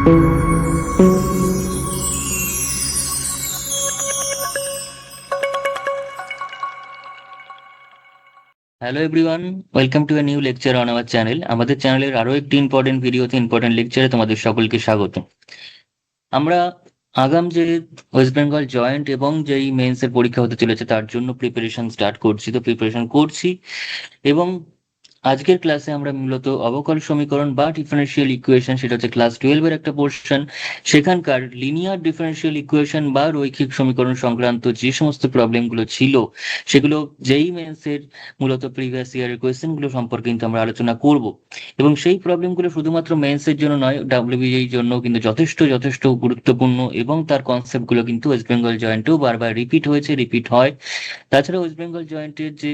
Hello everyone, welcome to a new lecture on our channel. আমাদের চ্যানেলের আরো একটি ইম্পর্টেন্ট ভিডিওতে ইম্পর্টেন্ট লেকচারে তোমাদের সকলকে স্বাগত। আমরা আগাম যে ওয়েস্ট বেঙ্গল জয়েন্ট এবং যেই মেন্স এর পরীক্ষা হতে চলেছে তার জন্য প্রিপারেশন স্টার্ট করছি, তো প্রিপারেশন করছি। এবং আজকের ক্লাসে আমরা মূলত অবকল সমীকরণ বা ডিফারেনশিয়াল ইকুয়েশন, সেটা হচ্ছে ক্লাস 12 এর একটা পোর্শন, সেখানকার লিনিয়ার ডিফারেনশিয়াল ইকুয়েশন বা রৈখিক সমীকরণ সংক্রান্ত যে সমস্ত প্রবলেমগুলো ছিল সেগুলো যেই মেন্সের মূলত প্রিভিয়াস ইয়ারের কোয়েশ্চেনগুলো সম্পর্কে কিন্তু আমরা আলোচনা করব। এবং সেই প্রবলেমগুলো শুধুমাত্র মেন্সের জন্য নয়, ডাব্লিউবিএর জন্য কিন্তু যথেষ্ট যথেষ্ট গুরুত্বপূর্ণ, এবং তার কনসেপ্টগুলো কিন্তু ওয়েস্ট বেঙ্গল জয়েন্টেও বারবার রিপিট হয়েছে, রিপিট হয়। তাছাড়া ওয়েস্ট বেঙ্গল জয়েন্টের যে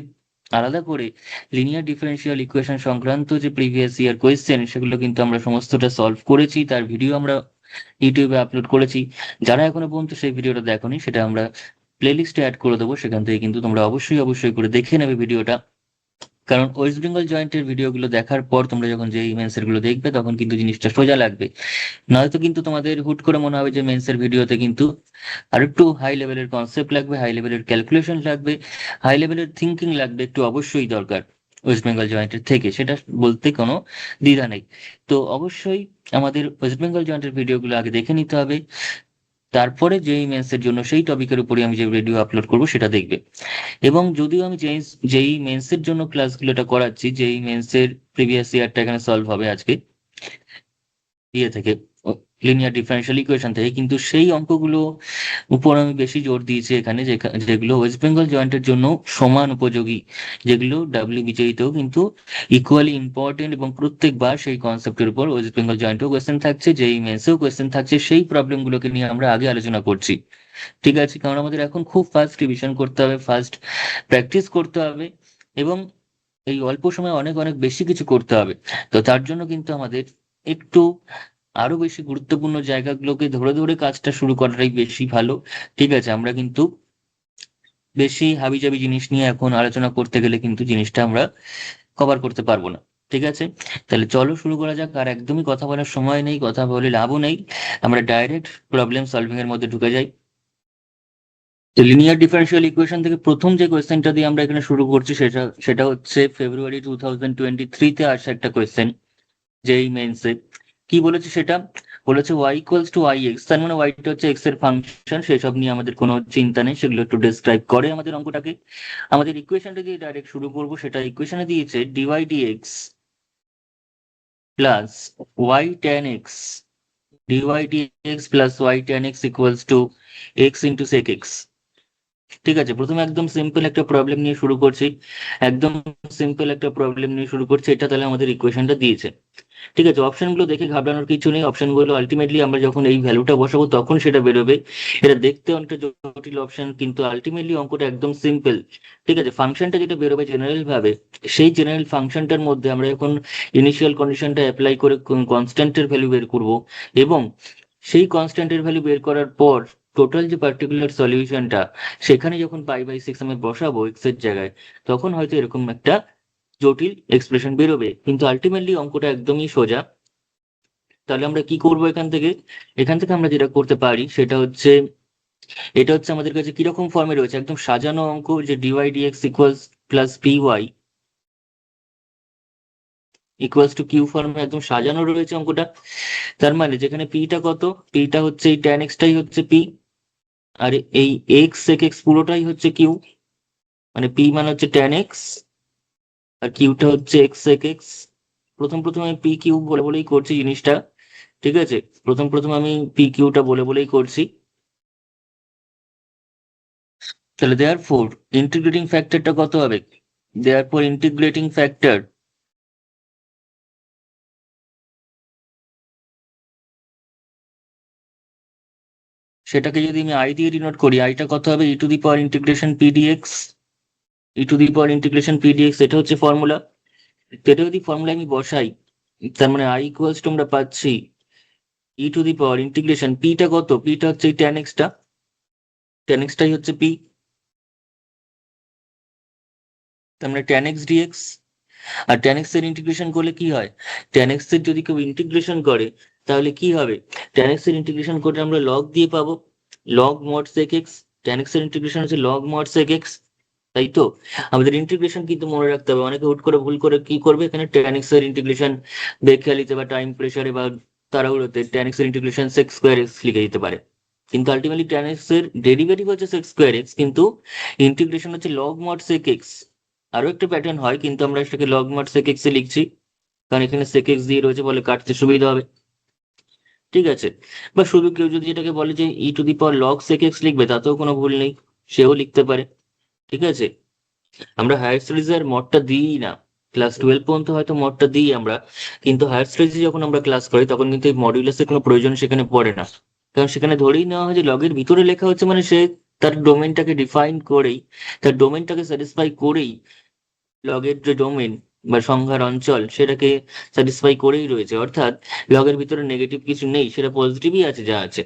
আলাদা করে লিনিয়ার ডিফারেনশিয়াল ইকুয়েশন সংক্রান্ত যে প্রিভিয়াস ইয়ার কোয়েশ্চেন, সেগুলো কিন্তু আমরা সমস্তটা সলভ করেছি, তার ভিডিও আমরা ইউটিউবে আপলোড করেছি। যারা এখনো পর্যন্ত সেই ভিডিওটা দেখোনি, সেটা আমরা প্লেলিস্টে অ্যাড করে দেবো, সেখান থেকে কিন্তু তোমরা অবশ্যই অবশ্যই করে দেখে নেবে ভিডিওটা। কারণ ওয়েস্ট বেঙ্গল জয়েন্টের ভিডিওগুলো দেখার পর তোমরা যখন যে মেন্সের গুলো দেখবে তখন কিন্তু জিনিসটা সোজা লাগবে। নয়তো কিন্তু তোমাদের হুট করে মনে হবে যে মেন্সের ভিডিওতে কিন্তু আর একটু হাই লেভেলের কনসেপ্ট লাগবে, হাই লেভেলের ক্যালকুলেশন লাগবে, হাই লেভেলের থিঙ্কিং লাগবে, একটু অবশ্যই দরকার ওয়েস্ট বেঙ্গল জয়েন্টের থেকে, সেটা বলতে কোনো দ্বিধা নেই। তো অবশ্যই আমাদের ওয়েস্ট বেঙ্গল জয়েন্টের ভিডিওগুলো আগে দেখে নিতে হবে, তারপরে যেই মেন্সের জন্য সেই টপিকের উপরে আমি যে ভিডিও আপলোড করব সেটা দেখবে। এবং যদিও আমি যেই মেন্সের জন্য ক্লাসগুলোটা করাচ্ছি, যেই মেন্সের প্রিভিয়াস ইয়ারটা এখানে সলভ হবে আজকে ইয়ে থেকে, লিনিয়ার ডিফারেনশিয়াল ইকুয়েশন থেকে, কিন্তু সেই অঙ্কগুলো উপর আমি বেশি জোর দিয়েছি এখানে, যেগুলো ওয়েস্ট বেঙ্গল জয়েন্টের জন্য সমান উপযোগী, যেগুলো ডাব্লিউবিজেতেও কিন্তু ইকুয়ালি ইম্পর্টেন্ট, এবং প্রত্যেকবার সেই কনসেপ্টের উপর ওয়েস্ট বেঙ্গল জয়েন্টেও কোয়েশ্চেন থাকছে, যেই মেন্সেও কোয়েশ্চেন থাকছে, সেই প্রবলেমগুলোকে নিয়ে আমরা আগে আলোচনা করছি। ঠিক আছে, কারণ আমাদের এখন খুব ফাস্ট রিভিশন করতে হবে, ফাস্ট প্র্যাকটিস করতে হবে, এবং এই অল্প সময়ে অনেক অনেক বেশি কিছু করতে হবে। তো তার জন্য কিন্তু আমাদের একটু আরো বেশি গুরুত্বপূর্ণ জায়গাগুলোকে ধরে ধরে কাজটা শুরু করাটাই বেশি ভালো। ঠিক আছে, আমরা কিন্তু বেশি হাবিজাবি জিনিস নিয়ে এখন আলোচনা করতে গেলে কিন্তু জিনিসটা আমরা কভার করতে পারবো না। ঠিক আছে, তাহলে চলো শুরু করা যাক। আর একদমই কথা বলার সময় নেই, কথা বলে লাভও নেই, আমরা ডাইরেক্ট প্রবলেম সলভিং এর মধ্যে ঢুকে যাই। তো লিনিয়ার ডিফারেনশিয়াল ইকুয়েশন থেকে প্রথম যে কোয়েশ্চেনটা দিয়ে আমরা এখানে শুরু করছি, সেটা সেটা হচ্ছে ফেব্রুয়ারি 2023-তে আসা একটা কোয়েশ্চেন। যেই মেন্সে কি বলেছে, সেটা বলেছে y equals to y x, তার মানে ওয়াইটা হচ্ছে এক্স এর ফাংশন, সেসব নিয়ে আমাদের কোনো চিন্তা নেই, সেগুলো একটু ডিসক্রাইব করে আমাদের অঙ্কটাকে। আমাদের ইকুয়েশনটা দিয়ে ডাইরেক্ট শুরু করবো। সেটা ইকুয়েশনে দিয়েছে dy dx plus y tan x, dy dx plus y tan x equals to x into sec x. ঠিক আছে, প্রথমে একদম সিম্পল একটা প্রবলেম নিয়ে শুরু করছি, একদম সিম্পল একটা প্রবলেম নিয়ে শুরু করছি। এটা তাহলে আমাদের ইকুয়েশনটা দিয়েছে। ঠিক আছে, অপশনগুলো দেখে ঘাবড়ানোর কিছু নেই, অপশনগুলো আলটিমেটলি আমরা যখন এই ভ্যালুটা বসাবো তখন সেটা বেরোবে। এটা দেখতে অনেকটা জটিল অপশন, কিন্তু আলটিমেটলি অঙ্কটা একদম সিম্পল। ঠিক আছে, ফাংশনটা যেটা বেরোবে জেনারেল ভাবে, সেই জেনারেল ফাংশনটার মধ্যে আমরা যখন ইনিশিয়াল কন্ডিশনটা অ্যাপ্লাই করে কনস্ট্যান্টের ভ্যালু বের করব, এবং সেই কনস্ট্যান্টের ভ্যালু বের করার পর টোটাল যে পার্টিকুলার সলিউশনটা, সেখানে যখন পাই/6 আমি বসাবো এক্স এর জায়গায়, তখন হয়তো এরকম একটা জটিল এক্সপ্রেশন বেরোবে, কিন্তু আলটিমেটলি অঙ্কটা একদমই সোজা। তাহলে আমরা কি করব এখান থেকে? এখান থেকে আমরা যেটা করতে পারি সেটা হচ্ছে, এটা হচ্ছে আমাদের কাছে কিরকম ফর্মে রয়েছে, একদম সাজানো অঙ্ক, যে dy dx equals plus p y equals to q ফর্মে একদম সাজানো রয়েছে অঙ্কটা। তার মানে যেখানে পিটা কত, পিটা হচ্ছে এই ট্যান এক্সটাই হচ্ছে পি, আর এই এক্স সেক এক্স পুরোটাই হচ্ছে কিউ। মানে পি মানে হচ্ছে ট্যান এক্স, আর কিউটা হচ্ছে এক্স সেক এক্স। প্রথম প্রথম আমি পি কিউ বলে বলেই করছি জিনিসটা। ঠিক আছে, প্রথম প্রথম আমি পি কিউটা বলে বলেই করছি। তাহলে দেয়ার ফোর ইন্টিগ্রেটিং ফ্যাক্টরটা কত হবে? দেয়ার ফোর ইন্টিগ্রেটিং ফ্যাক্টর, সেটাকে যদি আমি আই দিয়ে ডিনোট করি, আইটা কত হবে? E to the power integration PDX, e to the power integration PDX, এটা হচ্ছে ফর্মুলা। এটা যদি ফর্মুলা আমি বসাই, তার মানে আই ইকুয়ালস টু আমরা পাচ্ছি ই টু দি পাওয়ার ইন্টিগ্রেশন, পিটা কত? পিটা হচ্ছে এই ট্যান এক্সটা, ট্যান এক্সটাই হচ্ছে পি, তার মানে ট্যান এক্স ডিএক্স। আর tan x এর ইন্টিগ্রেশন করলে কি হয়, tan x এর যদি কেউ ইন্টিগ্রেশন করে তাহলে কি হবে, tan x এর ইন্টিগ্রেশন করে আমরা log দিয়ে পাবো, log mod sec x। tan x এর ইন্টিগ্রেশন হচ্ছে log mod sec x, তাই তো। আমাদের ইন্টিগ্রেশন কিন্তু মনে রাখতে হবে, অনেকে হুট করে ভুল করে কি করবে, এখানে tan x এর ইন্টিগ্রেশন বেখেয়ালিতে বা টাইম প্রেসারে বা তাড়াহুড়োতে tan x এর ইন্টিগ্রেশন sec স্কোয়ার x লিখে দিতে পারে, কিন্তু আলটিমেটলি tan x এর ডেরিভেটিভ হচ্ছে sec স্কোয়ার x, কিন্তু ইন্টিগ্রেশন হচ্ছে log mod sec x। আরো একটা প্যাটার্ন হয়, কিন্তু আমরা সেটাকে log mod sec x এ লিখছি, কারণ এখানে sec x দিয়ে রয়েছে বলে কাটতে সুবিধা হবে, ঠিক আছে। বা শুধু কেউ যদি এটাকে বলে যে e to the power log sec x লিখবে, তাতেও কোনো ভুল নেই, সেও লিখতে পারে, ঠিক আছে। আমরা হায়ার স্টাডিজের মডটা দিই না, ক্লাস 12 পর্যন্ত হয়তো মডটা দিই আমরা, কিন্তু হায়ার স্টাডিজে যখন আমরা ক্লাস করি তখন কিন্তু এই মডিউলাসের কোনো প্রয়োজন সেখানে পড়ে না, কারণ সেখানে ধরেই নেওয়া হয় যে লগের ভিতরে লেখা হচ্ছে, মানে সে তার ডোমেনটাকে ডিফাইন করেই, তার ডোমেনটাকে স্যাটিসফাই করেই, লগের যে ডোমেন বা সংখ্যার অঞ্চল সেটাকে স্যাটিসফাই করেই রয়েছে, অর্থাৎ লগের ভিতরে নেগেটিভ কিছু নেই, সেটা পজিটিভই আছে যা আছে,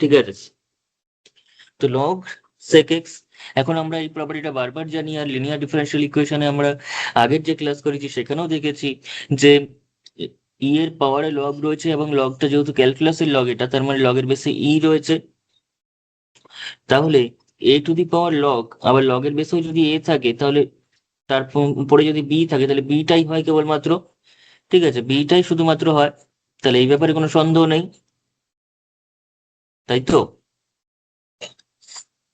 ঠিক আছে। তো লগ সেক এক্স, এখন আমরা এই প্রপার্টিটা বারবার জানি, আর লিনিয়ার ডিফারেন্সিয়াল ইকুয়েশনে আমরা আগের যে ক্লাস করেছি সেখানেও দেখেছি যে ই এর পাওয়ারে লগ রয়েছে, এবং লগটা যেহেতু ক্যালকুলাসের লগ, এটা তার মানে লগের বেসে ই রয়েছে, তাহলে এ টু দি পাওয়ার লগ, আবার লগের বেসেও যদি এ থাকে তাহলে তার উপরে যদি বি থাকে তাহলে বিটাই হয় কেবলমাত্র, ঠিক আছে, বিটাই শুধুমাত্র হয়, তাহলে এই ব্যাপারে কোনো সন্দেহ নেই, তাই তো।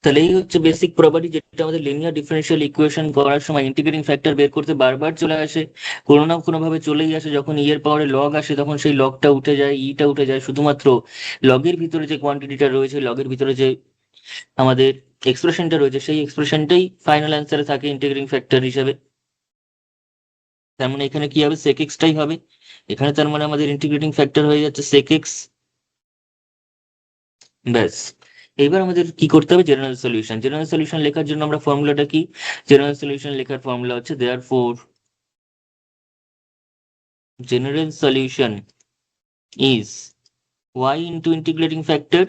তাহলে এই হচ্ছে বেসিক প্রপার্টি, যেটা আমাদের লিনিয়ার ডিফারেন্সিয়াল ইকুয়েশন করার সময় ইন্টিগ্রেটিং ফ্যাক্টর বের করতে বারবার চলে আসে, কোনো না কোনো ভাবে চলেই আসে, যখন ই এর পাওয়ারে লগ আসে তখন সেই লগটা উঠে যায়, ইটা উঠে যায়, শুধুমাত্র লগের ভিতরে যে কোয়ান্টিটিটা রয়েছে, লগের ভিতরে যে আমাদের এক্সপ্রেশনটা রয়েছে, সেই এক্সপ্রেশনটাই ফাইনাল অ্যান্সারে থাকে ইন্টিগ্রেটিং ফ্যাক্টর হিসেবে। তার মানে এখানে কি হবে, সেক এক্সটাই হবে এখানে, তার মানে আমাদের ইন্টিগ্রেটিং ফ্যাক্টর হয়ে যাচ্ছে সেক এক্স, ব্যাস। এবার আমাদের কি করতে হবে, জেনারেল সলিউশন। জেনারেল সলিউশন লেখার জন্য আমরা ফর্মুলাটা কি, জেনারেল সলিউশন লেখার ফর্মুলা হচ্ছে therefore general solution is y into integrating factor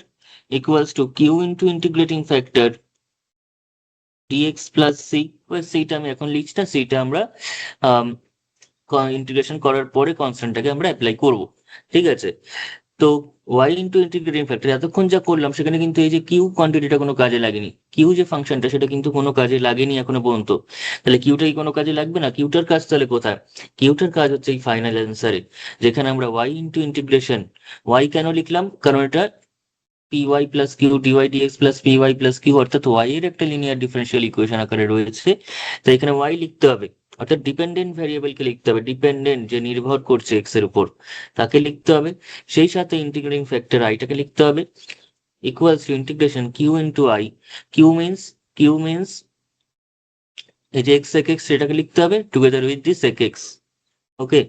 equals to q into integrating factor dx plus c. সেইটা আমি এখন লিখছি না, সেইটা আমরা ইন্টিগ্রেশন করার পরে কনস্ট্যান্টটাকে আমরা অ্যাপ্লাই করব, ঠিক আছে। তো y ইন্টু ইন্টিগ্রেটিং ফ্যাক্টর এতক্ষণ যা করলাম সেখানে কিন্তু এই যে কিউ কোয়ান্টিটিটা কোনো কাজে লাগেনি, কিউ যে ফাংশনটা সেটা কিন্তু কোনো কাজে লাগেনি এখনো পর্যন্ত, তাহলে কিউটাই কোনো কাজে লাগবে না, কিউটার কাজ তাহলে কোথায়, কিউটার কাজ হচ্ছে এই ফাইনাল অ্যান্সারে, যেখানে আমরা y ইন্টু ইন্টিগ্রেশন, y কেন লিখলাম, কারণ এটা p y plus q dy dx plus p y plus q, অর্থাৎ ওয়াই এর একটা লিনিয়ার ডিফারেন্সিয়াল ইকুয়েশন আকারে রয়েছে, তো এখানে ওয়াই লিখতে হবে, অর্থাৎ ডিপেন্ডেন্ট ভ্যারিয়েবলকে লিখতে হবে, ডিপেন্ডেন্ট যে নির্ভর করছে এক্স এর উপর তাকে লিখতে হবে, সেই সাথে ইন্টিগ্রেটিং ফ্যাক্টর আইটাকে লিখতে হবে, equals to integration Q into I, Q means এই যে এক্স সেক এক্স সেটাকে লিখতে হবে together with the sec x, okay.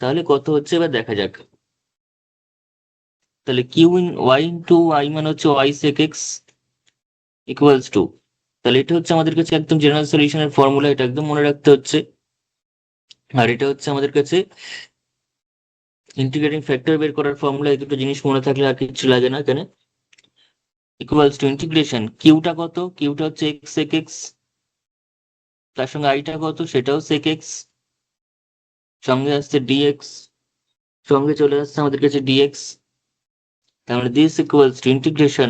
তাহলে কত হচ্ছে এবার দেখা যাক, তাহলে Q in y into I মানে হচ্ছে y sec x equals to, তাহলে এটা হচ্ছে আমাদের কাছে একদম জেনারেল সলিউশনের ফর্মুলা, এটা একদম মনে রাখতে হচ্ছে, আর এটা হচ্ছে আমাদের কাছে ইন্টিগ্রেটিং ফ্যাক্টর বের করার ফর্মুলা, এই দুটো জিনিস মনে থাকলে আর কিছু লাগে না এখানে, ইকুয়ালস টু ইন্টিগ্রেশন কিউটা কত, কিউটা হচ্ছে এক্স সেক এক্স, তার সঙ্গে আইটা কত সেটাও সেক এক্স, সঙ্গে আসছে ডিএক্স, সঙ্গে চলে আসছে আমাদের কাছে ডিএক্স, তাহলে this equals to integration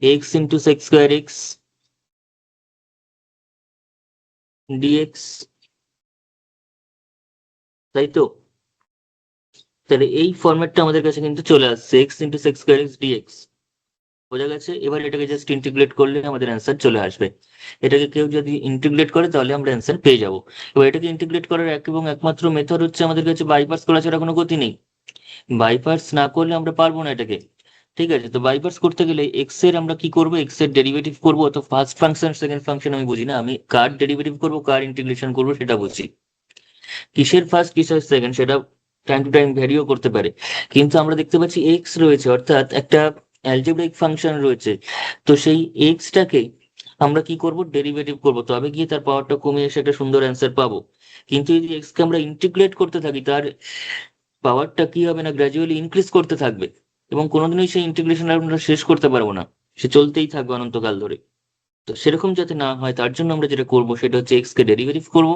x into sec square x dx, তাই তো। তাহলে এই ফরম্যাটটা আমাদের কাছে কিন্তু চলে আসছে, x into sec square x dx, বোঝা গেছে। এবার এটাকে জাস্ট ইন্টিগ্রেট করলে আমাদের অ্যান্সার চলে আসবে, এটাকে কেউ যদি ইন্টিগ্রেট করে তাহলে আমরা অ্যান্সার পেয়ে যাব। এবার এটাকে ইন্টিগ্রেট করার এক এবং একমাত্র মেথড হচ্ছে আমাদের কাছে বাইপার্স করা ছাড়া কোনো গতি নেই, বাইপার্স না করলে আমরা পারবো না এটাকে, ঠিক আছে। তো বাইপার্স করতে গেলে এক্স এর আমরা কি করবো, এক্স এর ডেরিভেটিভ করবো, তো ফার্স্ট ফাংশন সেকেন্ড ফাংশন আমি বুঝি না, আমি কার ডেরিভেটিভ করবো কার ইন্টিগ্রেশন করবো সেটা বুঝি, কিসের ফার্স্ট কিসের সেকেন্ড সেটা টাইম টু টাইম ভ্যারিও করতে পারে, কিন্তু আমরা দেখতে পাচ্ছি এক্স রয়েছে, অর্থাৎ একটা অ্যালজেব্রাইক ফাংশন রয়েছে, তো সেই এক্সটাকে আমরা কি করব, ডেরিভেটিভ করব, তবে গিয়ে তার পাওয়ারটা কমে এসে একটা সুন্দর অ্যান্সার পাবো। কিন্তু যদি এক্স কে আমরা ইন্টিগ্রেট করতে থাকি তার পাওয়ারটা কি হবে না, গ্র্যাজুয়ালি ইনক্রিজ করতে থাকবে, এবং কোনোদিনই সেই ইন্টিগ্রেশন আমরা শেষ করতে পারবো না, সে চলতেই থাকবে অনন্তকাল ধরে। তো সেরকম যাতে না হয় তার জন্য আমরা যেটা করবো সেটা হচ্ছে এক্স কে ডেরিভেটিভ করবো।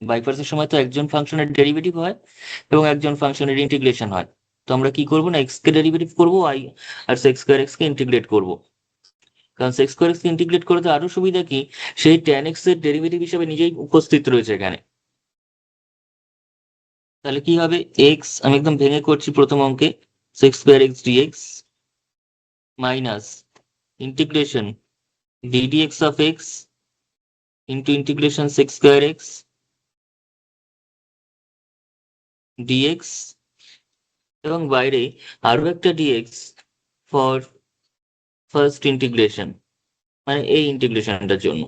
বাই পার্টসের সময় তো একজন ফাংশনের ডেরিভেটিভ হয় এবং একজন ফাংশনের ইন্টিগ্রেশন হয়। তো আমরা কি করবো না এক্স কে ডেরিভেটিভ করবো আই আর সেক্স স্কোয়ার এক্স কে ইন্টিগ্রেট করবো। কারণ সেক্স স্কোয়ার এক্স কে ইন্টিগ্রেট করতে আরো সুবিধা কি, সেই ট্যান এক্স এর ডেরিভেটিভ হিসেবে নিজেই উপস্থিত রয়েছে এখানে। তাহলে কি হবে, এক্স আমি একদম ভেঙে করছি প্রথম অঙ্কে, sec square x dx minus integration d dx of x into integration sec square x dx, এবং বাইরে আরো একটা ডিএক্স ফর ফার্স্ট ইন্টিগ্রেশন, মানে এই ইন্টিগ্রেশনটার জন্য।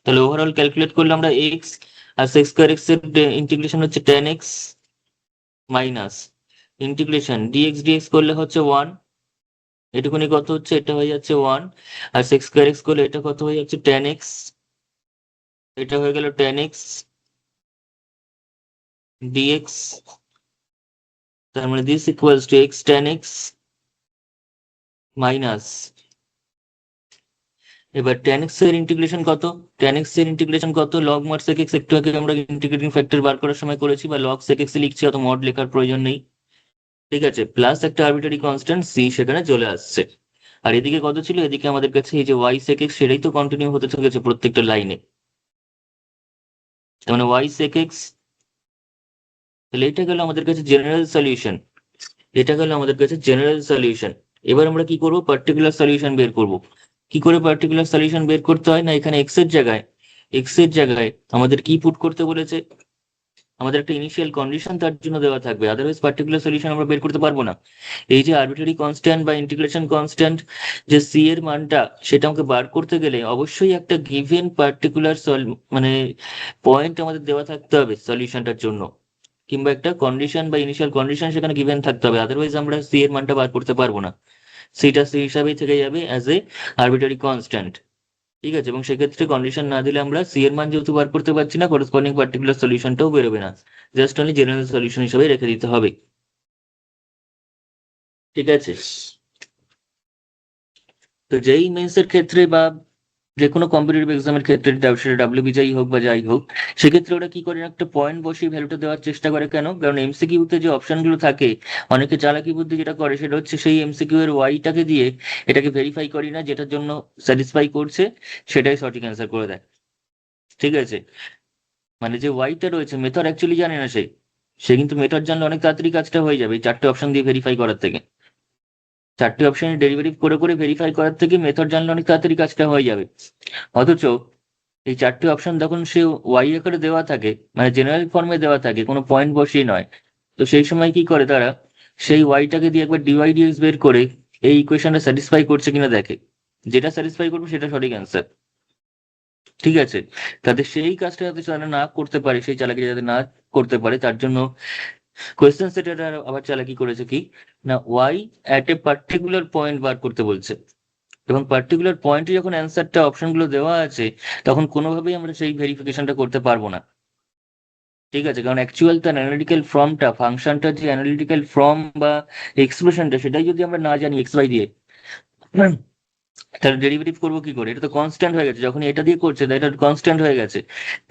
তাহলে ওভারঅল ক্যালকুলেট করলে আমরা এক্স আর সেক্স স্কোয়ার এক্স এর ইন্টিগ্রেশন হচ্ছে tan x minus integration dx dx করলে হচ্ছে ওয়ান, এটুকুনি কত হচ্ছে, এটা হয়ে যাচ্ছে ওয়ান। আর সেক্স স্কোয়ার এক্স করলে এটা কত হয়ে যাচ্ছে টেন এক্স, এটা হয়ে গেল টেন এক্স ডিএক্স। তার মানে this equals to x tan x minus, এবার tan x এর ইন্টিগ্রেশন কত, tan x এর ইন্টিগ্রেশন কত, log mod sec x একটু আগে আমরা ইন্টিগ্রেটিং ফ্যাক্টর বার করার সময় করেছি, বা log sec x লিখছি, অত মড লেখার প্রয়োজন নেই। ঠিক আছে, প্লাস একটা আরবিটারি কনস্ট্যান্ট c সেখানে চলে আসছে। আর এদিকে কত ছিল, এদিকে আমাদের কাছে এই যে y sec x সেটাই তো কন্টিনিউ হতে চলেছে প্রত্যেকটা লাইনে, তার মানে y sec x। তাহলে এটা গেল আমাদের কাছে জেনারেল সলিউশন, এটা গেল আমাদের কাছে জেনারেল সলিউশন। এবার আমরা কি করব, পার্টিকুলার সলিউশন বের করব। কি করে পার্টিকুলার সলিউশন বের করতে হয়, না এখানে এক্স এর জায়গায় আমাদের কি পুট করতে বলেছে, আমাদের একটা ইনিশিয়াল কন্ডিশন তার জন্য দেওয়া থাকবে, আদারওয়াইজ পার্টিকুলার সলিউশন আমরা বের করতে পারবো না। এই যে আরবিটারি কনস্ট্যান্ট বা ইন্টিগ্রেশন কনস্ট্যান্ট, যে সি এর মানটা সেটা আমাকে বার করতে গেলে অবশ্যই একটা গিভেন পার্টিকুলার মানে পয়েন্ট আমাদের দেওয়া থাকতে হবে সলিউশনটার জন্য, কিংবা একটা কন্ডিশন বা ইনিশিয়াল কন্ডিশন সেখানে গিভেন থাকতে হবে, আদারওয়াইজ আমরা সি এর মানটা বার করতে পারবো না। সেটা সেই হিসাবেই থেকে যাবে অ্যাজ এ আরবিটারি কনস্ট্যান্ট। ঠিক আছে, এবং সেক্ষেত্রে কন্ডিশন না দিলে আমরা সি এর মান যেহেতু বার করতে পারছি না, করেসপন্ডিং পার্টিকুলার সলিউশনটাও বেরোবে না, জাস্ট অনলি জেনারেল সলিউশন হিসেবে রেখে দিতে হবে। ঠিক আছে, তো যেই মেন্সের ক্ষেত্রে বা যে কোনো কম্পিটিটিভ এক্সামের ক্ষেত্রে সেটা ডাব্লিউবিজাই হোক বা যাই হোক, সেক্ষেত্রে ওরা কি করে, একটা পয়েন্ট বসিয়ে ভ্যালুটা দেওয়ার চেষ্টা করে। কেন, কারণ এমসিকিউতে যে অপশনগুলো থাকে, অনেকে চালাকি বুদ্ধি যেটা করে সেটা হচ্ছে সেই এমসিকিউ এর ওয়াইটাকে দিয়ে এটাকে ভেরিফাই করি না, যেটার জন্য স্যাটিসফাই করছে সেটাই সঠিক অ্যান্সার করে দেয়। ঠিক আছে, মানে যে ওয়াইটা রয়েছে মেথড অ্যাকচুয়ালি জানে না সে, সে কিন্তু মেথড জানলে অনেক তাড়াতাড়ি কাজটা হয়ে যাবে এই চারটে অপশন দিয়ে ভেরিফাই করার থেকে, চারটে অপশনের ডেরিভেটিভ করে করে ভেরিফাই করার থেকে মেথড জানলে অনেক তাড়াতাড়ি কাজটা হয়ে যাবে। অথচ এই চারটে অপশন যখন সে ওয়াই আকারে দেওয়া থাকে, মানে জেনারেল ফর্মে দেওয়া থাকে, কোনো পয়েন্ট বসিয়ে নয়, তো সেই সময় কি করে তারা, সেই ওয়াইটাকে দিয়ে একবার ডিওয়াই ডিএক্স বের করে এই ইকুয়েশনটা স্যাটিসফাই করছে কিনা দেখে, যেটা স্যাটিসফাই করবে সেটা সঠিক অ্যান্সার। ঠিক আছে, তাদের সেই কাজটা যাতে তারা না করতে পারে, সেই চালাকি যাতে না করতে পারে তার জন্য কোয়েশ্চেন সেটার আবার চালাকি করেছে কি, না why at a particular point বার করতে বলছে, এবং পার্টিকুলার পয়েন্টে যখন অ্যান্সারটা অপশনগুলো দেওয়া আছে তখন কোনোভাবেই আমরা সেই ভেরিফিকেশনটা করতে পারবো না। ঠিক আছে, কারণ অ্যাকচুয়াল তার অ্যানালিটিক্যাল ফর্মটা, ফাংশনটার যে অ্যানালিটিক্যাল ফর্ম বা এক্সপ্রেশনটা সেটাই যদি আমরা না জানি এক্স ওয়াই দিয়ে, তাহলে ডেরিভেটিভ করবো কি করে, এটা তো কনস্ট্যান্ট হয়ে গেছে, যখন এটা দিয়ে করছে তাই এটা কনস্ট্যান্ট হয়ে গেছে,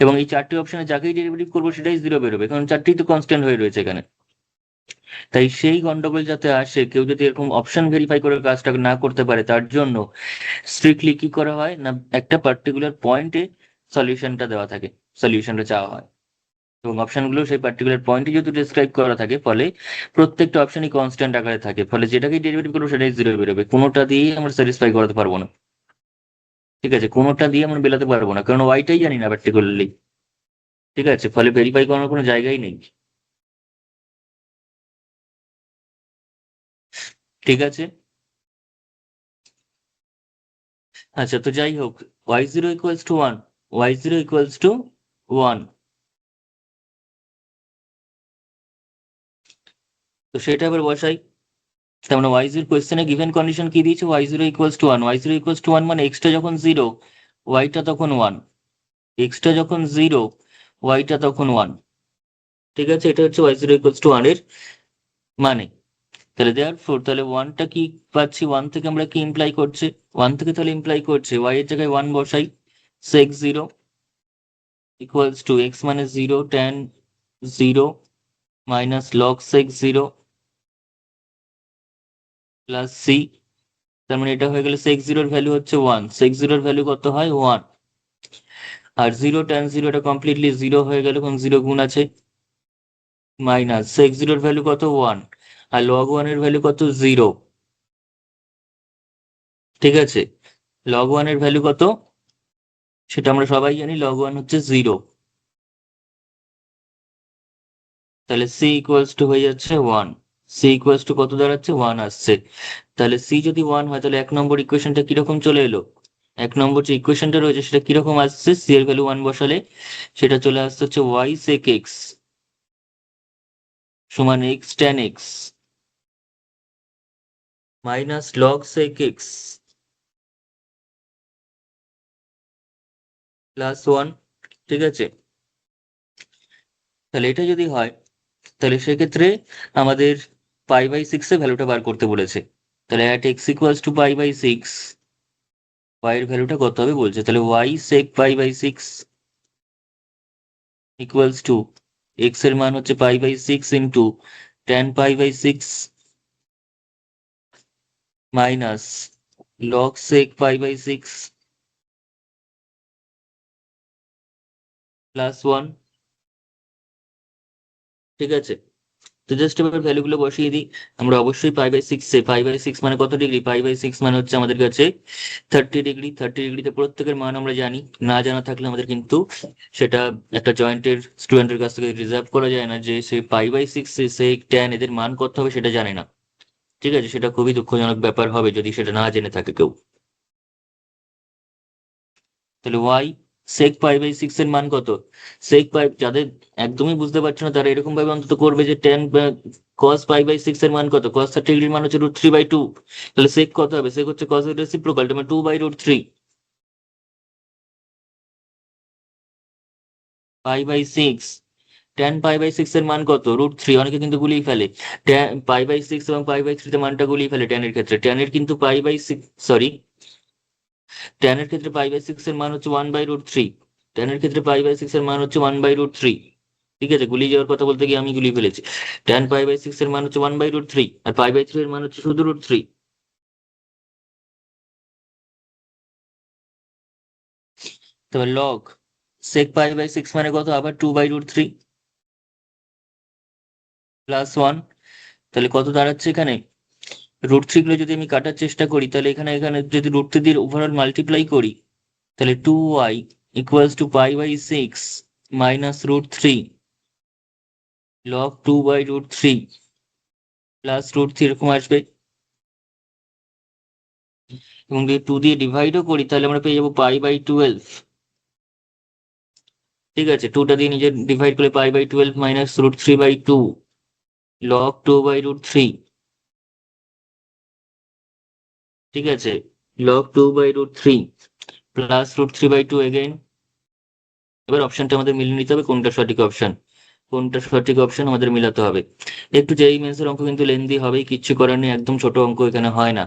এবং এই চারটি অপশনে যাকেই ডেরিভেটিভ করবো সেটাই জিরো বেরোবে, কারণ চারটি তো কনস্ট্যান্ট হয়ে রয়েছে এখানে। তাই সেই গন্ডগোল যাতে আসে, কেউ যদি এরকম অপশন ভেরিফাই করে কাজটা না করতে পারে, তার জন্য স্ট্রিক্টলি কি করা হয় না, একটা পার্টিকুলার পয়েন্টে সলিউশনটা দেওয়া থাকে, সলিউশনটা চাওয়া হয়, এবং অপশনগুলো সেই পার্টিকুলার পয়েন্টে যেহেতু ডিসক্রাইব করা থাকে, ফলে প্রত্যেকটা অপশনই কনস্ট্যান্ট আকারে থাকে, ফলে যেটাকেই ডেরিভেটিভ করবো সেটাই জিরো বেরোবে, কোনোটা দিয়েই আমরা স্যাটিসফাই করাতে পারবো না। ঠিক আছে, কোনোটা দিয়ে আমরা বেলাতে পারবো না, কারণ ওয়াইটাই জানি না পার্টিকুলারলি। ঠিক আছে, ফলে ভেরিফাই করার কোনো জায়গাই নেই। ঠিক আছে, আচ্ছা তো যাই হোক, y zero equals to one, y zero equals to one, তো সেটা এবার বসাই। তার মানে ওয়াই জিরো কোয়েশ্চেনে গিভেন কন্ডিশন কি দিয়েছে, y zero equals to one, y zero equals to one মানে এক্সটা যখন জিরো ওয়াইটা তখন ওয়ান, এক্সটা যখন জিরো ওয়াইটা তখন ওয়ান। ঠিক আছে, এটা হচ্ছে y zero equals to one এর মানে। তাহলে দেয়ারফর তাহলে ওয়ানটা কি পাচ্ছি, ওয়ান থেকে আমরা কি ইমপ্লাই করছে, ওয়ান থেকে তাহলে ইমপ্লাই করছে ওয়াই এর জায়গায় ওয়ান বসাই, sec zero equals to x মানে zero tan zero minus log sec zero plus c. তার মানে এটা হয়ে গেলে সেক জিরোর ভ্যালু হচ্ছে ওয়ান, সেক জিরোর ভ্যালু কত হয় ওয়ান, আর জিরো ট্যান জিরো এটা কমপ্লিটলি জিরো হয়ে গেল কারণ জিরো গুণ আছে, মাইনাস সেক জিরোর ভ্যালু কত ওয়ান, আর লগ ওয়ানের ভ্যালু কত জিরো। ঠিক আছে, লগ ওয়ানের ভ্যালু কত সেটা আমরা সবাই জানি, লগ ওয়ান হচ্ছে জিরো। তাহলে সি ইকুয়ালস টু হয়ে যাচ্ছে ওয়ান, সি ইকুয়ালস টু কত দাঁড়াচ্ছে ওয়ান আসছে। তাহলে সি যদি ওয়ান হয় তাহলে এক নম্বর ইকুয়েশনটা কিরকম চলে এলো, এক নম্বর যে ইকুয়েশনটা রয়েছে সেটা কিরকম আসছে, সি এর ভ্যালু ওয়ান বসালে সেটা চলে আসছে হচ্ছে ওয়াই সেক এক্স সমান x tan x minus log sec x plus one. ঠিক আছে, তাহলে এটা যদি হয় তাহলে সেক্ষেত্রে আমাদের পাই বাই সিক্স এর ভ্যালুটা বার করতে বলেছে। তাহলে at x equals to pi by six y এর ভ্যালুটা কত হবে বলছে, তাহলে y sec pi by six equals to x এর মান হচ্ছে pi by six into tan pi by six minus log sec pi by six plus one. ঠিক আছে, তো জাস্ট এবার ভ্যালুগুলো বসিয়ে দিই। আমরা অবশ্যই pi by six, pi by six মানে কত ডিগ্রি, পাই বাই সিক্স মানে হচ্ছে আমাদের কাছে 30 ডিগ্রি। 30 ডিগ্রিতে প্রত্যেকের মান আমরা জানি, না জানা থাকলে আমাদের কিন্তু সেটা একটা জয়েন্টের স্টুডেন্টের কাছ থেকে রিজার্ভ করা যায় না যে সে পাই বাই সিক্স সে ট্যান এদের মান কত হবে সেটা জানে না। ঠিক আছে, সেটা খুবই দুঃখজনক ব্যাপার হবে যদি সেটা না জেনে থাকে কেউ। তাহলে y sec pi by six এর মান কত, সেক পাই যাদের একদমই বুঝতে পারছো না তারা এরকম ভাবে অন্তত করবে যে tan cos pi by six এর মান কত, কস 30 ডিগ্রির মান হচ্ছে √3/2। তাহলে সেক কত হবে, সেক হচ্ছে কস এর রেসিপ্রোকাল মানে 2/√3। Pi by six tan pi by six এর মান কত √3, অনেকে কিন্তু গুলিয়ে ফেলে পাই বাই সিক্স এবং পাই বাই থ্রিতে মানটা গুলিয়ে ফেলে টেনের ক্ষেত্রে, টেনের কিন্তু পাই বাই সিক্স সরি টেনের ক্ষেত্রে পাই বাই সিক্স এর মান হচ্ছে 1/√3, টেনের ক্ষেত্রে পাই বাই সিক্স এর মান হচ্ছে 1/√3। ঠিক আছে, গুলিয়ে যাওয়ার কথা বলতে গিয়ে আমি গুলিয়ে ফেলেছি, টেন পাই বাই সিক্স এর মান হচ্ছে 1/√3 আর পাই বাই থ্রি এর মান হচ্ছে শুধু √3। তবে log sec pi by six মানে কত আবার 2/√3 প্লাস ওয়ান। তাহলে কত দাঁড়াচ্ছে এখানে, √3 গুলো যদি আমি কাটার চেষ্টা করি তাহলে এখানে এখানে যদি √3 দিয়ে ওভারঅল মাল্টিপ্লাই করি তাহলে 2y equals to pi by six minus √3 log 2/√3 plus √3 এরকম আসবে। এবং যদি 2 দিয়ে ডিভাইডও করি তাহলে আমরা পেয়ে যাবো পাই/12। ঠিক আছে, টুটা দিয়ে নিজে ডিভাইড করলে পাই/12 মাইনাস √3/2 লগ 2/√3। ঠিক আছে, লগ 2/√3 প্লাস √3/2 এগেইন। এবার অপশনটা আমাদের মিলিয়ে নিতে হবে কোনটা সঠিক অপশন, কোনটা সঠিক অপশন আমাদের মিলাতে হবে। একটু যেই মেন্সের অঙ্ক কিন্তু লেন্দি হবেই, কিচ্ছু করার নেই, একদম ছোট অঙ্ক এখানে হয় না।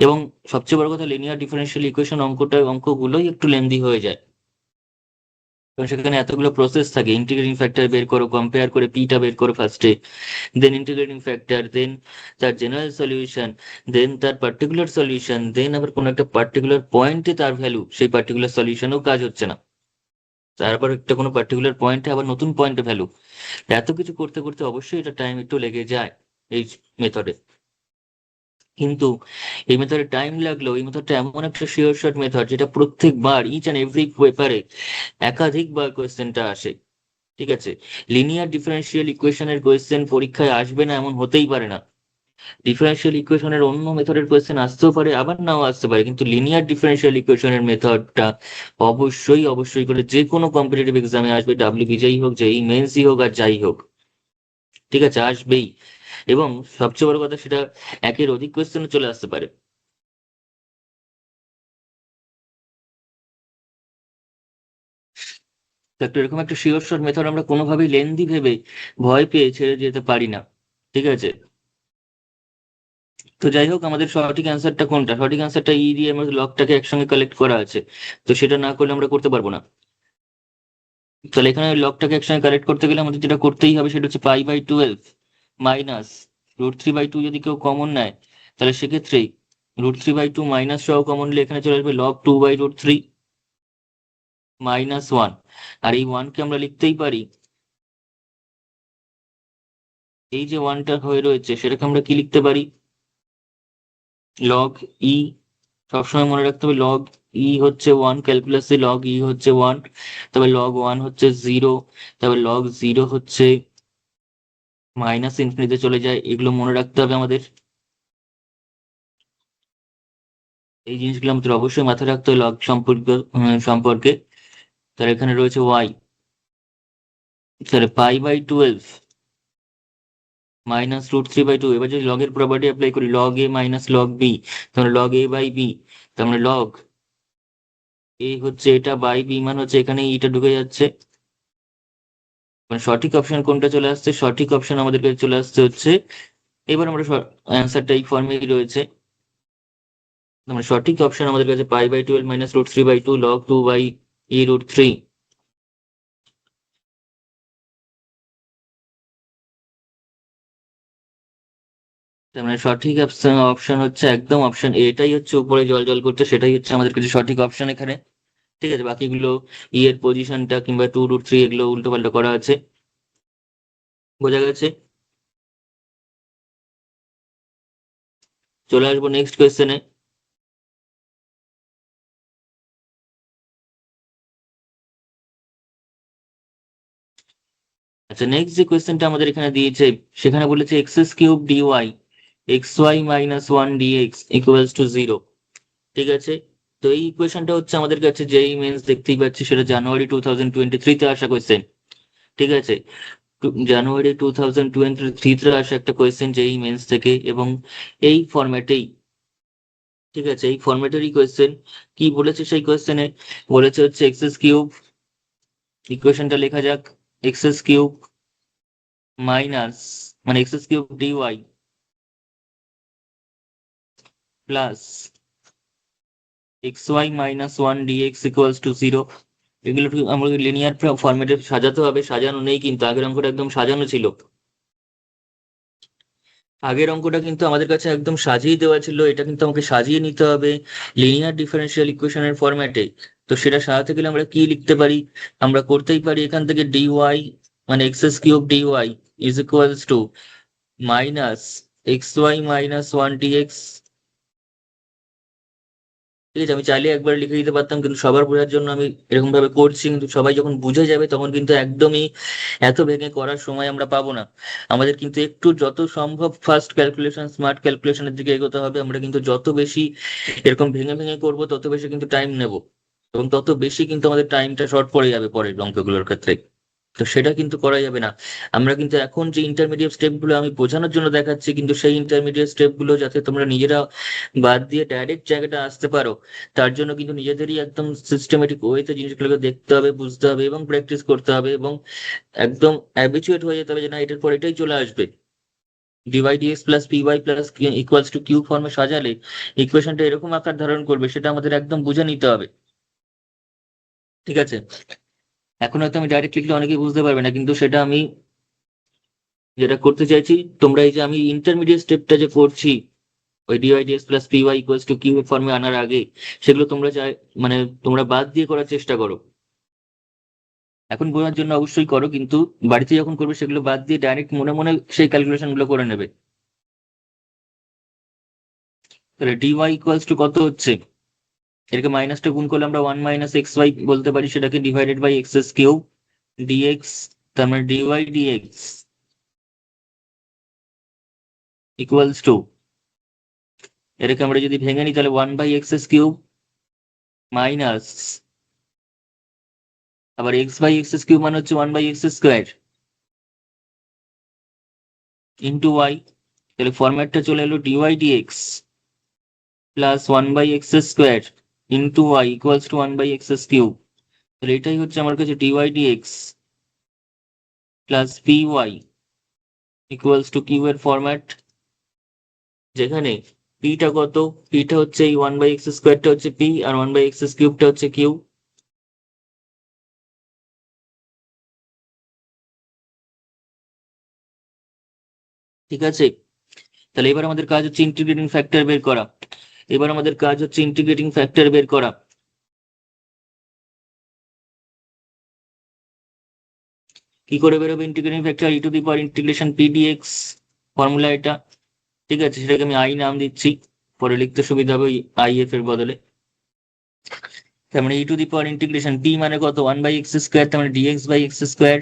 এবং সবচেয়ে বড় কথা লিনিয়ার ডিফারেন্সিয়াল ইকুয়েশন অঙ্কগুলোই একটু লেন্দি হয়ে যায়, কারণ সেখানে এতগুলো প্রসেস থাকে, ইন্টিগ্রেটিং ফ্যাক্টর বের করো, কম্পেয়ার করে পিটা বের করো ফার্স্টে, দেন ইন্টিগ্রেটিং ফ্যাক্টর, দেন তার জেনারেল সলিউশন, দেন তার পার্টিকুলার সলিউশন, দেন আবার কোনো একটা পার্টিকুলার পয়েন্টে তার ভ্যালু, সেই পার্টিকুলার সলিউশনেও কাজ হচ্ছে না, তারপর একটা কোনো পার্টিকুলার পয়েন্টে আবার নতুন পয়েন্টে ভ্যালু, এত কিছু করতে করতে অবশ্যই এটা টাইম একটু লেগে যায় এই মেথডে। কিন্তু এই মেথডে টাইম লাগলেও এই মেথডটা এমন একটা শিওর শর্ট মেথড যেটা প্রত্যেকবার ইচ অ্যান্ড এভরি পেপারে একাধিকবার কোয়েশ্চেনটা আসে। ঠিক আছে, লিনিয়ার ডিফারেন্সিয়াল ইকুয়েশনের কোয়েশ্চেন পরীক্ষায় আসবে না এমন হতেই পারে না। ডিফারেন্সিয়াল ইকুয়েশনের অন্য মেথডের কোয়েশ্চেন আসতেও পারে আবার নাও আসতে পারে, কিন্তু লিনিয়ার ডিফারেন্সিয়াল ইকুয়েশনের মেথডটা অবশ্যই অবশ্যই করে যে কোনো কম্পিটিটিভ এক্সামে আসবে, WBJEE হোক, JEE মেন্সই হোক আর যাই হোক। ঠিক আছে, আসবেই। এবং সবচেয়ে বড় কথা সেটা একের অধিক কোয়েশ্চেনে চলে আসতে পারে। তো একটা এরকম একটা শিওর শর্ট মেথড আমরা কোনোভাবেই লেন্দি ভেবে ভয় পেয়ে ছেড়ে যেতে পারি না। ঠিক আছে, তো যাই হোক, আমাদের সঠিক অ্যান্সারটা কোনটা? সঠিক অ্যান্সারটা ই দিয়ে আমাদের লগটাকে একসঙ্গে কালেক্ট করা আছে, তো সেটা না করলে আমরা করতে পারবো না। তাহলে এখানে লগটাকে একসঙ্গে কালেক্ট করতে গেলে আমাদের যেটা করতেই হবে সেটা হচ্ছে π/12 মাইনাস √3/2। যদি কেউ কমন নেয় তাহলে সেক্ষেত্রে √3/2 মাইনাস সহ কমন নিলে এখানে চলে আসবে log 2/√3 -1। আর এই ওয়ানকে আমরা লিখতেই পারি, এই যে ওয়ানটা হয়ে রয়েছে সেটাকে আমরা কি লিখতে পারি? লগ ই। সবসময় মনে রাখতে হবে লগ ই হচ্ছে 1, ক্যালকুলাসে লগ ই হচ্ছে 1, তবে লগ 1 হচ্ছে 0, তবে লগ 0 হচ্ছে -ইনফিনিটিতে চলে যায়। এগুলো মনে রাখতে হবে আমাদের, এই জিনিসগুলো আমাদের অবশ্যই মাথায় রাখতে হবে লগ সম্পর্কে। তার এখানে রয়েছে ওয়াই, তাহলে π/12 -√3/2। এবার যদি লগের প্রপার্টি অ্যাপ্লাই করি, লগ এ মাইনাস লগ বি, তাহলে লগ a/b, তার মানে লগ এ হচ্ছে এটা, বাই বি মান হচ্ছে এখানে ইটা ঢুকে যাচ্ছে। মানে সঠিক অপশন কোনটা চলে আসছে? সঠিক অপশন আমাদের কাছে চলে আসছে হচ্ছে, এবার আমরা অ্যান্সারটা এই ফর্মেই রয়েছে। মানে সঠিক অপশন আমাদের কাছে π/12 -√3/2 log 2/e√3। তার মানে সঠিক অপশন হচ্ছে একদম অপশন এটাই হচ্ছে, উপরে জল জল করছে, সেটাই হচ্ছে আমাদের কাছে সঠিক অপশন এখানে। ঠিক আছে, বাকিগুলো ই এর পজিশনটা কিংবা 2√3 এগুলো উল্টো পাল্টা করা আছে। বোঝা গেছে? চলে আসবো নেক্সট কোয়েশ্চেনে। আচ্ছা, নেক্সট যে কোয়েশ্চেনটা আমাদের এখানে দিয়েছে সেখানে বলেছে x³ dy xy-1 dx = 0। ঠিক আছে, তো এই ইকুয়েশনটা হচ্ছে আমাদের কাছে যেই মেন্স দেখতেই পাচ্ছি সেটা জানুয়ারি 2023-তে আসা কোয়েশ্চেন। ঠিক আছে, জানুয়ারি 2023-তে আসা একটা কোয়েশ্চেন যেই মেন্স থেকে, এবং এই ফরম্যাটেই, ঠিক আছে, এই ফরম্যাটেরই কোয়েশ্চেন। কি বলেছে সেই কোয়েশ্চেনে? বলেছে হচ্ছে x³ ইকুয়েশনটা লেখা যাক, x³ মাইনাস মানে x³ dy plus xy-1 dx = 0। এগুলো একটু আমাকে লিনিয়ার ফরম্যাটে সাজাতে হবে, সাজানো নেই কিন্তু, আগের অঙ্কটা একদম সাজানো ছিল। আগের অঙ্কটা কিন্তু আমাদের কাছে একদম সাজিয়ে দেওয়া ছিল, এটা কিন্তু আমাকে সাজিয়ে নিতে হবে লিনিয়ার ডিফারেন্সিয়াল ইকুয়েশনের ফরম্যাটে। তো সেটা সাজাতে গেলে আমরা কি লিখতে পারি? আমরা করতেই পারি এখান থেকে dy মানে x³ dy = minus xy-1 dx। ঠিক আছে, আমি চাইলে একবার লিখে দিতে পারতাম, কিন্তু সবার বোঝার জন্য আমি এরকম ভাবে করছি, কিন্তু সবাই যখন বুঝে যাবে তখন কিন্তু একদমই এত ভেঙে করার সময় আমরা পাবো না। আমাদের কিন্তু একটু যত সম্ভব ফাস্ট ক্যালকুলেশন, স্মার্ট ক্যালকুলেশনের দিকে এগোতে হবে। আমরা কিন্তু যত বেশি এরকম ভেঙে ভেঙে করবো তত বেশি কিন্তু টাইম নেব, এবং তত বেশি কিন্তু আমাদের টাইমটা শর্ট পড়ে যাবে পরের অঙ্কগুলোর ক্ষেত্রে। তো সেটা কিন্তু করা যাবে না। আমরা কিন্তু এখন যে ইন্টারমিডিয়েট স্টেপ গুলো আমি বোঝানোর জন্য দেখাচ্ছি, কিন্তু সেই ইন্টারমিডিয়েট স্টেপ গুলো যাতে তোমরা নিজেরা বাদ দিয়ে ডাইরেক্ট জায়গাটা আসতে পারো, তার জন্য কিন্তু নিজেদেরই একদম সিস্টেমেটিক ওয়েতে জিনিসগুলোকে দেখতে হবে, বুঝতে হবে এবং প্র্যাকটিস করতে হবে, এবং একদম হ্যাবিচুয়েট হয়ে যেতে হবে যে না, এটার পর এটাই চলে আসবে। dy/dx plus py plus equals to q ফর্মে সাজালে ইকুয়েশনটা এরকম আকার ধারণ করবে, সেটা আমাদের একদম বুঝে নিতে হবে। ঠিক আছে, এখন হয়তো আমি ডাইরেক্ট লিখলে অনেকেই বুঝতে পারবে না, কিন্তু সেটা আমি যেটা করতে চাইছি, তোমরা এই যে আমি ইন্টারমিডিয়েট স্টেপটা যে করছি ওই dy/dx plus py equals to q ফর্মে আনার আগে, সেগুলো তোমরা চাই মানে তোমরা বাদ দিয়ে করার চেষ্টা করো। এখন বোঝার জন্য অবশ্যই করো, কিন্তু বাড়িতে যখন করবে সেগুলো বাদ দিয়ে ডাইরেক্ট মনে মনে সেই ক্যালকুলেশন গুলো করে নেবে। তাহলে dy ইকুয়ালস টু কত হচ্ছে? এটাকে মাইনাসটা গুণ করলে আমরা 1 - xy বলতে পারি, সেটাকে ডিভাইডেড বাই x³ dx, তার মানে dy/dx ইকুয়ালস টু, এটাকে আমরা যদি ভেঙে নিই তাহলে 1/x³ মাইনাস আবার x/x³ মানে হচ্ছে 1/x² ইন্টু y। তাহলে ফরম্যাটটা চলে এলো dy/dx plus 1/x² into y equals to 1/x³। তাহলে এটাই হচ্ছে আমার কাছে dy/dx plus py equals to q এর ফরম্যাট। যেখানে পিটা কত, পিটা হচ্ছে এই 1/x² হচ্ছে পি, আর 1/x³ হচ্ছে কিউ। ঠিক আছে, তাহলে এবার আমাদের কাজ হচ্ছে ইন্টিগ্রেটিং ফ্যাক্টর বের করা। এবার আমাদের কাজ হচ্ছে ইন্টিগ্রেটিং ফ্যাক্টর বের করা। কি করে বেরোবে ইন্টিগ্রেটিং ফ্যাক্টর? e⁻ইন্টিগ্রেশন পি ডিএক্স, ফর্মুলা এটা। ঠিক আছে, সেটাকে আমি আই নাম দিচ্ছি, পরে লিখতে সুবিধা হবে আই এফ এর বদলে। তার মানে e⁻ইন্টিগ্রেশন পি মানে কত, 1/x², তার মানে dx/x²।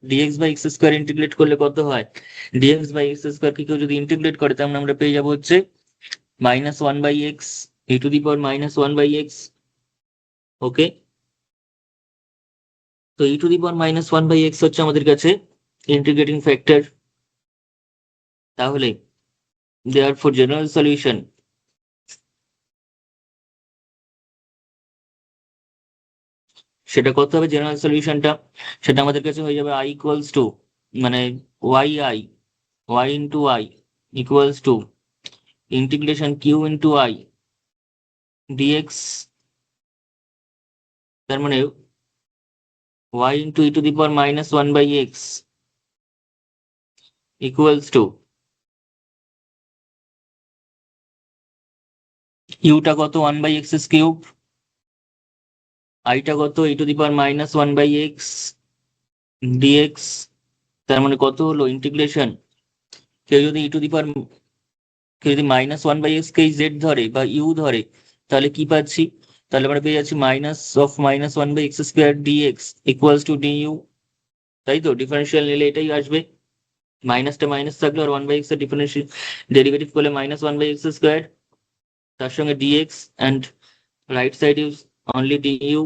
dx/x² ইন্টিগ্রেট করলে কত হয়? dx/x² কে কেউ যদি ইন্টিগ্রেট করে তার মানে আমরা পেয়ে যাবো হচ্ছে -1/x, e⁻−1/x। ওকে, তো e⁻−1/x হচ্ছে আমাদের কাছে ইন্টিগ্রেটিং ফ্যাক্টর। তাহলে therefore জেনারেল সলিউশন, সেটা কত হবে জেনারেল সলিউশনটা? সেটা আমাদের কাছে হয়ে যাবে i ইকুয়ালস টু, মানে y equals to integration Q into I dx. তার মানে y into e⁻−1/x equals to ইউটা কত, 1/x³, আইটা কত e⁻−1/x ডিএক্স। তার মানে কত হলো ইন্টিগ্রেশন, কেউ যদি কেউ যদি -1/x কে জেড ধরে বা ইউ ধরে, তাহলে কি পাচ্ছি? তাহলে আমরা পেয়ে যাচ্ছি -1/x² dx equals two DU. তাই তো, ডিফারেন্সিয়াল নিলে এটাই আসবে, মাইনাসটা মাইনাস থাকলো আর 1/x এর ডিফারেন্সিয়াল ডেরিভেটিভ করলে -1/x², তার সঙ্গে dx and right side is only du.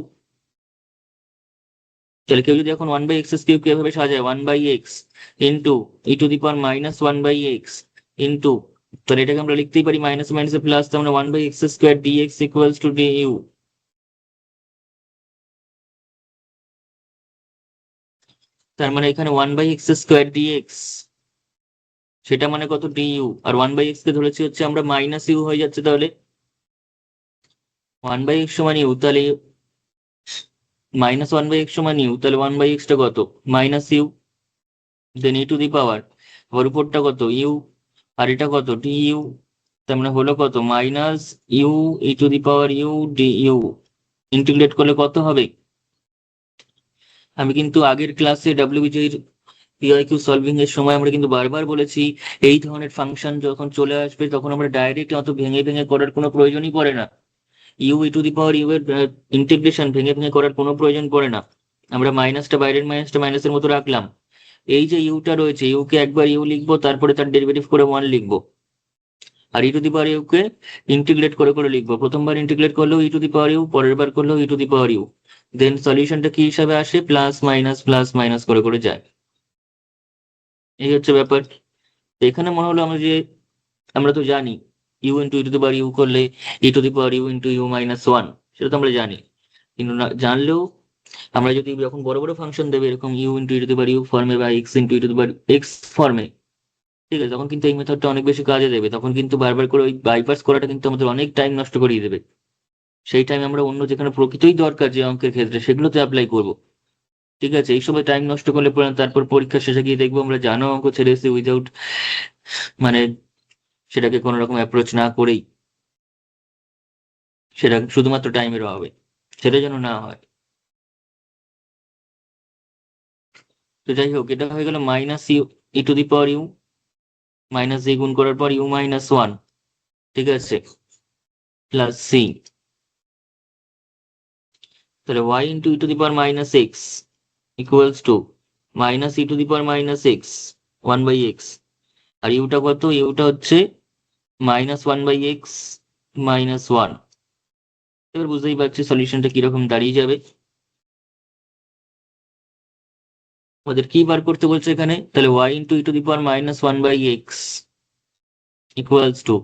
তাহলে কেউ যদি এখন 1/x³ কে এভাবে সাজায় 1/x ইন্টু e⁻−1/x ইন্টু, তাহলে এটাকে আমরা লিখতেই পারি মাইনাস মাইনাসে প্লাস, তার মানে 1/x² dx equals two DU. তার মানে এখানে 1/x² ডিএক্স, সেটা মানে কত ডিইউ, আর 1/x কে ধরেছি হচ্ছে আমরা মাইনাস ইউ হয়ে যাচ্ছে, তাহলে 1/x সমান ইউ, তাহলে -1/x সমান ইউ, তাহলে 1/x টা কত, মাইনাস ইউ, দেন e⁻, আবার উপরটা কত ইউ, আর এটা কত ডিইউ। তার মানে হলো কত, minus you e⁻u DU. Integrate করলে কত হবে? আমি কিন্তু আগের ক্লাসে ডাব্লিউবিজের পিআইকিউ সলভিং এর সময় আমরা কিন্তু বারবার বলেছি, এই ধরনের ফাংশন যখন চলে আসবে তখন আমরা ডাইরেক্ট অত ভেঙে ভেঙে করার কোনো প্রয়োজনই পড়ে না। ইউ এর ইন্টিগ্রেশন ভেঙে ভেঙে করার কোনো প্রয়োজন পড়ে না। আমরা মাইনাসটা বাইরের মাইনাসটা মাইনাসের মতো রাখলাম। এই যে ইউটা রয়েছে, ইউকে একবার ইউ লিখবো, তারপরে তার ডেরিভেটিভ করে 1 লিখবো, আর ইউ কে ইন্টিগ্রেট করে করে লিখবো। প্রথমবার ইন্টিগ্রেট করলেও ইউ, পরের বার করলেও ইউ, দেন সলিউশনটা কি হিসাবে আসে, প্লাস মাইনাস করে করে যায়। এই হচ্ছে ব্যাপার। তো এখানে মনে হলো আমরা তো জানি ইউ ইন্টু ইউ করলে ইউ ইন্টু ইউ−1, সেটা তো আমরা জানি। কিন্তু না জানলেও আমরা যদি যখন বড় বড় ফাংশন দেবে এরকম ইউ ইন্টু ইউ ফর্মে বা এক্স ইন্টু এক্স ফর্মে, ঠিক আছে, তখন কিন্তু এই মেথডটা অনেক বেশি কাজে দেবে। তখন কিন্তু বারবার করে ওই বাইপাস করাটা কিন্তু আমাদের অনেক টাইম নষ্ট করিয়ে দেবে। সেই টাইম আমরা অন্য যেখানে প্রকৃতই দরকার যে অঙ্কের ক্ষেত্রে সেগুলোতে অ্যাপ্লাই করব। ঠিক আছে, এই সময় টাইম নষ্ট করলে পরে তারপর পরীক্ষা শেষে গিয়ে দেখবো আমরা জানা অঙ্ক ছেড়ে এসে উইদাউট, মানে সেটাকে কোনো রকম অ্যাপ্রোচ না করেই, সেটা শুধুমাত্র টাইমের অভাবে, সেটা যেন না হয়। তো যাই হোক, এটা হয়ে গেল minus u u, minus g গুণ করার পর ইউ−1, ঠিক আছে, প্লাস সি। তাহলে y into e⁻−x equals to minus e⁻−x 1/x, আর ইউটা কত, ইউটা হচ্ছে -1/x -1। এবার বুঝতেই পারছি সলিউশনটা কিরকম দাঁড়িয়ে যাবে। আমাদের কি বার করতে বলছে এখানে? তাহলে y into e⁻−1/x equals two,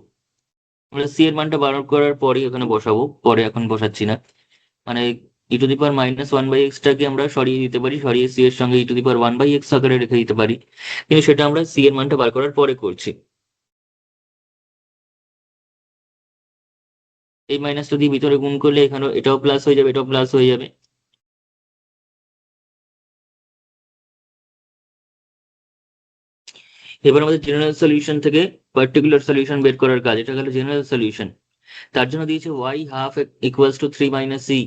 আমরা সি এর মানটা বার করার পরে এখানে বসাবো, পরে এখন বসাচ্ছি না। মানে e⁻−1/x টাকে আমরা সরিয়ে দিতে পারি, সরিয়ে সি এর সঙ্গে e⁻1/x আকারে রেখে দিতে পারি, কিন্তু সেটা আমরা সি এর মানটা বার করার পরে করছি। এই মাইনাসটা দিয়ে ভিতরে গুণ করলে এখানে এটাও প্লাস হয়ে যাবে, এটাও প্লাস হয়ে যাবে। এবার আমাদের জেনারেল সলিউশন থেকে পার্টিকুলার সলিউশন বের করার কাজ, এটা গেল জেনারেল সলিউশন। তার জন্য দিয়েছে y half equals to 3 minus c,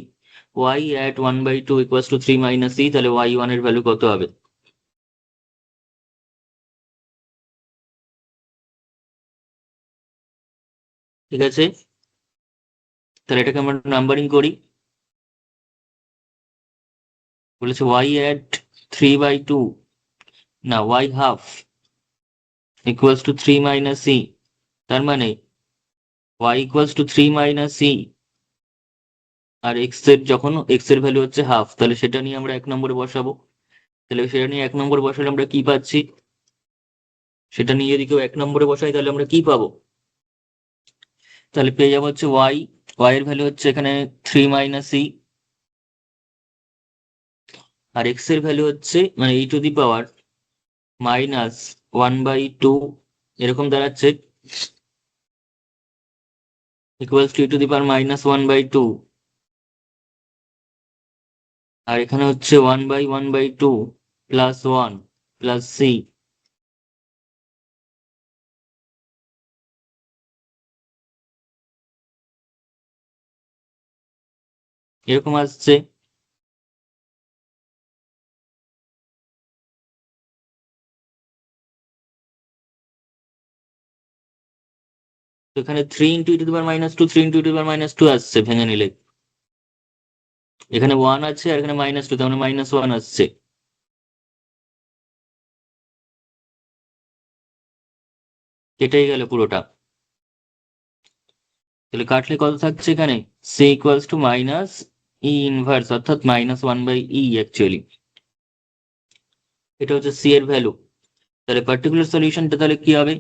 y at 1/2 equals to 3 minus c, তাহলে ওয়াই ওয়ান এর ভ্যালু কত হবে? ঠিক আছে, তাহলে এটাকে আমরা নাম্বারিং করি। বলেছে ওয়াই অ্যাট 3/2, না y half equals to 3 minus c, তার মানে y equals to 3 minus c, আর এক্স এর যখন এক্স এর ভ্যালু হচ্ছে হাফ, তাহলে সেটা নিয়ে আমরা 1 নম্বরে বসাবো। তাহলে সেটা নিয়ে 1 নম্বর বসালে আমরা কি পাচ্ছি? সেটা নিয়ে যদি কেউ 1 নম্বরে বসাই তাহলে আমরা কি পাবো? তাহলে পেয়ে যাবো হচ্ছে ওয়াই, ওয়াই এর ভ্যালু হচ্ছে এখানে 3 মাইনাস সি, আর এক্স এর ভ্যালু হচ্ছে মানে e⁻-1/2 এরকম দাঁড়াচ্ছে, ইকুয়ালস টু e⁻-1/2, আর এখানে হচ্ছে 1/1/2 প্লাস 1 প্লাস সি, এরকম আসছে। তো এখানে 3 × 10⁻², 3 × 10⁻² আসছে ভেঙে নিলে। এখানে 1 আছে আর এখানে -2, তার মানে -1 আসছে। কেটেই গেল পুরোটা। তাহলে কাটলে কত থাকছে এখানে? C equals to minus e inverse, অর্থাৎ -1/e অ্যাকচুয়ালি। এটা হচ্ছে সি এর ভ্যালু। তাহলে পার্টিকুলার সলিউশনটা তাহলে কি হবে?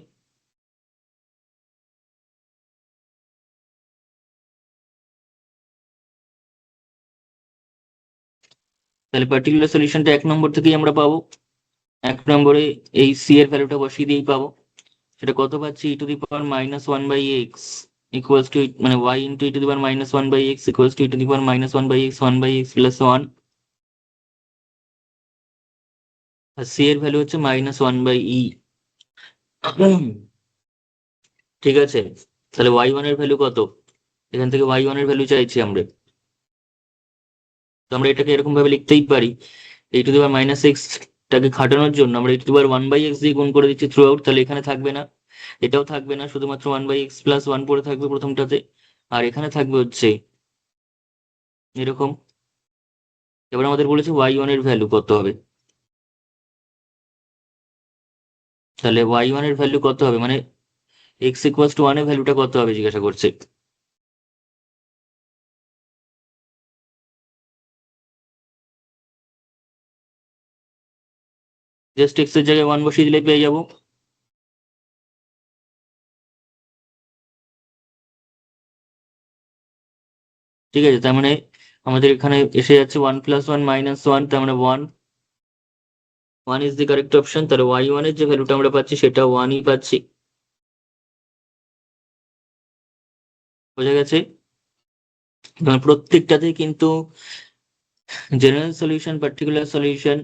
তাহলে পার্টিকুলার সলিউশনটা 1 নম্বর থেকেই আমরা পাবো। 1 নম্বরে এই সি এর ভ্যালুটা বসিয়ে দিয়েই পাবো। সেটা কত পাচ্ছি? e⁻-1/x ইকুয়ালস টু, মানে y into e⁻-1/x equals to e⁻-1/x 1/x plus 1, আর সি এর ভ্যালু হচ্ছে -1/e। ঠিক আছে, তাহলে ওয়াই ওয়ান এর ভ্যালু কত? এখান থেকে ওয়াই ওয়ান এর ভ্যালু চাইছি আমরা। তো আমরা এটাকে এরকম ভাবে লিখতেই পারি, e⁻-x টাকে খাটানোর জন্য আমরা e⁻1/x দিয়ে গুণ করে দিচ্ছি থ্রু আউট, তাহলে এখানে থাকবে না, এটাও থাকবে না, শুধুমাত্র 1/x প্লাস 1 পড়ে থাকবে প্রথমটাতে, আর এখানে থাকবে হচ্ছে এরকম। এবার আমাদের বলেছে ওয়াই ওয়ান এর ভ্যালু কত হবে, তাহলে ওয়াই ওয়ান এর ভ্যালু কত হবে, মানে এক্স ইকুয়ালস টু 1 এর ভ্যালুটা কত হবে জিজ্ঞাসা করছে। জাস্ট এক্স এর জায়গায় 1 বসিয়ে দিলে পেয়ে যাবো। ঠিক আছে, তার মানে আমাদের এখানে এসে যাচ্ছে 1 + 1 - 1, তার মানে 1, 1 ইজ দি কারেক্ট অপশন। তাহলে ওয়াই ওয়ান এর যে ভ্যালুটা আমরা পাচ্ছি সেটা 1ই পাচ্ছি। বোঝা গেছে? প্রত্যেকটাতেই কিন্তু জেনারেল সলিউশন, পার্টিকুলার সলিউশন,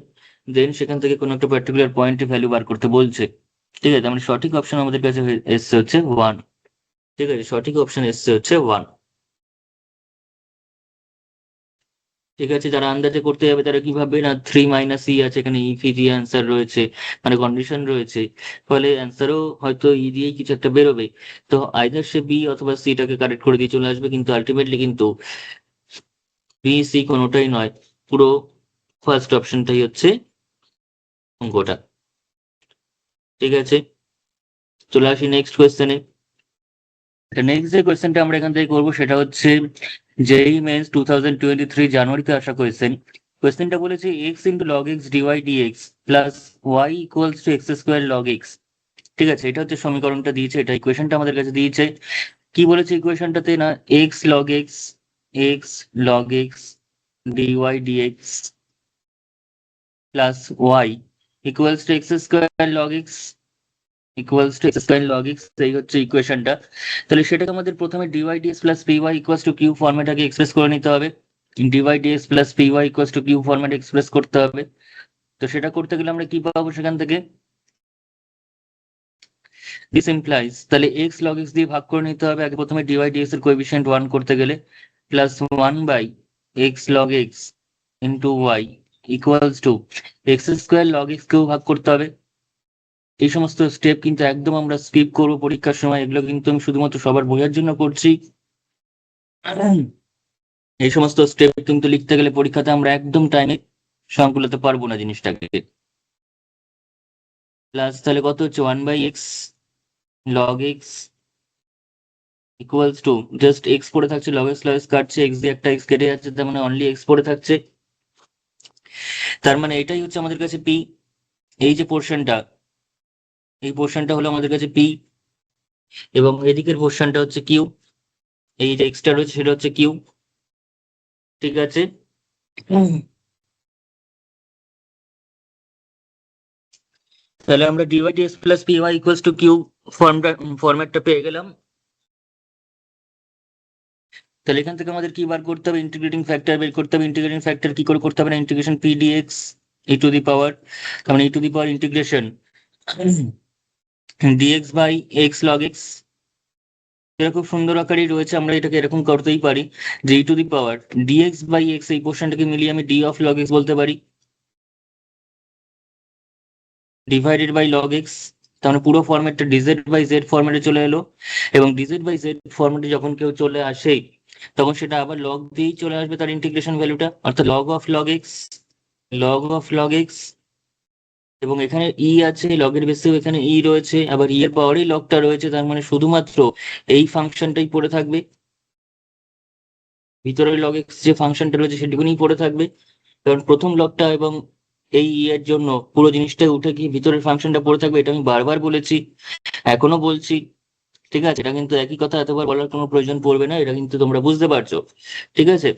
দেন সেখান থেকে কোনো একটা পার্টিকুলার পয়েন্টে ভ্যালু বার করতে বলছে। ঠিক আছে, মানে সঠিক অপশন আমাদের কাছে এসছে হচ্ছে 1। ঠিক আছে, সঠিক অপশন এসছে হচ্ছে 1। ঠিক আছে, যারা আন্দাজে করতে যাবে তারা কি ভাববে, না 3 মাইনাস ই আছে এখানে, ই দিয়ে অ্যান্সার রয়েছে, মানে কন্ডিশন রয়েছে, ফলে অ্যান্সারও হয়তো ই দিয়েই কিছু একটা বেরোবে। তো আইদার সে বি অথবা সিটাকে কারেক্ট করে দিয়ে চলে আসবে, কিন্তু আলটিমেটলি কিন্তু বি সি কোনোটাই নয়, পুরো ফার্স্ট অপশনটাই হচ্ছে অঙ্কটা। ঠিক আছে, চলে আসি নেক্সট কোয়েশ্চেনে। নেক্সট যে কোয়েশ্চেনটা আমরা এখান থেকে করবো সেটা হচ্ছে জেই মেন্স 2023 জানুয়ারিতে আসা কোয়েশ্চেন। কোয়েশ্চেনটা বলেছে x into log x dy dx plus y equals to x² log x. ঠিক আছে, এটা হচ্ছে সমীকরণটা দিয়েছে, এটা ইকুয়েশনটা আমাদের কাছে দিয়েছে। কি বলেছে ইকুয়েশনটাতে, না x log x dy dx plus y equals to x² log x. Equals to x square log x, এই হচ্ছে ইকুয়েশনটা। তাহলে সেটাকে আমাদের প্রথমে dy dx plus py equals to q format আগে এক্সপ্রেস করে নিতে হবে। Dy dx plus py equals to q format express করতে হবে। তো সেটা করতে গেলে আমরা কি পাবো সেখান থেকে? দিস ইমপ্লাইজ, তাহলে এক্স লগ এক্স দিয়ে ভাগ করে নিতে হবে আগে প্রথমে ডিওয়াই ডিএক্স এর কোএফিসিয়েন্ট 1 করতে গেলে, plus 1 by x log x into y equals to x square log x কেও ভাগ করতে হবে। এই সমস্ত স্টেপ কিন্তু একদম আমরা স্কিপ করবো পরীক্ষার সময়, এগুলো কিন্তু আমি শুধুমাত্র সবার বোঝার জন্য করছি। এই সমস্ত স্টেপ কিন্তু লিখতে গেলে পরীক্ষাতে আমরা একদম টাইমে সংকুলাতে পারবো না জিনিসটাকে। প্লাস তাহলে কত হচ্ছে 1 by x log x equals to, just x পড়ে থাকছে, লগ এক্স কাটছে, এক্স দিয়ে একটা এক্স কেটে যাচ্ছে, তার মানে অনলি এক্স পড়ে থাকছে। তার মানে এটাই হচ্ছে আমাদের কাছে পি। এই যে পোর্শনটা, এই পোর্শনটা হলো আমাদের কাছে পি, এবং এদিকের পোর্শনটা হচ্ছে কিউ। এই যে এক্সট্রা রয়েছে সেটা হচ্ছে কিউ। ঠিক আছে, তাহলে আমরা dy dx plus py equals to q ফর্ম্যাটটা পেয়ে গেলাম। তাহলে এখান থেকে আমাদের কি বার করতে হবে? ইন্টিগ্রেটিং ফ্যাক্টর বের করতে হবে। ইন্টিগ্রেটিং ফ্যাক্টর কি করে করতে হবে না, integration p dx e to the power, তার মানে e to the power integration dx by x log x. এটা খুব সুন্দর আকারেই রয়েছে, আমরা এটাকে এরকম করতেই পারি যে e to the power dx by x, এই পোর্শনটাকে মিলিয়ে আমি ডি অফ লগ এক্স বলতে পারি, ডিভাইডেড বাই লগ এক্স। তার মানে পুরো ফরম্যাটটা ডিজেড বাই জেড ফরম্যাটে চলে এলো, এবং ডিজেড বাই জেড ফরম্যাটে যখন কেউ চলে আসে তখন সেটা আবার লগ দিয়েই চলে আসবে তার ইন্টিগ্রেশন ভ্যালুটা, অর্থাৎ log of log x, log of log x. এবং এখানে ই আছে, লগের বেসেও এখানে ই রয়েছে, আবার ই এর পাওয়ারেই লগটা রয়েছে, তার মানে শুধুমাত্র এই ফাংশনটাই পড়ে থাকবে, ভিতরের লগ এক্স যে ফাংশনটা রয়েছে সেটুকুনি পড়ে থাকবে। কারণ প্রথম লগটা এবং এই ই এর জন্য পুরো জিনিসটা উঠে গিয়ে ভিতরের ফাংশনটা পড়ে থাকবে, এটা আমি বারবার বলেছি, এখনো বলছি। ঠিক আছে, এটা কিন্তু একই কথা এতবার বলার কোনো প্রয়োজন পড়বে না, এটা কিন্তু তোমরা বুঝতে পারছো। ঠিক আছে,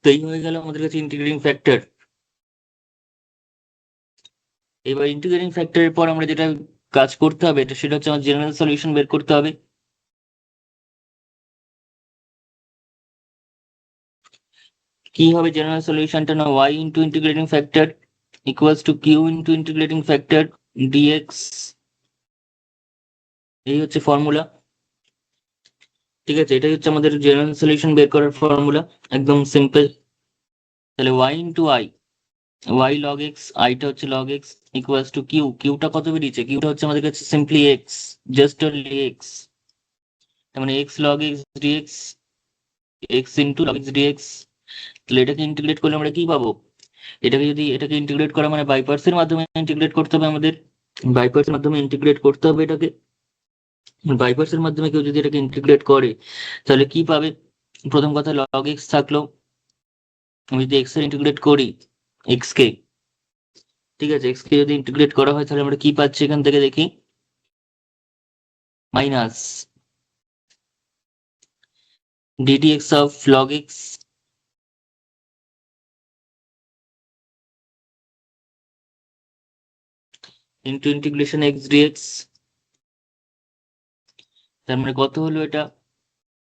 তো এই হয়ে গেল আমাদের কাছে ইন্টিগ্রেটিং ফ্যাক্টর। এবার ইন্টিগ্রেটিং ফ্যাক্টরের পর আমরা যেটা কাজ করতে হবে এটা সেটা হচ্ছে আমার জেনারেল সলিউশন বের করতে হবে। কি হবে জেনারেল সলিউশনটা? না, y into integrating factor equals to q into integrating factor dx, এই হচ্ছে ফর্মুলা। ঠিক আছে, এটাই হচ্ছে আমাদের জেনারেল সলিউশন বের করার ফর্মুলা, একদম সিম্পল। তাহলে y into I, y log x, আইটা হচ্ছে log x equals to q, কিউটা কত বেরিয়েছে? কিউটা হচ্ছে আমাদের কাছে simply x, just only x, তার মানে x log x dx, x into log x dx. তাহলে এটাকে ইন্টিগ্রেট করলে আমরা কি পাবো? এটাকে ইন্টিগ্রেট করা মানে বাই পার্টস এর মাধ্যমে ইন্টিগ্রেট করতে হবে আমাদের, বাই পার্টস এর মাধ্যমে ইন্টিগ্রেট করতে হবে এটাকে। বাই পার্টস এর মাধ্যমে কেউ যদি এটাকে ইন্টিগ্রেট করে তাহলে কি পাবে? প্রথম কথা লগ এক্স থাকলো, আমি যদি এক্স এর ইন্টিগ্রেট করি এক্স কে, ঠিক আছে, এক্স কে যদি ইন্টিগ্রেট করা হয় তাহলে আমরা কি পাচ্ছি এখান থেকে দেখি? Minus ddx of log x into integration x dx. তার মানে কত হলো এটা?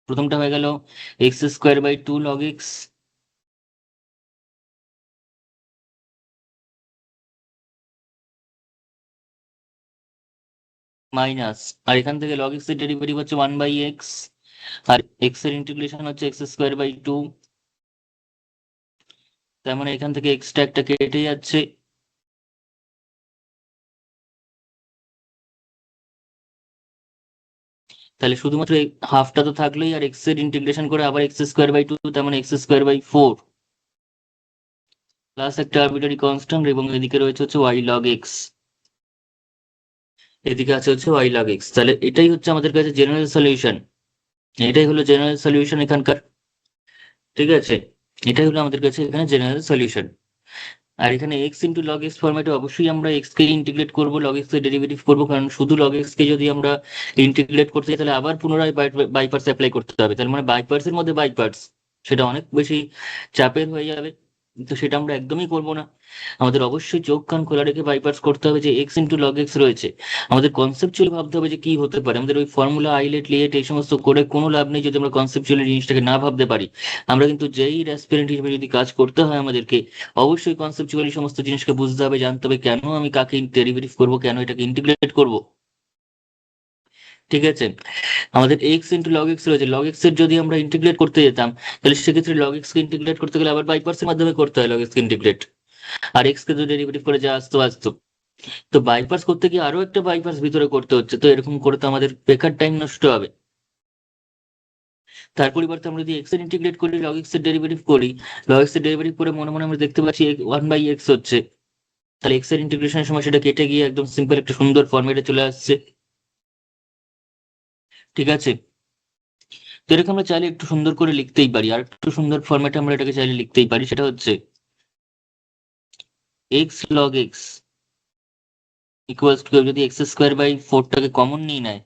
প্রথমটা হয়ে গেল x square by 2 log x, minus, আর এখান থেকে log x এর ডেরিভেটিভ হচ্ছে 1 বাই এক্স, আর এক্স এর ইন্টিগ্রেশন হচ্ছে এক্স স্কোয়ার বাই 2। তার মানে এখান থেকে এক্সট্রা একটা কেটে যাচ্ছে, তাহলে শুধুমাত্র হাফটা তো থাকলোই, আর এক্স এর ইন্টিগ্রেশন করে আবার এক্স স্কোয়ার বাই 2, তার মানে এক্স স্কোয়ার বাই 4 প্লাস একটা আরবিটারি কনস্ট্যান্ট, এবং এদিকে রয়েছে হচ্ছে ওয়াই লগ এক্স, এদিকে আছে হচ্ছে ওয়াই লগ এক্স। তাহলে এটাই হচ্ছে আমাদের কাছে জেনারেল সলিউশন, এটাই হলো জেনারেল সলিউশন এখানকার। ঠিক আছে, এটাই হলো আমাদের কাছে এখানে জেনারেল সলিউশন। আর এখানে এক্স ইন্টু লগ এক্স ফরম্যাটে অবশ্যই আমরা এক্স কে ইন্টিগ্রেট করবো, লগ এক্স এর ডেরিভেটিভ করবো, কারণ শুধু লগ এক্স কে যদি আমরা ইন্টিগ্রেট করতে চাই তাহলে আবার পুনরায় বাই পার্টস অ্যাপ্লাই করতে হবে, তার মানে বাই পার্টস এর মধ্যে বাই পার্টস, সেটা অনেক বেশি চাপের হয়ে যাবে। তো সেটা আমরা একদমই করবো না। আমাদের অবশ্যই চোখ কান খোলা রেখে বাইপাস করতে হবে যে এক্স ইন্টু লগ এক্স রয়েছে। আমাদের কনসেপচুয়ালি ভাবতে হবে যে কি হতে পারে। আমাদের ওই ফর্মুলা আইলেট লিয়েট এই সমস্ত করে কোনো লাভ নেই যদি আমরা কনসেপচুয়ালি জিনিসটাকে না ভাবতে পারি। আমরা কিন্তু যেই অ্যাসপিরেন্ট হিসেবে যদি কাজ করতে হয় আমাদেরকে, অবশ্যই কনসেপচুয়ালি সমস্ত জিনিসকে বুঝতে হবে, জানতে হবে কেন আমি কাকে ডেরিভেটিভ করবো, কেন এটাকে ইন্টিগ্রেট করব। ঠিক আছে, আমাদের এক্স ইন্টু লগ এক্স রয়েছে, লগ এক্স এর যদি আমরা ইন্টিগ্রেট করতে যেতাম, তাহলে সেক্ষেত্রে লগ এক্স কে ইন্টিগ্রেট করতে গেলে আবার বাইপার্সের মাধ্যমে করতে হয় লগ এক্স কে ইন্টিগ্রেট। আর এক্স কে যদি ডেরিভেটিভ করে যা আসতো আসতো। তো বাইপাস করতে গিয়ে আরো একটা বাইপাস ভিতরে করতে হচ্ছে, তো এরকম করে তো আমাদের বেকার টাইম নষ্ট হবে। তার পরিবর্তে আমরা যদি এক্স এর ইন্টিগ্রেট করি, লগ এক্স এর ডেরিভেটিভ করি, লগ এক্স এর ডেরিভেটিভ করে মনে মনে আমরা দেখতে পাচ্ছি ওয়ান বাই এক্স হচ্ছে, তাহলে এক্স এর ইন্টিগ্রেশনের সময় সেটা কেটে গিয়ে একদম সিম্পল একটা সুন্দর ফর্মেটে চলে আসছে। ঠিক আছে, তো এরকম আমরা চাইলে একটু সুন্দর করে লিখতেই পারি, আর একটু সুন্দর ফরম্যাটে আমরা এটাকে চাইলে লিখতেই পারি, সেটা হচ্ছে x log x equals to, যদি এক্স স্কোয়ার বাই ফোরটাকে কমন নিয়ে নেয়,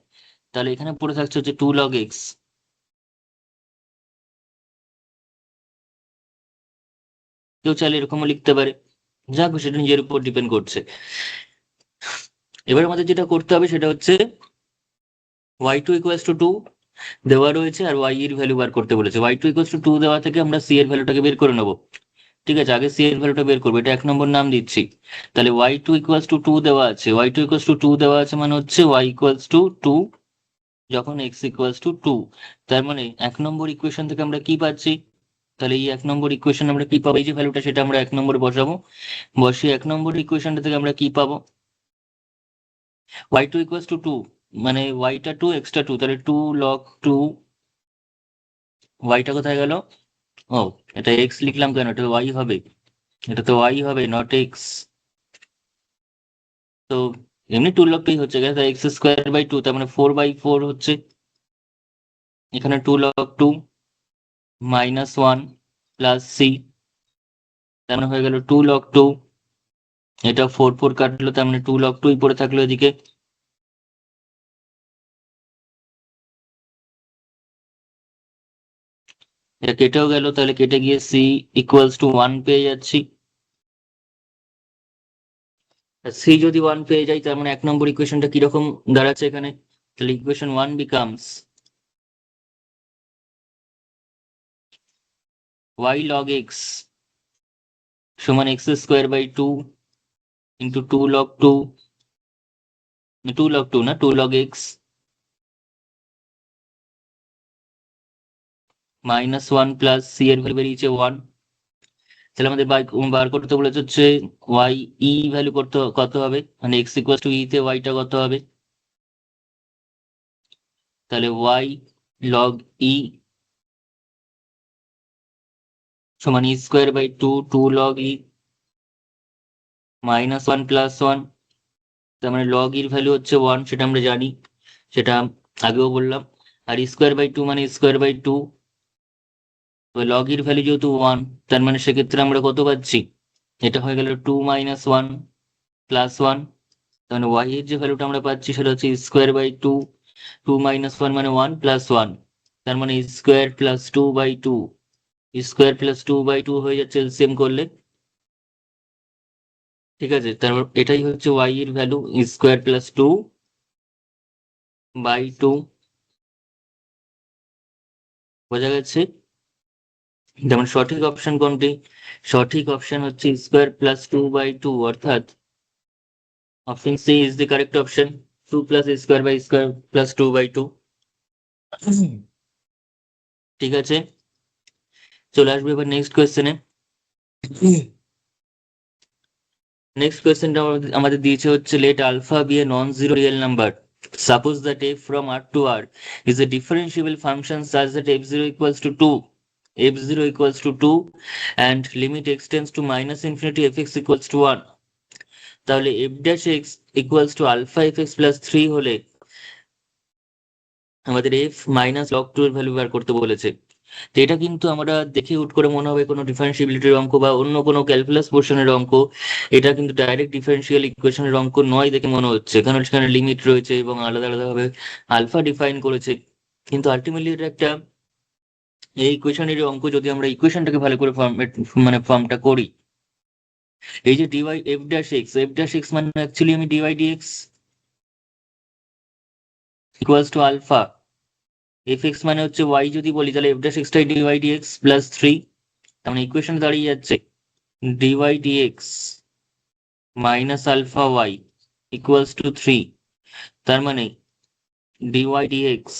তাহলে এখানে পড়ে থাকছে হচ্ছে টু লগ এক্স। কেউ চাইলে এরকমও লিখতে পারে, যা খুশি সেটা নিজের উপর ডিপেন্ড করছে। এবার আমাদের যেটা করতে হবে সেটা হচ্ছে y two equals to two দেওয়া রয়েছে, আর ওয়াই এর ভ্যালু বার করতে বলেছে। Y two equals to two দেওয়া থেকে আমরা সি এর ভ্যালুটাকে বের করে নেবো। ঠিক আছে, আগে সি এর ভ্যালুটা বের করবো, এটা 1 নম্বর নাম দিচ্ছি। তাহলে y two equals to two দেওয়া আছে, y two equals to two দেওয়া আছে মানে হচ্ছে ওয়াই ইকুয়ালস টু টু যখন এক্স ইকুয়ালস টু টু। তার মানে 1 নম্বর ইকুয়েশন থেকে আমরা কি পাচ্ছি, তাহলে এই 1 নম্বর ইকুয়েশন আমরা কি পাবো, এই যে ভ্যালুটা সেটা আমরা 1 নম্বরে বসাবো। বসিয়ে 1 নম্বর ইকুয়েশনটা থেকে আমরা কি পাবো, y two equals to two, মানে ওয়াইটা টু এক্সটা টু, তাহলে টু লগ টু। ওয়াইটা কোথায় গেল, ও এটা এক্স লিখলাম কেন, এটা ওয়াই হবে, এটা তো ওয়াই হবে নট এক্স। তো এমনি টু লগ টুই হচ্ছে, গেছে এক্স স্কোয়ার বাই টু, তার মানে 4/4 হচ্ছে। এখানে two log two minus one plus c, তার মানে হয়ে গেল টু লগ টু। এটা ফোর ফোর কাটলো, তার মানে টু লগ টুই পড়ে থাকলো এদিকে। এটা কেটেও গেল, তাহলে কেটে গিয়ে সি ইকুয়ালস টু ওয়ান পেয়ে যাচ্ছি। সি যদি ওয়ান পেয়ে যাই, তার মানে 1 নম্বর ইকুয়েশনটা কিরকম দাঁড়াচ্ছে এখানে, তাহলে equation one becomes y log x সমান x square by two into two log two না two log x minus one plus c এর ভ্যালু বেরিয়েছে ওয়ান। তাহলে আমাদের বার করতে বলেছে হচ্ছে ওয়াই ই ভ্যালু করতে কত হবে, মানে এক্স ইকুয়াল টু ই তে ওয়াইটা কত হবে। তাহলে ওয়াই লগ ই সমান e square by two two log e minus one plus one. তার মানে লগ ইর ভ্যালু হচ্ছে ওয়ান, সেটা আমরা জানি, সেটা আগেও বললাম। আর স্কোয়ার বাই টু মানে স্কোয়ার বাই টু, লগ ইর ভ্যালু যেহেতু ওয়ান, তার মানে সেক্ষেত্রে আমরা কত পাচ্ছি, এটা হয়ে গেল two minus one plus one. তার মানে ওয়াই এর যে ভ্যালুটা আমরা পাচ্ছি সেটা হচ্ছে square by two, two minus one মানে ওয়ান প্লাস ওয়ান, তার মানে square plus two by two, square plus two by two হয়ে যাচ্ছে এলসিএম করলে। ঠিক আছে, তারপর এটাই হচ্ছে ওয়াই এর value, square plus two by two. বোঝা গেছে, যেমন সঠিক অপশন কোনটি, সঠিক অপশন হচ্ছে square plus two by two, অর্থাৎ option c is the correct option, two plus square by square plus two by two. ঠিক আছে, চলে আসবে এবার নেক্সট কোয়েশ্চেনে। নেক্সট কোয়েশ্চেনটা আমাদের দিয়েছে হচ্ছে let alpha be a non zero real number, suppose that f from r to r is a differentiable function such that f0 equals to 2, f0 equals to 2 and limit x tends to minus infinity fx equals to 1। তাহলে f dash x equals to alpha fx plus 3 হলে আমাদের f minus log two এর value বার করতে বলেছে। তো এটা কিন্তু আমরা দেখে হুট করে মনে হবে কোনো ডিফারেন্সিবিলিটির অঙ্ক বা অন্য কোনো ক্যালকুলাস পোর্শনের অঙ্ক। এটা কিন্তু ডাইরেক্ট ডিফারেন্সিয়াল ইকুয়েশনের অঙ্ক নয় দেখে মনে হচ্ছে, কারণ সেখানে লিমিট রয়েছে এবং আলাদা আলাদা ভাবে আলফা ডিফাইন করেছে। কিন্তু আলটিমেটলি এটা একটা এই ইকুয়েশনের অঙ্ক যদি আমরা ইকুয়েশনটাকে ভালো করে ফর্মটা করি, এই যে ডিওয়াই এফ ড্যাশ এক্স মানে অ্যাকচুয়ালি আমি dy dx equals to alpha, f x মানে হচ্ছে ওয়াই যদি বলি তাহলে এফ ড্যাশ এক্সটাই ডিওয়াই ডিএক্স প্লাস 3, তার মানে ইকুয়েশন দাঁড়িয়ে যাচ্ছে dy dx minus alpha y equals to 3, তার মানে dy dx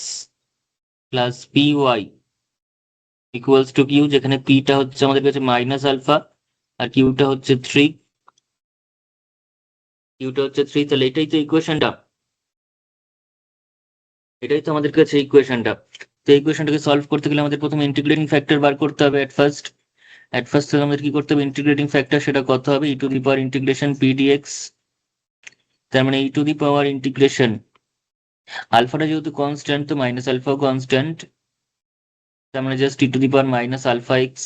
plus p y equals to q, যেখানে পিটা হচ্ছে আমাদের কাছে মাইনাস আলফা আর কিউটা হচ্ছে 3, তাহলে এটাই তো ইকুয়েশনটা, এটাই তো আমাদের কাছে ইকুয়েশনটা। তো এই ইকুয়েশনটাকে সলভ করতে গেলে আমাদের প্রথমে ইন্টিগ্রেটিং ফ্যাক্টর বার করতে হবে এট ফার্স্ট তাহলে আমাদের কি করতে হবে, ইন্টিগ্রেটিং ফ্যাক্টর সেটা কত হবে, e to the power integration p dx, তার মানে e to the power integration আলফাটা যেহেতু কনস্ট্যান্ট তো মাইনাস আলফাও কনস্ট্যান্ট, তার মানে just e to the power minus alpha x,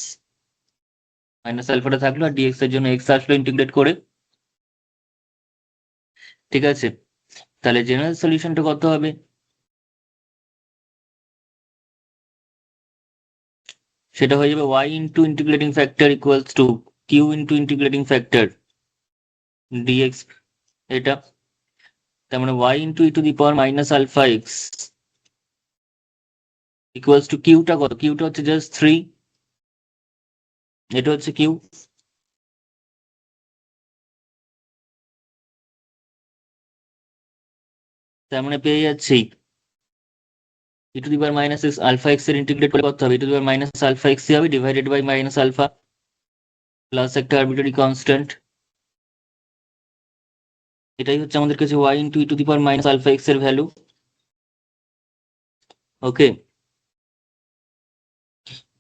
minus আলফাটা থাকলো আর ডিএক্স এর জন্য এক্স আসলো ইন্টিগ্রেট করে। ঠিক আছে, তাহলে জেনারেল সলিউশনটা কত হবে, সেটা হয়ে যাবে y into integrating factor equals to q into integrating factor dx, এটা তার মানে y into e to the power minus alpha x equals to কিউটা কত, কিউটা হচ্ছে জাস্ট 3, এটা হচ্ছে কিউ, তার মানে পেয়ে যাচ্ছি e to the power minus x alpha x এর ইন্টিগ্রেট করে কত হবে, e to the power minus alpha x হবে divided by minus alpha plus একটা আরবিটারি কনস্ট্যান্ট, এটাই হচ্ছে আমাদের কাছে y into e to the power minus alpha x এর ভ্যালু। ওকে,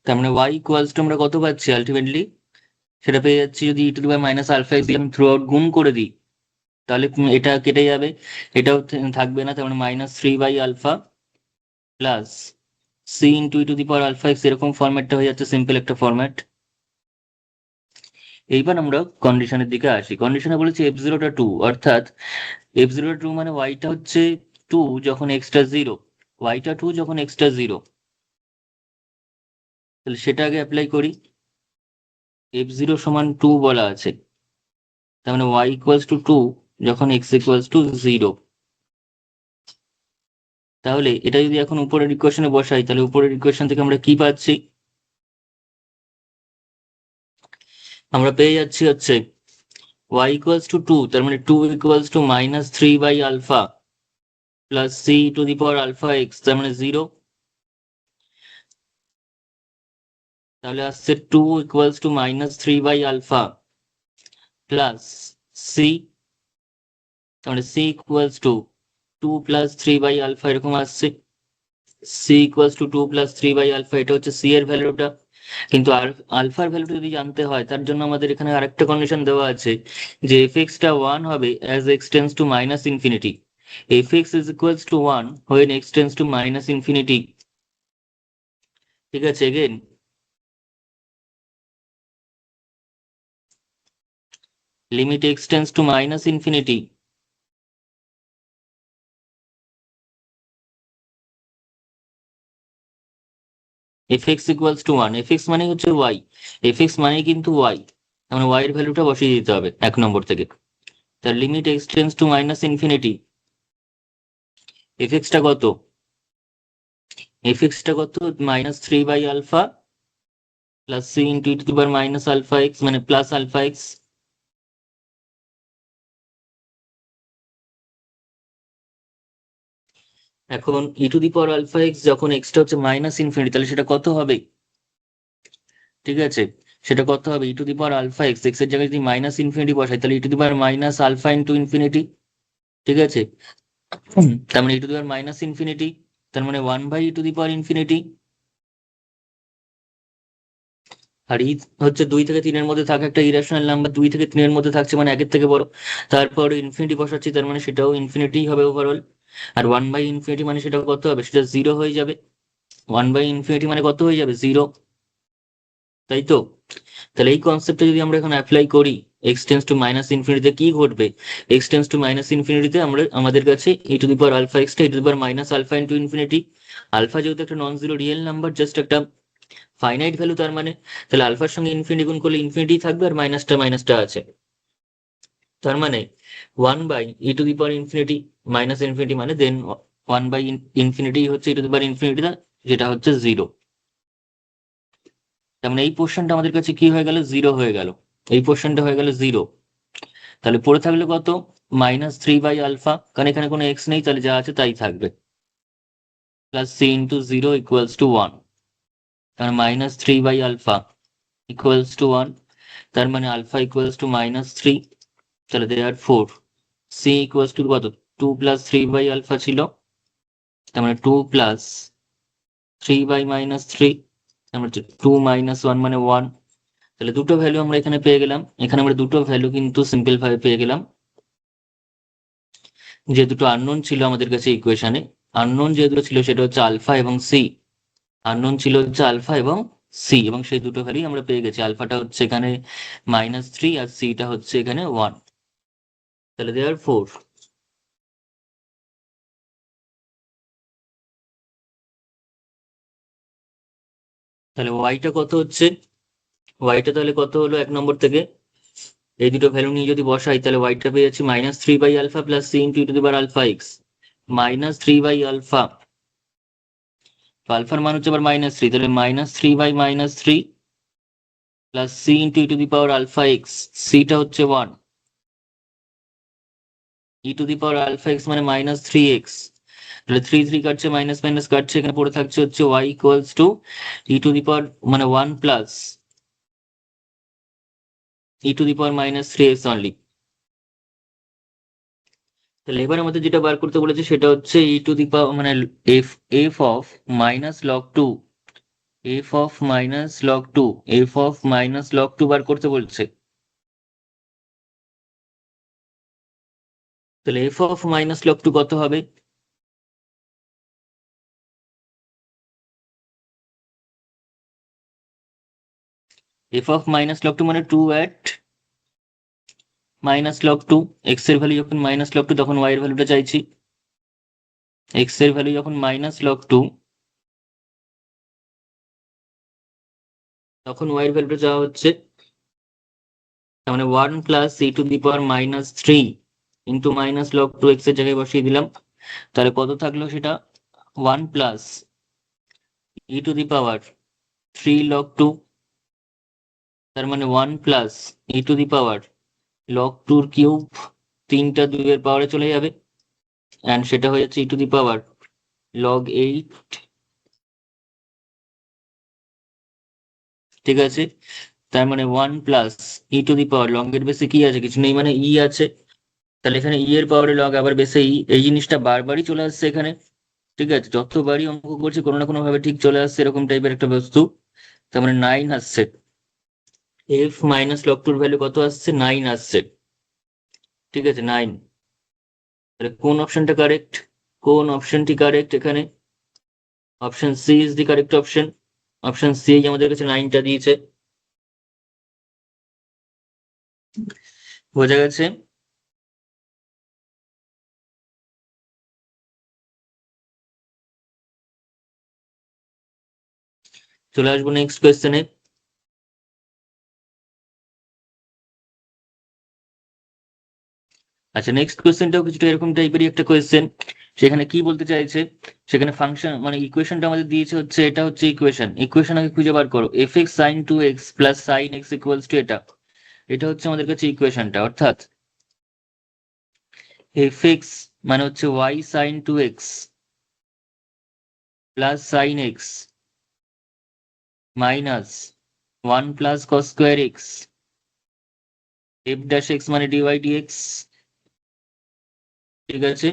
তার মানে ওয়াই ইকুয়ালস টু আমরা কত পাচ্ছি আলটিমেটলি, সেটা পেয়ে যাচ্ছি যদি e to the power minus alpha x আমি থ্রু আউট গুণ করে দিই তাহলে এটা কেটে যাবে, এটাও থাকবে না, তার মানে -3/α plus c into e to the power alpha x, এরকম ফরম্যাটটা হয়ে যাচ্ছে, সিম্পল একটা ফরম্যাট। এইবার আমরা কন্ডিশনের দিকে আসি, কন্ডিশনে বলেছি f0টা 2, অর্থাৎ f0টা 2 মানে ওয়াইটা হচ্ছে 2 যখন এক্সটা 0, ওয়াইটা 2 যখন এক্সটা 0, তাহলে সেটা আগে অ্যাপ্লাই করি, f0 সমান 2 বলা আছে, তার মানে y ইকুয়ালস টু 2 যখন x ইকুয়ালস টু 0, তাহলে এটা যদি এখন উপরের ইকুয়েশনে বসাই তাহলে উপরের ইকুয়েশন থেকে আমরা কি পাচ্ছি, আমরা পেয়ে যাচ্ছি হচ্ছে y ইকুয়ালস টু 2, তার মানে 2 equals to -3/α plus c to the power alpha x, তার মানে 0, তাহলে আসছে 2 ইকুয়ালস টু -3/α প্লাস সি, তার মানে সি ইকুয়ালস টু 2 প্লাস 3/α এরকম আসছে, সি ইকুয়ালস টু 2 প্লাস 3/α, এটা হচ্ছে সি এর ভ্যালুটা। কিন্তু আর আলফার ভ্যালুটা যদি জানতে হয় তার জন্য আমাদের এখানে আরেকটা কন্ডিশন দেওয়া আছে যে এফ এক্সটা 1 হবে as x tends to minus infinity, F x is equals to 1 when x tends to minus infinity. ঠিক আছে, again limit x tends to minus infinity, F x equals to 1, F x মানে হচ্ছে y, F x মানে কিন্তু y, মানে y এর ভ্যালুটা বসিয়ে দিতে হবে 1 নম্বর থেকে, তার limit x tends to minus infinity, f এক্সটা কত, এফ এক্সটা কত -3/α plus c into e to the power minus alpha x মানে প্লাস আলফা এক্স, এখন e to the power alpha x যখন এক্সটা হচ্ছে মাইনাস ইনফিনিটি তাহলে সেটা কত হবে, ঠিক আছে, সেটা কত হবে e to the power alpha x, x এর জায়গায় যদি মাইনাস ইনফিনিটি বসাই তাহলে e to the power minus alpha into infinity, ঠিক আছে, তার মানে e to the power minus infinity, তার মানে 1/e⁻∞, আর ই হচ্ছে 2 থেকে 3 এর মধ্যে থাকা একটা ইরেশনাল নাম্বার, 2 থেকে 3 এর মধ্যে থাকছে মানে 1 এর থেকে বড়, তারপর ইনফিনিটি বসাচ্ছি তার মানে সেটাও ইনফিনিটি হবে ওভারঅল, আর 1/∞ মানে সেটা কত হবে, সেটা 0 হয়ে যাবে, 1/∞ মানে কত হয়ে যাবে 0, তাই তো। তাহলে এই কনসেপ্টটা যদি আমরা এখন অ্যাপ্লাই করি এক্স টেন্স টু মাইনাস ইনফিনিটিতে কি ঘটবে, এক্স টেন্স টু মাইনাস ইনফিনিটিতে আমরা আমাদের কাছে e to the power alpha এক্সটা e to the power minus alpha into infinity, alpha যেহেতু একটা non zero real number, just একটা ফাইনাইট ভ্যালু তার মানে তাহলে আলফার সঙ্গে ইনফিনিটি গুণ করলে ইনফিনিটি থাকবে আর মাইনাসটা মাইনাসটা আছে, তার মানে 1/e⁻∞ মাইনাস ইনফিনিটি মানে দেন 1/∞ হচ্ছে e⁻∞, যেটা হচ্ছে 0। তার মানে এই পোর্শনটা আমাদের কাছে কি হয়ে গেল, 0 হয়ে গেল, এই পোর্শনটা হয়ে গেল 0। তাহলে পড়ে থাকলে কত, -3/α, কারণ এখানে কোনো এক্স নেই, তাহলে যা আছে তাই থাকবে, plus c into 0 equals to 1। তার -3/α ইকুয়ালস টু 1, তার মানে আলফা ইকুয়ালস টু -3। তাহলে দেয়ার ফোর সি ইকুয়ালস টু কত, 2 + 3/α ছিল, তার মানে 2 + 3/-3, তার মানে 2 - 1 মানে 1। তাহলে দুটো ভ্যালু আমরা এখানে পেয়ে গেলাম, এখানে আমরা দুটো ভ্যালু কিন্তু সিম্পল ভাবে পেয়ে গেলাম, যে দুটো আননোন ছিল আমাদের কাছে ইকুয়েশনে। আননোন যে দুটো ছিল সেটা হচ্ছে আলফা এবং সি, আননোন ছিল হচ্ছে আলফা এবং সি, এবং সেই দুটো ভ্যালুই আমরা পেয়ে গেছি। আলফাটা হচ্ছে এখানে -3 আর সিটা হচ্ছে এখানে 1। তাহলে দেয়ার ফোর তাহলে ওয়াইটা কত হচ্ছে, ওয়াইটা তাহলে কত হলো 1 নম্বর থেকে, এই দুটো ভ্যালু নিয়ে যদি বসাই তাহলে ওয়াইটা পেয়ে যাচ্ছি -3/α প্লাস সি ইন্টু e⁻⁴ -3/α, তো আলফার মান হচ্ছে আবার -3, তাহলে -3/-3 প্লাস সি ইন্টু e⁻⁴, সিটা হচ্ছে 1, e⁻⁴ মানে -3x, তাহলে 3 3 কাটছে, মাইনাস মাইনাস কাটছে, এখানে পড়ে থাকছে হচ্ছে y ইকুয়ালস টু মানে 1 প্লাস e⁻⁻3x অনলি। তাহলে এবার আমাদের যেটা বার করতে বলেছে সেটা হচ্ছে মানে F F of -log2, F of -log2 বার করতে বলছে। তাহলে এফ অফ -log2 কত হবে, এফ অফ -log2 মানে 2 at -log2, এক্স এর ভ্যালু যখন -log2 তখন y এর ভ্যালুটা চাইছি, এক্স এর ভ্যালু যখন -log2 তখন y এর ভ্যালুটা চাওয়া হচ্ছে, তার মানে 1 plus e⁻⁻3 into -log2 x এর জায়গায় বসিয়ে দিলাম, তাহলে কত থাকলো সেটা 1 প্লাস e⁻3 log2, তার মানে 1 প্লাস e⁻log2 কিউব, 3টা 2 এর পাওয়ারে চলে যাবে, অ্যান্ড সেটা হয়ে যাচ্ছে e⁻log8। ঠিক আছে, তার মানে 1 প্লাস লগ এর বেসে কি আছে, কিছু নেই, মানে ই আছে, তাহলে এখানে ই এর পাওয়ারে লগ আবার বেসে ই, এই জিনিসটা বারবারই চলে আসছে এখানে। ঠিক আছে, যতবারই অঙ্ক করছি কোনো না কোনো ভাবে ঠিক চলে আসছে এরকম টাইপের একটা বস্তু, তার মানে 9 আসছে, এফ -log2 ভ্যালু কত আসছে, 9 আসছে। ঠিক আছে, 9। তাহলে কোন অপশনটা কারেক্ট, কোন অপশনটি কারেক্ট এখানে, option c is the correct option, option c আমাদের কাছে 9টা দিয়েছে। বোঝা গেছে। চলে আসবো নেক্সট কোয়েশ্চেনে। আচ্ছা, নেক্সট কোয়েশ্চেনটাও কিছুটা এরকম টাইপেরই একটা কোয়েশ্চেন। সেখানে কি বলতে চাইছে, সেখানে ফাংশন মানে ইকুয়েশনটা আমাদের দিয়েছে হচ্ছে, এটা হচ্ছে ইকুয়েশন, ইকুয়েশন আগে খুঁজে বার করো, f(x sin 2x plus sin x equals two এটা, এটা হচ্ছে আমাদের কাছে ইকুয়েশনটা, অর্থাৎ f(x) মানে হচ্ছে y sin 2x plus sin x minus 1 plus cos square x, f dash x মানে dy dx। ঠিক আছে,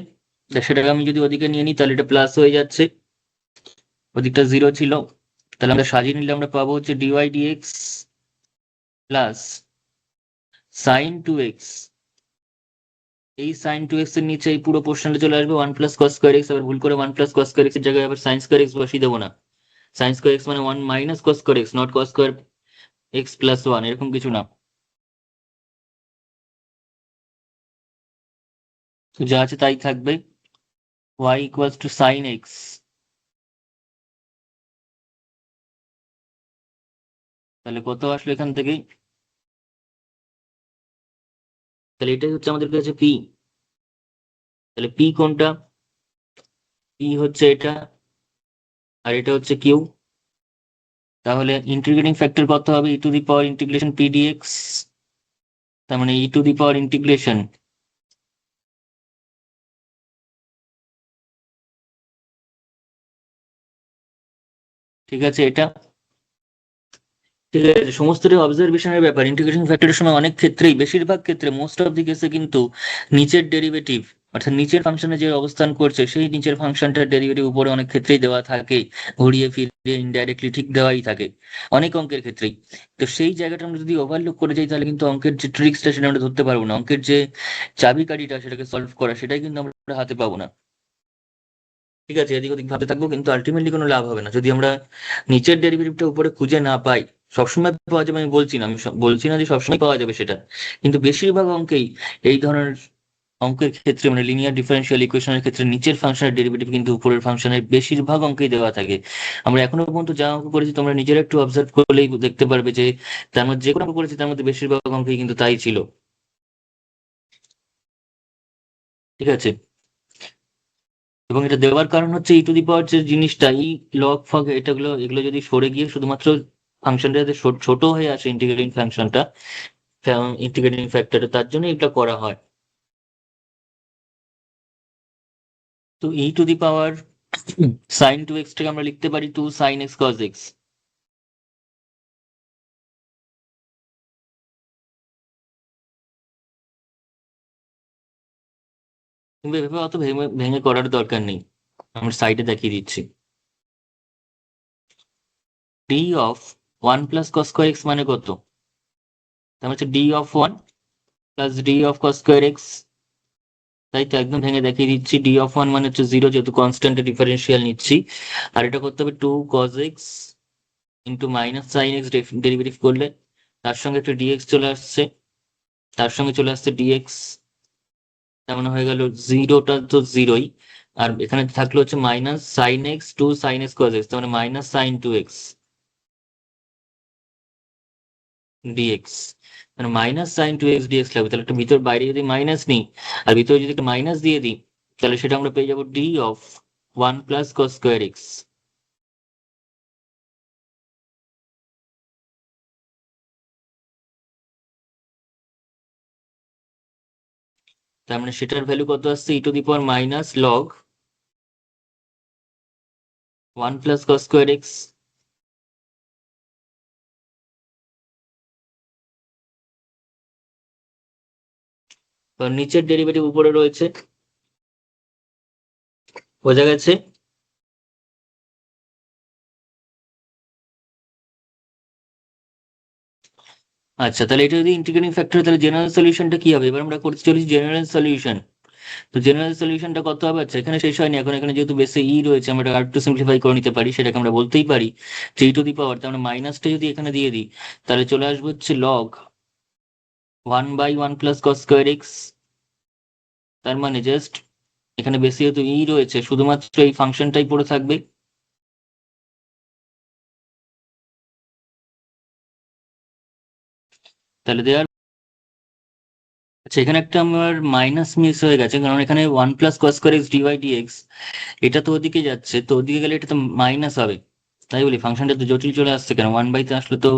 তা সেটাকে আমি যদি ওদিকে নিয়ে নিই তাহলে এটা প্লাস হয়ে যাচ্ছে, ওদিকটা 0 ছিল, তাহলে আমরা সাজিয়ে নিলে আমরা পাবো হচ্ছে dy dx plus sin 2x, এই sin 2x এর নিচে এই পুরো পোর্শনটা চলে আসবে 1 প্লাস cos স্কয়ার x, আবার ভুল করে 1 প্লাস cos স্কয়ার x এর জায়গায় আবার sin স্কয়ার x বসিয়ে দেবো না, sin স্কয়ার x মানে 1 minus cos square x, not cos square x plus 1, এরকম কিছু না, তো যা আছে তাই থাকবে, y equals two sin x তাহলে কত আসলো এখান থেকে? তাহলে এটাই হচ্ছে আমাদের কাছে পি। তাহলে পি কোনটা? পি হচ্ছে এটা, আর এটা হচ্ছে কিউ। তাহলে ইন্টিগ্রেটিং ফ্যাক্টর কত হবে? E to the power integration p dx. তার মানে e to the power integration, ঠিক আছে এটা। ঠিক আছে, সমস্তটাই অবজারভেশনের ব্যাপার। ইন্টিগ্রেশন ফ্যাক্টরের সময় অনেক ক্ষেত্রেই, বেশিরভাগ ক্ষেত্রে, মোস্ট অফ দি কেসে কিন্তু নিচের ডেরিভেটিভ, অর্থাৎ নিচের ফাংশনে যে অবস্থান করছে সেই নিচের ফাংশনটার ডেরিভেটিভ উপরে অনেক ক্ষেত্রেই দেওয়া থাকে, ঘুরিয়ে ফিরিয়ে ইনডাইরেক্টলি ঠিক দেওয়াই থাকে অনেক অঙ্কের ক্ষেত্রেই। তো সেই জায়গাটা আমরা যদি ওভারলুক করে যাই তাহলে কিন্তু অঙ্কের যে ট্রিক্সটা সেটা আমরা ধরতে পারবো না, অঙ্কের যে চাবিকাঠিটা সেটাকে সলভ করা সেটাই কিন্তু আমরা হাতে পাবো না। ঠিক আছে, এদিক ওদিক ভাবতে থাকবো কিন্তু আলটিমেটলি কোনো লাভ হবে না যদি আমরা নিচের ডেরিভেটিভটা উপরে খুঁজে না পাই। সবসময় পাওয়া যাবে আমি বলছি না, বলছি না যে সবসময় পাওয়া যাবে সেটা, কিন্তু বেশিরভাগ অঙ্কেই এই ধরনের অঙ্কের ক্ষেত্রে, মানে লিনিয়ার ডিফারেন্সিয়াল ইকুয়েশনের ক্ষেত্রে নিচের ফাংশনের ডেরিভেটিভ কিন্তু উপরের ফাংশনের বেশিরভাগ অঙ্কেই দেওয়া থাকে। আমরা এখনো পর্যন্ত যা অঙ্ক করেছি তোমরা নিজেরা একটু অবজার্ভ করলেই দেখতে পারবে যে তার মধ্যে যে কোনো অঙ্ক করেছি তার মধ্যে বেশিরভাগ অঙ্কেই কিন্তু তাই ছিল। ঠিক আছে, এবং এটা দেওয়ার কারণ হচ্ছে ই টু দি পাওয়ার যে জিনিসটা, এই লগ ফগ এগুলো যদি সরে গিয়ে শুধুমাত্র ফাংশনটা যাতে ছোট হয়ে আসে, ইন্টিগ্রেটিং ফাংশনটা, ইন্টিগ্রেটিং ফ্যাক্টর, তার জন্য এটা করা হয়। তো e to the power sine two x টাকে আমরা লিখতে পারি two sign x cos x. কিন্তু এভাবে অত ভেঙে ভেঙে করার দরকার নেই, আমরা সাইডে দেখিয়ে দিচ্ছি। D of one plus cos square x মানে কত? তার মানে হচ্ছে d of one plus D of cos square x. তাই তো একদম ভেঙে দেখিয়ে দিচ্ছি, ডি অফ ওয়ান মানে হচ্ছে জিরো, যেহেতু কনস্ট্যান্ট ডিফারেন্সিয়াল নিচ্ছি। আর এটা করতে হবে two cos x into minus sign x, derivative করলে তার সঙ্গে একটা ডিএক্স চলে আসছে, তার সঙ্গে চলে আসছে ডিএক্স। তার মানে হয়ে গেল জিরোটা তো জিরোই, আর এখানে থাকলো হচ্ছে minus sign x two sign x cos x, তার মানে minus sine two x dx. মানে minus sine two x dx লাগবে। তাহলে একটা ভিতর বাইরে যদি মাইনাস নিই আর ভিতরে যদি একটা মাইনাস দিয়ে দিই তাহলে সেটা আমরা পেয়ে যাবো d of one plus cos square x. তার মানে সেটার ভ্যালু কত আসছে? E to the power minus log one plus cos square x. নিচের ডেরিভেটিভ উপরে রয়েছে, বোঝা গেছে? আচ্ছা, তাহলে এটা যদি ইন্টিগ্রেটিং ফ্যাক্টর, তাহলে জেনারেল সলিউশনটা কি হবে? এবার আমরা করতে চলেছি জেনারেল সলিউশন। তো জেনারেল সলিউশনটা কত হবে? আচ্ছা, এখানে শেষ হয়নি এখন, এখানে যেহেতু বেসে ই রয়েছে আমরা আর একটু সিম্পলিফাই করে নিতে পারি, সেটাকে আমরা বলতেই পারি থ্রি টু দি পাওয়ার, তার মানে মাইনাসটা যদি এখানে দিয়ে দিই তাহলে চলে আসবে হচ্ছে log one by one plus cos square x. তার মানে জাস্ট এখানে বেশি যেহেতু ই রয়েছে শুধুমাত্র এই ফাংশনটাই পড়ে থাকবে। তাহলে দেওয়ার, আচ্ছা এখানে একটা আমার মাইনাস মিস হয়ে গেছে, কারণ এখানে one plus cos square x dy dx, এটা তো ওদিকে যাচ্ছে, তো ওদিকে গেলে এটা তো মাইনাস হবে। তাই বলি ফাংশনটা তো জটিল চলে আসছে কেন, ওয়ান বাইতে আসলে তো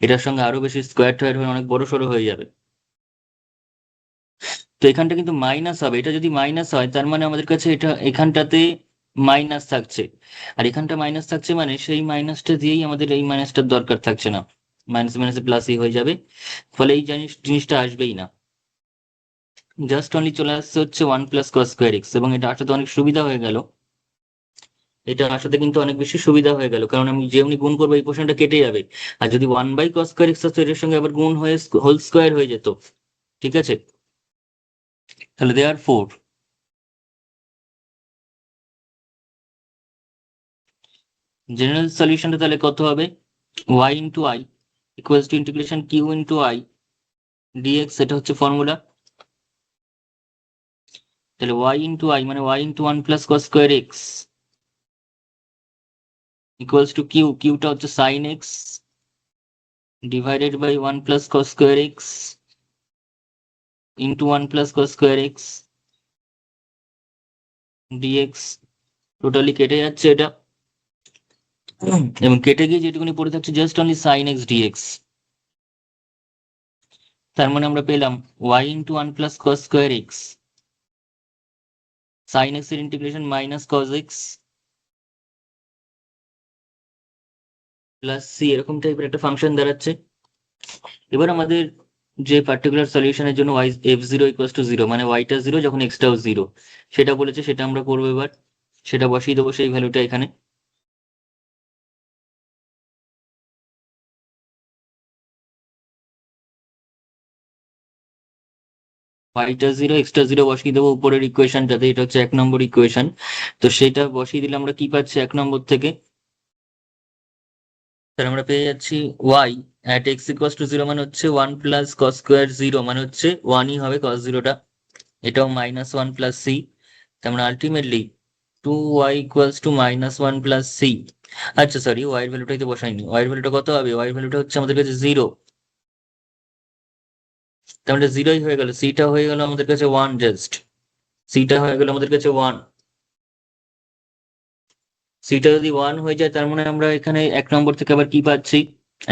এটার সঙ্গে আরো বেশি স্কোয়ার টয়ার হয়ে অনেক বড় সড়ো হয়ে যাবে। তো এখানটা কিন্তু মাইনাস হবে, এটা যদি মাইনাস হয় তার মানে আমাদের কাছে এটা এখানটাতে মাইনাস থাকছে, আর এখানটা মাইনাস থাকছে মানে সেই মাইনাসটা দিয়েই আমাদের এই মাইনাসটার দরকার থাকছে না, মাইনাস মাইনাসে প্লাসই হয়ে যাবে, ফলে এই জিনিসটা আসবেই না। জাস্ট অনলি চলে আসছে হচ্ছে one plus cos square x, এবং এটা আসাতে অনেক সুবিধা হয়ে গেল। এটা আসাতে কিন্তু অনেক বেশি সুবিধা হয়ে গেল, কারণ আমি যেমনি গুণ করবো এই পোর্শনটা কেটে যাবে। আর যদি one by cos square x আসতো এটার সঙ্গে আবার গুণ হয়ে হোল স্কোয়ার হয়ে যেত। ঠিক আছে, তাহলে দেয়ার ফোর জেনারেল সলিউশনটা তাহলে কত হবে? Y into I equals to integration Q into I dx, এটা হচ্ছে ফর্মুলা। তাহলে ওয়াই ইন্টু আই মানে y into one plus cos square x equals to q, কিউটা হচ্ছে sine x divided by 1 plus cos square x into 1 plus cos square x dx. Totally কেটে যাচ্ছে এটা, এবং কেটে গিয়ে যেটুকুনি পড়ে থাকছে just only sine x dx. তার মানে আমরা পেলাম Y into 1 plus cos square x sine x এর integration minus cos x plus c, এরকম টাইপের একটা ফাংশন দাঁড়াচ্ছে। এবার আমাদের যে পার্টিকুলার সলিউশনের জন্য y f zero equals to zero, মানে ওয়াইটা জিরো যখন এক্সটাও জিরো, সেটা বলেছে, সেটা আমরা করবো। এবার সেটা বসিয়ে দেবো সেই ভ্যালুটা এখানে। ওয়াইটা জিরো এক্সটা জিরো বসিয়ে দেবো উপরের ইকুয়েশনটাতে, এটা হচ্ছে 1 নম্বর ইকুয়েশন। তো সেটা বসিয়ে দিলে আমরা কি পাচ্ছি 1 নম্বর থেকে? তাহলে আমরা পেয়ে যাচ্ছি y at x equals to zero মানে হচ্ছে 1 প্লাস কস স্কোয়ার জিরো, মানে হচ্ছে 1ই হবে কস জিরোটা। এটাও -1 প্লাস সি। তার মানে ultimately 2y equals to -1 plus c. আচ্ছা সরি, ওয়াই এর ভ্যালুটাই তো বসাইনি। ওয়াই এর ভ্যালুটা কত হবে? ওয়াই এর ভ্যালুটা হচ্ছে আমাদের কাছে জিরো, তার মানে জিরোই হয়ে গেল। সিটা হয়ে গেল আমাদের কাছে ওয়ান, জাস্ট সিটা হয়ে গেল আমাদের কাছে ওয়ান। সিটা যদি ওয়ান হয়ে যায় তার মানে আমরা এখানে 1 নম্বর থেকে আবার কি পাচ্ছি?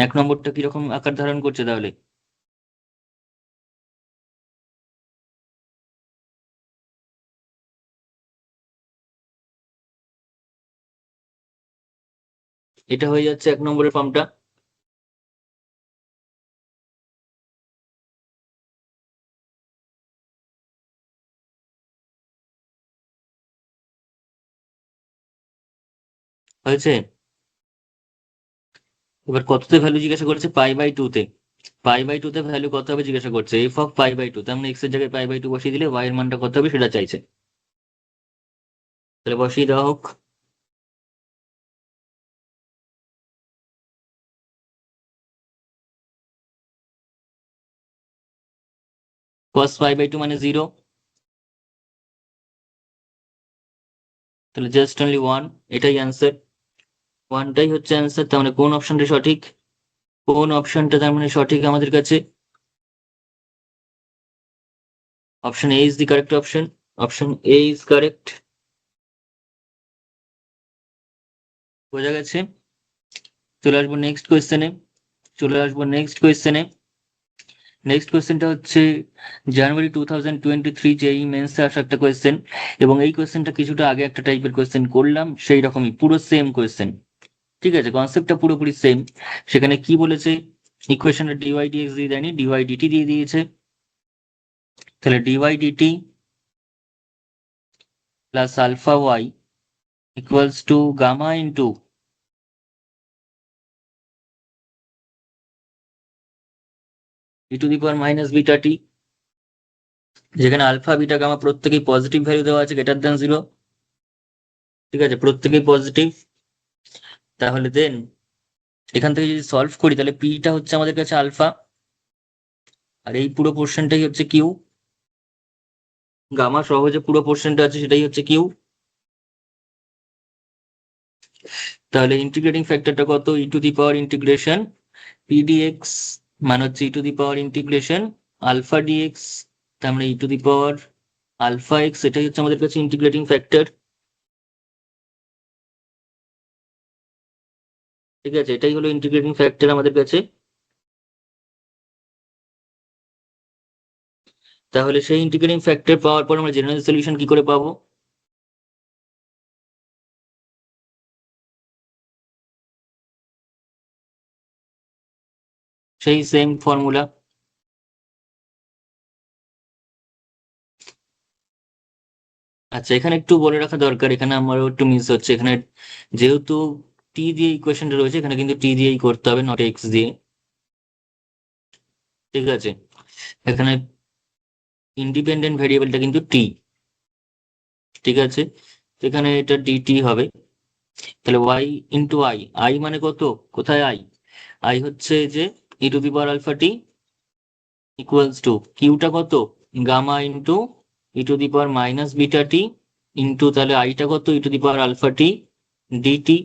1 নম্বরটা কিরকম আকার ধারণ করছে তাহলে? এটা হয়ে যাচ্ছে 1 নম্বরের ফর্মটা। হয়েছে। এবার কততে ভ্যালু জিজ্ঞাসা করছে? পাই বাই 2 তে। পাই বাই 2 তে ভ্যালু কত হবে জিজ্ঞাসা করছে, এফ অফ পাই বাই 2। তার মানে এক্স এর জায়গায় পাই বাই 2 বসিয়ে দিলে ওয়াই এর মানটা কত হবে সেটা চাইছে। তাহলে বসিয়ে দেওয়া হোক। কস পাই বাই 2 মানে জিরো, তাহলে জাস্ট অনলি ওয়ান, এটাই অ্যান্সার। ওয়ানটাই হচ্ছে অ্যান্সার। তার মানে কোন অপশনটা সঠিক? কোন অপশনটা তার মানে সঠিক আমাদের কাছে? Option A is the correct option. Option A is correct. বোঝা গেছে? চলে আসবো নেক্সট কোয়েশ্চেনে। নেক্সট কোয়েশ্চেনটা হচ্ছে জানুয়ারি 2023 যেই মেন্সে আসা একটা কোয়েশ্চেন, এবং এই কোয়েশ্চেনটা কিছুটা আগে একটা টাইপের কোয়েশ্চেন করলাম, সেই রকমই পুরো সেম কোয়েশ্চেন। ঠিক আছে, কনসেপ্টটা পুরোপুরি সেম। সেখানে কি বলেছে? ইকুয়েশনটা ডিওয়াই ডিএক্স দিয়ে দেয়নি, ডিওয়াই ডিটি দিয়ে দিয়েছে। তাহলে dy dt plus alpha y equals to gamma into e to the power minus beta t, যেখানে আলফা বিটা গামা প্রত্যেকেই পজিটিভ ভ্যালু দেওয়া আছে, গ্রেটার দ্যান জিরো। ঠিক আছে, প্রত্যেকেই পজিটিভ। তাহলে দেন এখান থেকে যদি সলভ করি তাহলে পিটা হচ্ছে আমাদের কাছে আলফা, আর এই পুরো পোর্শনটাই হচ্ছে কিউ। গামা সহ যে পুরো পোর্শনটা আছে সেটাই হচ্ছে কিউ। তাহলে ইন্টিগ্রেটিং ফ্যাক্টরটা কত? E to the power integration p dx, মানে হচ্ছে e to the power integration alpha dx. তার মানে e to the power alpha x, এটাই হচ্ছে আমাদের কাছে ইন্টিগ্রেটিং ফ্যাক্টর। ঠিক আছে, এটাই হলো ইন্টিগ্রেটিং ফ্যাক্টর আমাদের কাছে। তাহলে সেই ইন্টিগ্রেটিং ফ্যাক্টর পাওয়ার পর আমরা জেনারেল সলিউশন কি করে পাবো? সেই সেম ফর্মুলা। আচ্ছা, এখানে একটু বলে রাখা দরকার, এখানে আমারও একটু মিস হচ্ছে। এখানে যেহেতু টি দিয়ে ইকুয়েশনটা রয়েছে, এখানে কিন্তু টি দিয়েই করতে হবে, নট এক্স দিয়ে। ঠিক আছে, এখানে ইন্ডিপেন্ডেন্ট ভেরিয়েবলটা কিন্তু টি। ঠিক আছে, তো এখানে এটা ডিটি হবে। তাহলে ওয়াই ইন্টু আই, আই মানে কত? কোথায় আই? আই হচ্ছে যে e to the power alpha t equals to কিউটা কত? Gamma into e to the power minus beta t into তাহলে আইটা কত? E to the power alpha t dt.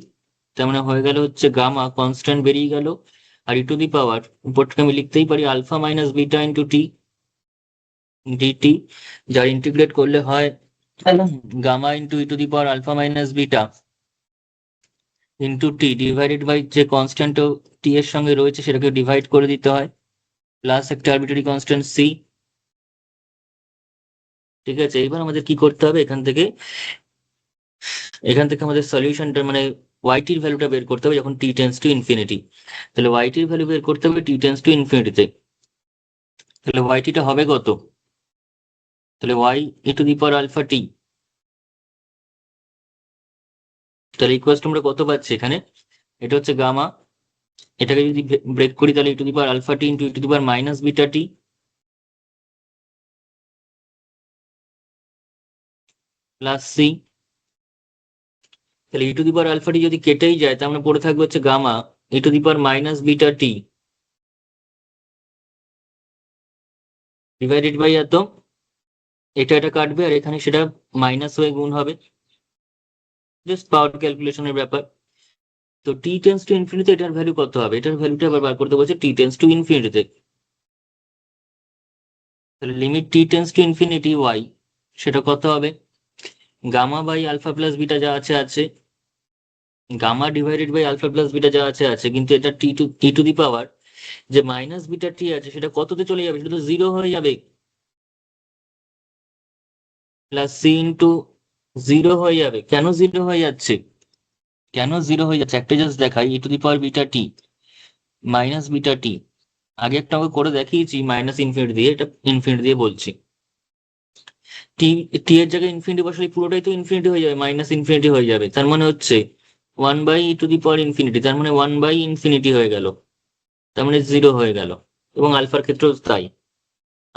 তার মানে হয়ে গেল হচ্ছে গামা কনস্ট্যান্ট বেরিয়ে গেল, আর ই টু দি পাওয়ার উপরটাকে আমি লিখতেই পারি alpha minus beta into t dt, যার ইন্টিগ্রেট করলে হয় gamma into e to the power alpha minus beta into t divided by যে কনস্ট্যান্ট টি এর সঙ্গে রয়েছে সেটাকে ডিভাইড করে দিতে হয়, প্লাস একটা আরবিটারি কনস্ট্যান্ট সি। ঠিক আছে, এবার আমাদের কি করতে হবে, এখান থেকে আমাদের সলিউশনটা মানে ওয়াইটির ভ্যালুটা বের করতে হবে যখন টি টেন্স টু ইনফিনিটি। তাহলে ওয়াইটির ভ্যালু বের করতে হবে টি টেন্স টু ইনফিনিটিতে। তাহলে ওয়াইটিটা হবে কত, তাহলে y e to the power alpha t, তাহলে ইকুয়াল আমরা কত পাচ্ছি এখানে, এটা হচ্ছে গামা, এটাকে যদি ব্রেক করি তাহলে e to the power alpha t into e to the power minus beta t plus c. তাহলে e to the power alpha টি যদি কেটেই যায় তার মানে পড়ে থাকবে হচ্ছে gamma e to the power minus beta t divided by এত, এটা কাটবে আর এখানে সেটা মাইনাস হয়ে গুণ হবে, জাস্ট পাওয়ার ক্যালকুলেশনের ব্যাপার। তো টি টেন্স টু ইনফিনিটি এটার ভ্যালু কত হবে, এটার ভ্যালুটা আবার বার করতে বলছে টি টেন্স টু ইনফিনিটিতে। তাহলে limit t tends to infinity y, সেটা কত হবে, gamma by alpha plus beta যা আছে আছে, gamma divided by alpha plus beta যা আছে আছে, কিন্তু এটা টি টু দি পাওয়ার যে মাইনাস বিটা টি আছে সেটা কততে চলে যাবে, সেটা তো জিরো হয়ে যাবে, প্লাস সি ইন্টু জিরো হয়ে যাবে। কেন জিরো হয়ে যাচ্ছে, কেন জিরো হয়ে যাচ্ছে একটা জাস্ট দেখাই, e to the power beta t minus beta t, আগে একটা আমাকে করে দেখিয়েছি মাইনাস ইনফিনিটি দিয়ে, এটা ইনফিনিটি দিয়ে বলছি। টি টি এর জায়গায় ইনফিনিটি বসালে পুরোটাই তো ইনফিনিটি হয়ে যাবে, মাইনাস ইনফিনিটি হয়ে যাবে, তার মানে হচ্ছে one by e to the power infinity, তার মানে ওয়ান বাই ইনফিনিটি হয়ে গেল, তার মানে জিরো হয়ে গেল। এবং আলফার ক্ষেত্রেও তাই,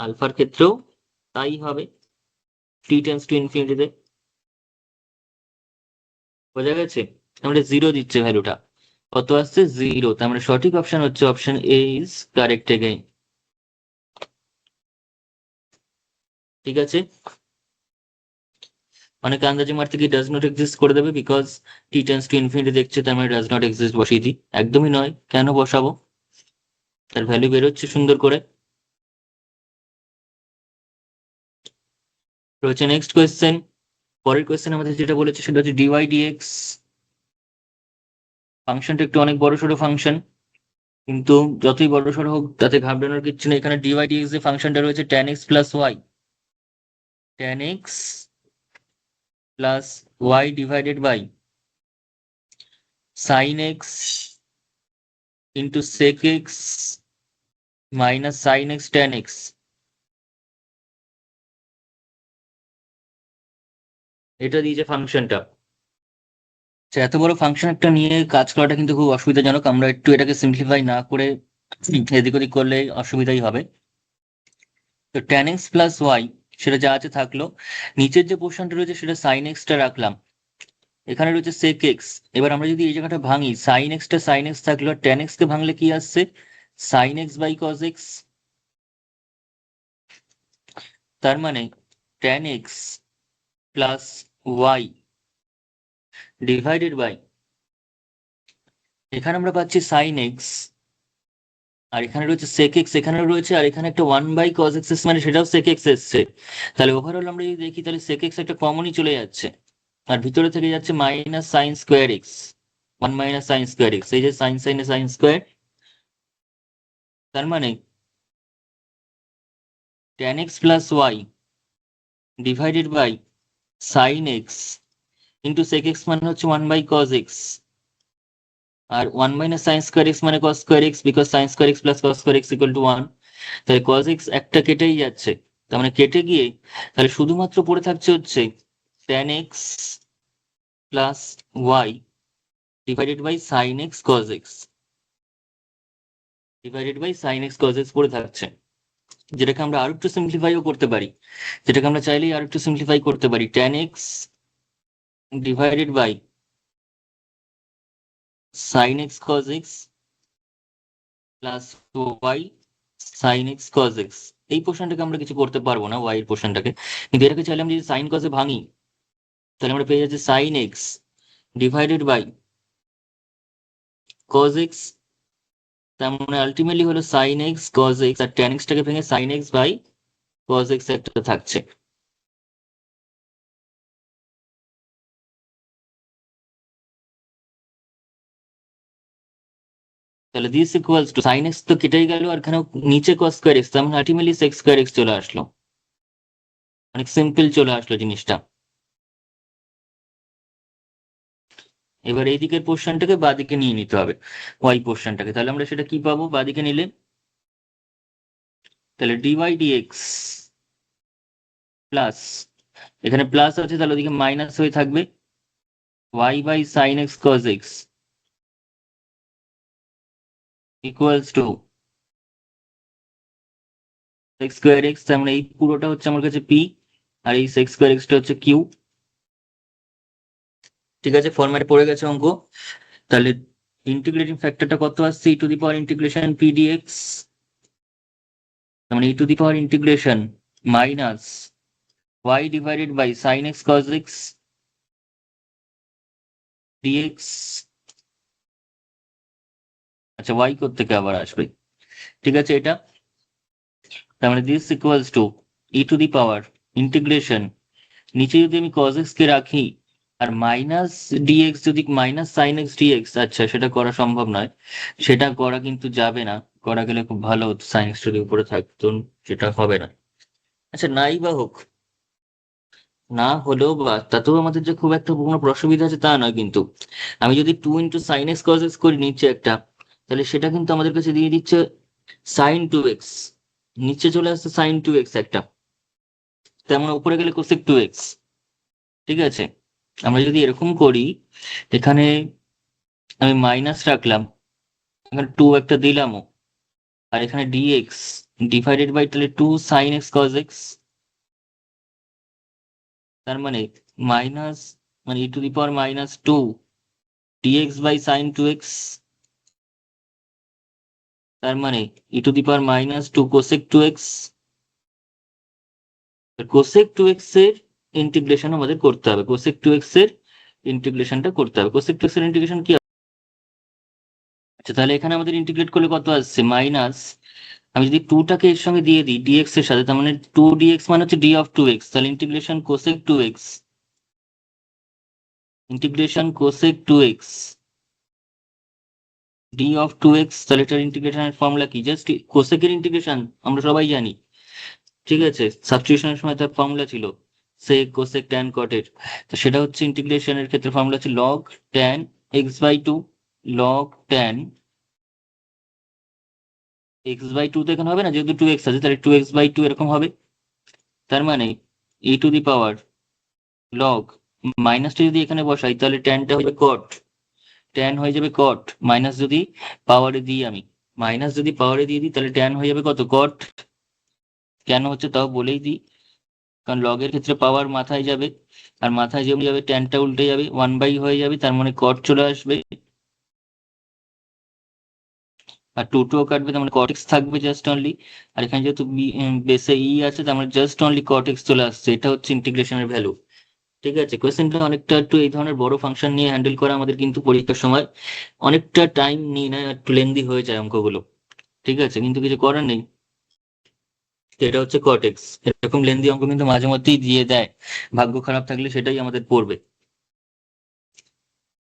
আলফার ক্ষেত্রেও তাই হবে টি টেন্স টু ইনফিনিটিতে। বোঝা গেছে, আমরা জিরো দিচ্ছে ভ্যালুটা, কত আসছে জিরো, তার মানে সঠিক অপশন হচ্ছে option A is correct again. ঠিক আছে, অনেকে আন্দাজে মারতে কি ডাজ নট এক্সিস্ট করে দেবে, because T tends to infinity দেখছে তার মানে ডাজ নট এক্সিস্ট বসিয়ে দিই, একদমই নয়, কেন বসাবো, তার ভ্যালু বেরোচ্ছে সুন্দর করে। রয়েছে নেক্সট কোয়েশ্চেন, পরের কোয়েশ্চেন আমাদের যেটা বলেছে সেটা হচ্ছে ডিওয়াই ডিএক্স, ফাংশনটা একটু অনেক বড় সড়ো ফাংশন, কিন্তু যতই বড় সড়ো হোক তাতে ঘাবড়ানোর কিছু নেই। এখানে ডিওয়াই ডিএক্স যে ফাংশনটা রয়েছে tan x plus y, tan x plus y divided by sign x into sec x minus sign x tan x, এটা দিয়েছে ফাংশনটা। আচ্ছা, এত বড় ফাংশন একটা নিয়ে কাজ করাটা কিন্তু খুব অসুবিধাজনক, আমরা একটু এটাকে সিম্পলিফাই না করে এদিক ওদিক করলে অসুবিধাই হবে। তো ট্যান এক্স প্লাস ওয়াই সেটা যা আছে থাকলো, নিচের যে পোর্শনটা রয়েছে সেটা সাইন এক্সটা রাখলাম, এখানে রয়েছে সেক এক্স। এবার আমরা যদি এই জায়গাটা ভাঙি, সাইন এক্সটা সাইন এক্স থাকলো, আর ট্যান এক্স কে ভাঙলে কি আসছে, sin x by cos x, তার মানে tan x plus y divided by, এখানে আমরা পাচ্ছি সাইন এক্স, আর এখানে রয়েছে সেক এক্স, এখানে রয়েছে, আর এখানে একটা ওয়ান বাই কজ এক্স মানে সেটাও সেক এক্স এসছে। তাহলে ওভারঅল আমরা যদি দেখি তাহলে সেক এক্স একটা কমনই চলে যাচ্ছে, আর ভিতরে থেকে যাচ্ছে minus sine square x, one minus sine square x, এই যে সাইন সাইনে সাইন স্কোয়ার, তার মানে tan x plus y divided by sign x into sec x মানে হচ্ছে ওয়ান বাই কজ এক্স, আর one minus sine square x মানে cos square x, because sine square x plus cos square x equal to one. তাহলে cos x একটা কেটেই যাচ্ছে, তার মানে কেটে গিয়ে তাহলে শুধুমাত্র পড়ে থাকছে হচ্ছে tan x plus y divided by sign x cos x, divided by sign x cos x পড়ে থাকছে, যেটাকে আমরা আরো একটু সিম্পলিফাইও করতে পারি, যেটাকে আমরা চাইলেই আরো একটু সিম্পলিফাই করতে পারি, tan x divided by sign x cos x plus y sin x cos x. এই পোর্শনটাকে আমরা কিছু করতে পারবো না, ওয়াই এর পোর্শনটাকে, কিন্তু এটাকে চাইলে আমি যদি সাইন কজে ভাঙি তাহলে আমরা পেয়ে যাচ্ছি sin x divided by cos x তার মানে আলটিমেটলি হলো সাইন এক্স কজ এক্স, আর ট্যান এক্সটাকে ভেঙে sin x by cos x একটা থাকছে। তাহলে this equals to sign x তো কেটেই গেল, আর এখানে নিচে কস স্কোয়ার এক্স, তার মানে আলটিমেটলি সেক্স স্কোয়ার এক্স চলে আসলো। অনেক সিম্পল চলে আসলো জিনিসটা। এবার এই দিকের পোর্শনটাকে বাদিকে নিয়ে নিতে হবে, ওয়াই পোর্শনটাকে। তাহলে আমরা সেটা কি পাবো বাদিকে নিলে? তাহলে ডিওয়াই ডিএক্স প্লাস, এখানে প্লাস আছে তাহলে ওদিকে মাইনাস হয়ে থাকবে, y by sign x cos x equals to sec square x. তার মানে এই পুরোটা হচ্ছে আমার কাছে পি, আর এই সেক্স স্কোয়ার এক্সটা হচ্ছে কিউ। ঠিক আছে, ফরম্যাটে পড়ে গেছে অঙ্ক। তাহলে ইন্টিগ্রেটিং ফ্যাক্টরটা কত আসছে? E to the power integration p dx, তার মানে e to the power integration minus y divided by sign x cos x dx. আচ্ছা, ওয়াই থেকে আবার আসবে, ঠিক আছে এটা। তার মানে this equals to e to the power integration, নিচে যদি আমি কজ এক্স কে রাখি আর মাইনাস ডিএক্স, যদি মাইনাস সাইন এক্স ডিএক্স, আচ্ছা সেটা করা সম্ভব নয়, সেটা করা কিন্তু যাবে না। করা গেলে খুব ভালো হতো, সাইন এক্স যদি উপরে থাকতো, সেটা হবে না। আচ্ছা নাই বা হোক, না হলেও বা তাতেও আমাদের যে খুব একটা কোনো অসুবিধা আছে তা নয়, কিন্তু আমি যদি two into sine x cos x করি নিচে একটা, তাহলে সেটা কিন্তু আমাদের কাছে দিয়ে দিচ্ছে সাইন টু এক্স, নিচে চলে আসছে সাইন টু এক্স একটা, তেমন উপরে গেলে কোসেক টু এক্স। ঠিক আছে, আমরা যদি এরকম করি, এখানে আমি মাইনাস রাখলাম, এখানে টু একটা দিলামও, আর এখানে ডিএক্স ডিভাইডেড বাই তাহলে two sign x cos x, তার মানে মাইনাস, মানে e to the power minus two dx by sine two x, তার মানে e to the power minus two cosec two x. Cosec two x এর integration আমাদের করতে হবে, কোসেক টু এক্স এর ইন্টিগ্রেশনটা করতে হবে। কোসেক টু এক্স এর ইন্টিগ্রেশন কি? আচ্ছা তাহলে এখানে আমাদের ইন্টিগ্রেট করলে কত আসছে? মাইনাস, আমি যদি টুটাকে এর সঙ্গে দিয়ে দিই ডিএক্স এর সাথে, তার মানে টু ডিএক্স মানে হচ্ছে ডি অফ টু এক্স, তাহলে integration cosec two x, integration cosec two x d of two x. তাহলে এটার ইন্টিগ্রেশনের ফর্মুলা কি? জাস্ট কোসেকের ইন্টিগ্রেশন আমরা সবাই জানি, ঠিক আছে, সাবস্টিটিউশনের সময় তার ফর্মুলা ছিল সেক কোসেক ট্যান কটের। তো সেটা হচ্ছে ইন্টিগ্রেশনের ক্ষেত্রে ফর্মুলা হচ্ছে log tan x by two, log tan x by two. তো এখানে হবে না, যেহেতু টু এক্স আছে তাহলে টু এক্স বাই টু এরকম হবে। তার মানে e to the power log, মাইনাসটা যদি এখানে বসাই তাহলে ট্যানটা হয়ে যাবে কট, ট্যান হয়ে যাবে কট, মাইনাস যদি পাওয়ারে দিই আমি, মাইনাস যদি পাওয়ারে দিয়ে দিই তাহলে ট্যান হয়ে যাবে কত? কট। কেন হচ্ছে তাও বলেই দিই, কারণ লগের ক্ষেত্রে পাওয়ার মাথায় যাবে, আর মাথায় যেমন যাবে ট্যানটা উল্টে যাবে, ওয়ান বাই হয়ে যাবে, তার মানে কট চলে আসবে, আর টু টুও কাটবে, তার মানে কট এক্স থাকবে জাস্ট অনলি। আর এখানে যেহেতু বেসে ই আছে, তার মানে জাস্ট অনলি কট এক্স চলে আসছে। এটা হচ্ছে ইন্টিগ্রেশনের ভ্যালু। ঠিক আছে, কোয়েশ্চেনটা অনেকটা একটু এই ধরনের বড় ফাংশন নিয়ে হ্যান্ডেল করা আমাদের কিন্তু পরীক্ষার সময় অনেকটা টাইম নিয়ে নেয়, একটু লেন্দি হয়ে যায় অঙ্কগুলো। ঠিক আছে, কিন্তু কিছু করার নেই, এটা হচ্ছে কটেক্স। এরকম লেন্দি অঙ্ক কিন্তু মাঝে মধ্যেই দিয়ে দেয়, ভাগ্য খারাপ থাকলে সেটাই আমাদের পড়বে।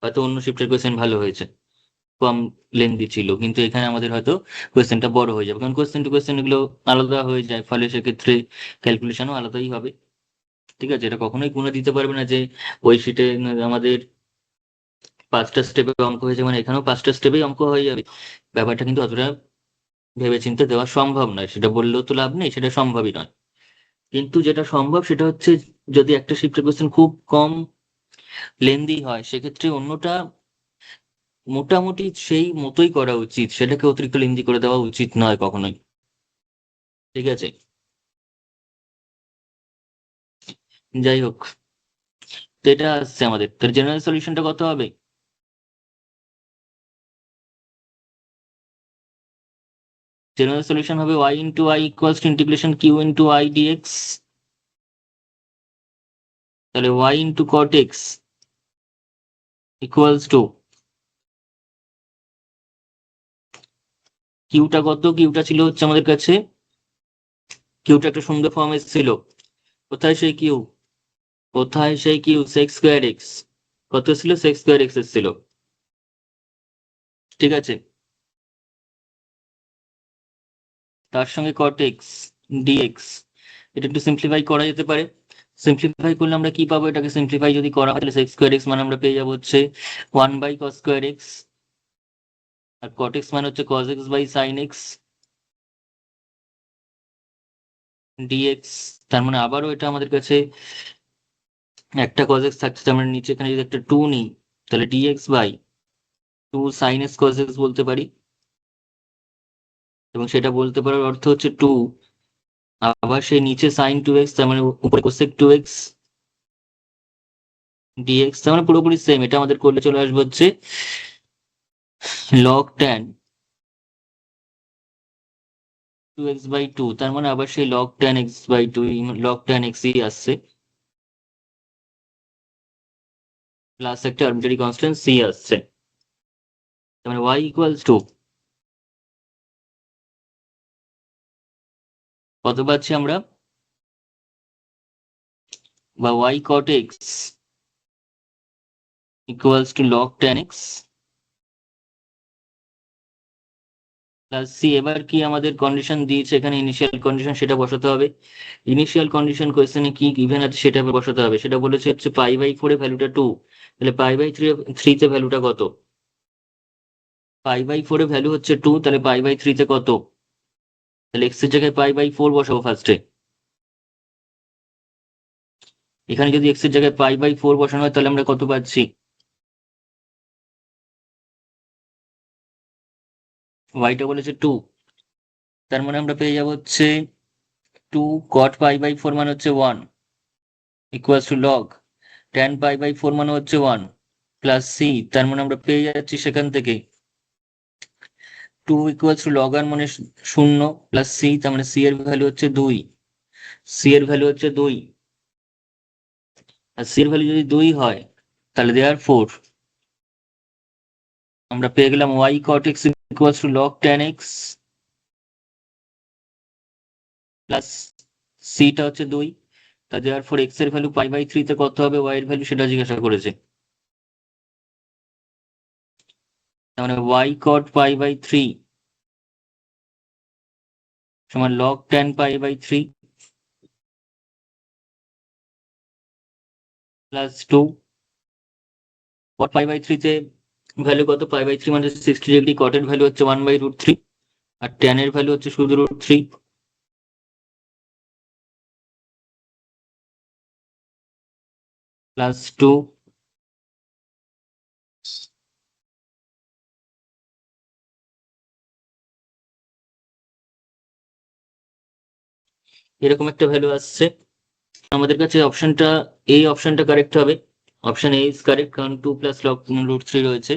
হয়তো অন্য শিফটের কোয়েশ্চেন ভালো হয়েছে, কম লেন্দি ছিল, কিন্তু এখানে আমাদের হয়তো কোয়েশ্চেনটা বড় হয়ে যাবে, কারণ কোয়েশ্চেন টু কোয়েশ্চেন এগুলো আলাদা হয়ে যায়, ফলে সেক্ষেত্রে ক্যালকুলেশনও আলাদাই হবে। ঠিক আছে, এটা কখনোই গুণে দিতে পারবে না যে ওই শিটে আমাদের পাঁচটা স্টেপে অঙ্ক হয়েছে মানে এখানেও পাঁচটা স্টেপেই অঙ্ক হয়ে যাবে, ব্যাপারটা কিন্তু অতটা ভেবেচিন্তে দেওয়া সম্ভব নয়। সেটা বললেও তো লাভ নেই, সেটা সম্ভবই নয়। কিন্তু যেটা সম্ভব সেটা হচ্ছে, যদি একটা শিফটের কোয়েশ্চেন খুব কম লেন্দি হয়, সেক্ষেত্রে অন্যটা মোটামুটি সেই মতোই করা উচিত, সেটাকে অতিরিক্ত লেন্দি করে দেওয়া উচিত নয় কখনোই। ঠিক আছে, যাই হোক, তো এটা আসছে আমাদের, তার জেনারেল সলিউশনটা কত হবে? জেনারেল সলিউশন হবে y into I equals to integration Q into I dx, তাহলে y into cot x equals to কিউটা কত? কিউটা ছিল হচ্ছে আমাদের কাছে, কিউটা একটা সুন্দর ফর্ম এসেছিল। কোথায় সেই কিউ? কোথায় সেই কিউ? Sex square x. কত ছিল? সেক্স স্কোয়ার এক্স এসেছিল। ঠিক আছে, তার সঙ্গে কট এক্স ডিএক্স। এটা একটু সিম্পলিফাই করা যেতে পারে। সিম্পলিফাই করলে আমরা কি পাবো? এটাকে সিম্পলিফাই যদি করা হয় তাহলে সেক্স স্কোয়ার এক্স মানে আমরা পেয়ে যাবো হচ্ছে 1/cos স্কোয়ার এক্স, আর কট এক্স মানে হচ্ছে cos x by sign x dx. তার মানে আবারও এটা আমাদের কাছে একটা cos এক্স থাকছে, তার মানে নিচে এখানে যদি একটা 2 নিই তাহলে dx by 2 sine x cos x বলতে পারি। এবং সেটা বলতে পারার অর্থ হচ্ছে 2, আবার সেই নিচে সাইন 2x, তার মানে উপরে কোসেক 2x ডিএক্স। তার মানে পুরোপুরি সেম। এটা আমাদের করলে চলে আসবে হচ্ছে লগ ট্যান 2x/2। তার মানে আবার সেই log tan x/2, log tan এক্সই আসছে, প্লাস একটা আর্বিট্রারি কনস্ট্যান্ট সি আসছে। তার মানে y ইকুয়ালস টু কত পাচ্ছি আমরা? বা y cot x equals to log tan x plus C. এবার কি আমাদের কন্ডিশন দিয়েছে এখানে, ইনিশিয়াল কন্ডিশন, সেটা বসাতে হবে। ইনিশিয়াল কন্ডিশন কোয়েশ্চেনে কি গিভেন আছে সেটা বসাতে হবে। সেটা বলেছে হচ্ছে π/4 এ ভ্যালুটা 2, তাহলে π/3 তে ভ্যালুটা কত? π/4 এ ভ্যালু হচ্ছে 2, তাহলে π/3 তে কত? তাহলে এক্স এর জায়গায় π/4 বসাবো ফার্স্টে। এখানে যদি এক্স এর জায়গায় π/4 বসানো হয় তাহলে আমরা কত পাচ্ছি? ওয়াইটা বলেছে 2, তার মানে আমরা পেয়ে যাবো হচ্ছে 2 cot π/4 মানে হচ্ছে 1 ইকুয়ালস টু লগ tan π/4 মানে হচ্ছে 1 প্লাস সি। তার মানে আমরা পেয়ে যাচ্ছি সেখান থেকে 2 ইকুয়ালস টু লগ আর মানে 0 প্লাস সি, তার মানে সি এর ভ্যালু হচ্ছে 2। সি এর ভ্যালু হচ্ছে 2, আর সি এর ভ্যালু যদি 2 হয় তাহলে দেয়ার 4 আমরা পেয়ে গেলাম y cot x equals to log tan x plus সিটা হচ্ছে 2। তা দেয়ার 4 x এর ভ্যালু π/3 তে কত হবে? y এর ভ্যালু সেটা জিজ্ঞাসা করেছে। তার মানে y cot π/3 সমান log tan π/3 প্লাস 2 cot π/3 তে ভ্যালু কত? π/3 মানে 60 ডিগ্রি, cot এর ভ্যালু হচ্ছে 1/√3, আর tan এর ভ্যালু হচ্ছে শুধু √3 প্লাস 2। এরকম একটা ভ্যালু আসছে আমাদের কাছে। অপশনটা, এই অপশনটা কারেক্ট হবে। অপশন এ ইজ কারেক্ট, কারণ 2 প্লাস লগ √3 রয়েছে।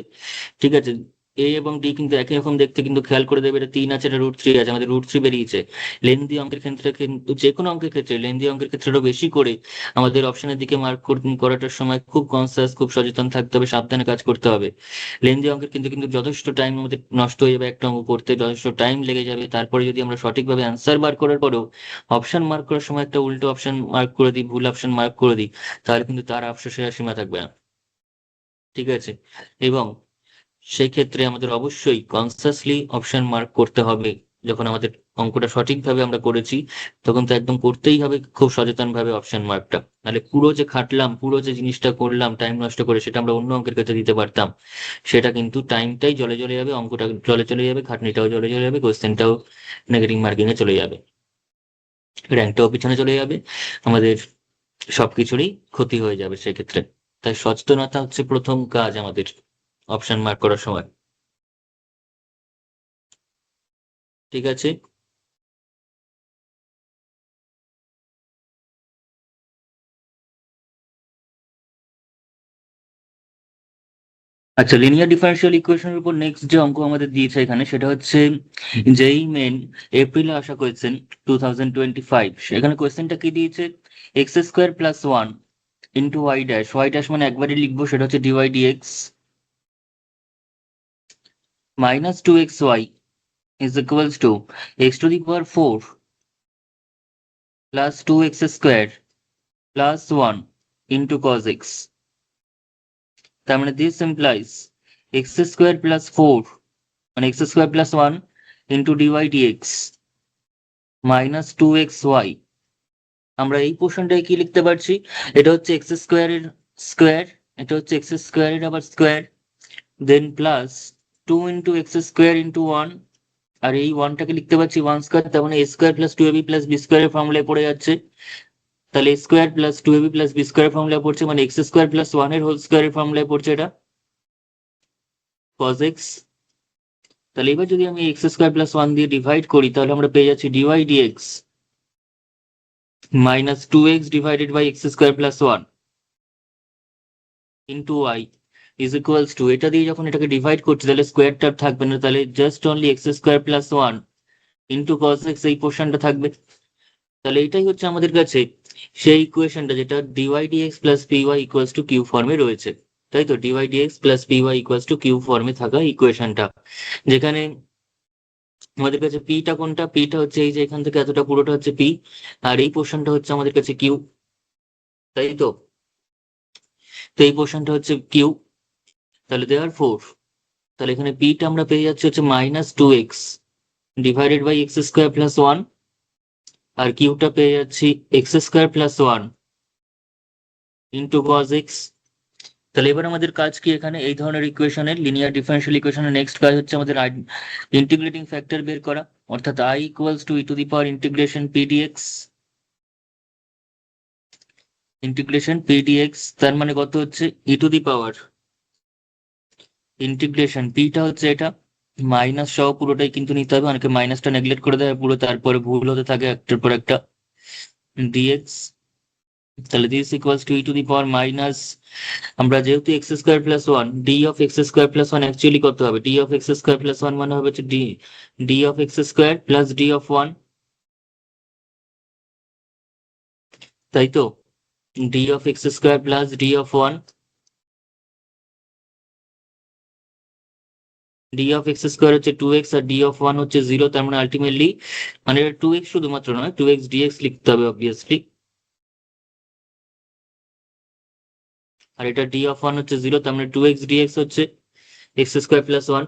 ঠিক আছে, এ এবং ডি কিন্তু একই রকম দেখতে, কিন্তু খেয়াল করে দেবে এটা 3 আছে, এটা √3 আছে, আমাদের √3 বেরিয়েছে। লেন্দি অঙ্কের ক্ষেত্রে কিন্তু, যে কোনো অঙ্কের ক্ষেত্রে, লেন্দি অঙ্কের ক্ষেত্রে আরো বেশি করে আমাদের অপশনের দিকে মার্ক করাটার সময় খুব কনসিয়াস, খুব সচেতন থাকতে হবে, সাবধানে কাজ করতে হবে। লেন্দি অঙ্কের কিন্তু কিন্তু যথেষ্ট টাইম আমাদের নষ্ট হয়ে যাবে, একটা অঙ্ক করতে যথেষ্ট টাইম লেগে যাবে। তারপরে যদি আমরা সঠিকভাবে অ্যান্সার বার করার পরেও অপশন মার্ক করার সময় একটা উল্টো অপশন মার্ক করে দিই, ভুল অপশন মার্ক করে দিই, তাহলে কিন্তু তার আফসোসের আর সীমা থাকবে না। ঠিক আছে, এবং সেই ক্ষেত্রে আমাদের অবশ্যই কনসিয়াসলি অপশন মার্ক করতে হবে। যখন আমাদের অঙ্কটা সঠিকভাবে আমরা করেছি তখন তো একদম করতেই হবে খুব সচেতন ভাবে অপশন মার্কটা। নাহলে পুরো যে খাটলাম, পুরো যে জিনিসটা করলাম টাইম নষ্ট করে, সেটা আমরা অন্য অঙ্কের ক্ষেত্রে দিতে পারতাম। সেটা কিন্তু টাইমটাই জলে চলে যাবে, অঙ্কটা জলে চলে যাবে, খাটনিটাও জলে চলে যাবে, কোশ্চেনটাও নেগেটিভ মার্কিং এ চলে যাবে, র্যাঙ্কটাও পিছনে চলে যাবে, আমাদের সবকিছুরই ক্ষতি হয়ে যাবে সেক্ষেত্রে। তাই সচেতনতা হচ্ছে প্রথম কাজ আমাদের অপশন মার্ক করার সময়। ঠিক আছে, আচ্ছা, লিনিয়ার ডিফারেন্সিয়াল ইকুয়েশনের উপর নেক্সট যে অঙ্ক আমাদের দিয়েছে এখানে, সেটা হচ্ছে যেই মেন এপ্রিলে আসা কোয়েশ্চেন 2025। এখানে কোয়েশ্চেনটা কি দিয়েছে? x² + 1 ইন্টু y ড্যাশ মানে একবারই লিখবো, সেটা হচ্ছে dy dx, -2xy is equals to x to the power 4 plus 2x square plus 1 into cos x. তার মানে this implies x square plus 4 মানে x square plus 1 into dy dx minus 2xy। আমরা এই পোর্শনটাকে কি লিখতে পারছি, এটা হচ্ছে এক্স স্কোয়ারের স্কোয়ার, এটা হচ্ছে এক্স স্কোয়ারের আবার স্কোয়ার, দেন প্লাস 2 into x² into 1, আর এই 1টাকে লিখতে পারছি 1 স্কোয়ার, তার মানে a square plus 2ab plus b স্কোয়ারের ফর্মুলায় পড়ে যাচ্ছে। তাহলে a square plus 2ab plus b স্কোয়ারের ফর্মুলায় পড়ছে, মানে x স্কোয়ার প্লাস 1 এর হোল স্কোয়ারের ফর্মুলায় পড়ছে এটা cos x। তাহলে এবার যদি আমি x স্কোয়ার প্লাস 1 দিয়ে ডিভাইড করি তাহলে আমরা পেয়ে যাচ্ছি dy dx minus 2x divided by x square plus 1 into y is equals to, এটা দিয়ে যখন এটাকে ডিভাইড করছি তাহলে স্কোয়ারটা থাকবে না, তাহলে just only x square plus 1 into cos x এই পোর্শনটা থাকবে। তাহলে এটাই হচ্ছে আমাদের কাছে সেই ইকুয়েশনটা যেটা dy dx plus py equals to q ফর্মে রয়েছে, তাই তো dy dx plus py equals to q ফর্মে থাকা ইকুয়েশনটা, যেখানে আমাদের কাছে পিটা কোনটা, পিটা হচ্ছে এই যে এখান থেকে এতটা পুরোটা হচ্ছে পি, আর এই পোর্শনটা হচ্ছে আমাদের কাছে কিউ, তাই তো। তো এই পোর্শনটা হচ্ছে কিউ, তাহলে দেওয়ার ফোর, তাহলে এখানে পিটা আমরা পেয়ে যাচ্ছি হচ্ছে -2x divided by x square plus 1, আর কিউটা পেয়ে যাচ্ছি x square plus 1 into cos x. তাহলে এবার আমাদের কাজ কি, এখানে এই ধরনের ইকুয়েশনের লিনিয়ার ডিফারেন্সিয়াল ইকুয়েশনের নেক্সট কাজ হচ্ছে আমাদের ইন্টিগ্রেটিং ফ্যাক্টর বের করা, অর্থাৎ i equals to e to the power integration p dx, integration p dx, তার মানে কত হচ্ছে e to the power integration পিটা হচ্ছে এটা, মাইনাস সহ পুরোটাই কিন্তু নিতে হবে, অনেকে মাইনাসটা নেগলেক্ট করে দেয় পুরো, তারপরে ভুল হতে থাকে একটার পর একটা, ডিএক্স। তাহলে this equals to e to the power minus, আমরা যেহেতু x square plus 1, D of x square plus 1 actually কত হবে, D of x square plus 1 মানে হবে হচ্ছে D D of x square plus D of 1, তাই তো, D of x square plus D of 1, D of x square হচ্ছে 2x R D of 1 হচ্ছে 0, তার মানে আলটিমেটলি মানে 2x শুধুমাত্র নয় 2x ডিএক্স লিখতে হবে অবভিয়াসলি, আর এটা ডি অফ 1 হচ্ছে 0, তার মানে 2x ডিএক্স হচ্ছে এক্স স্কোয়ার প্লাস 1।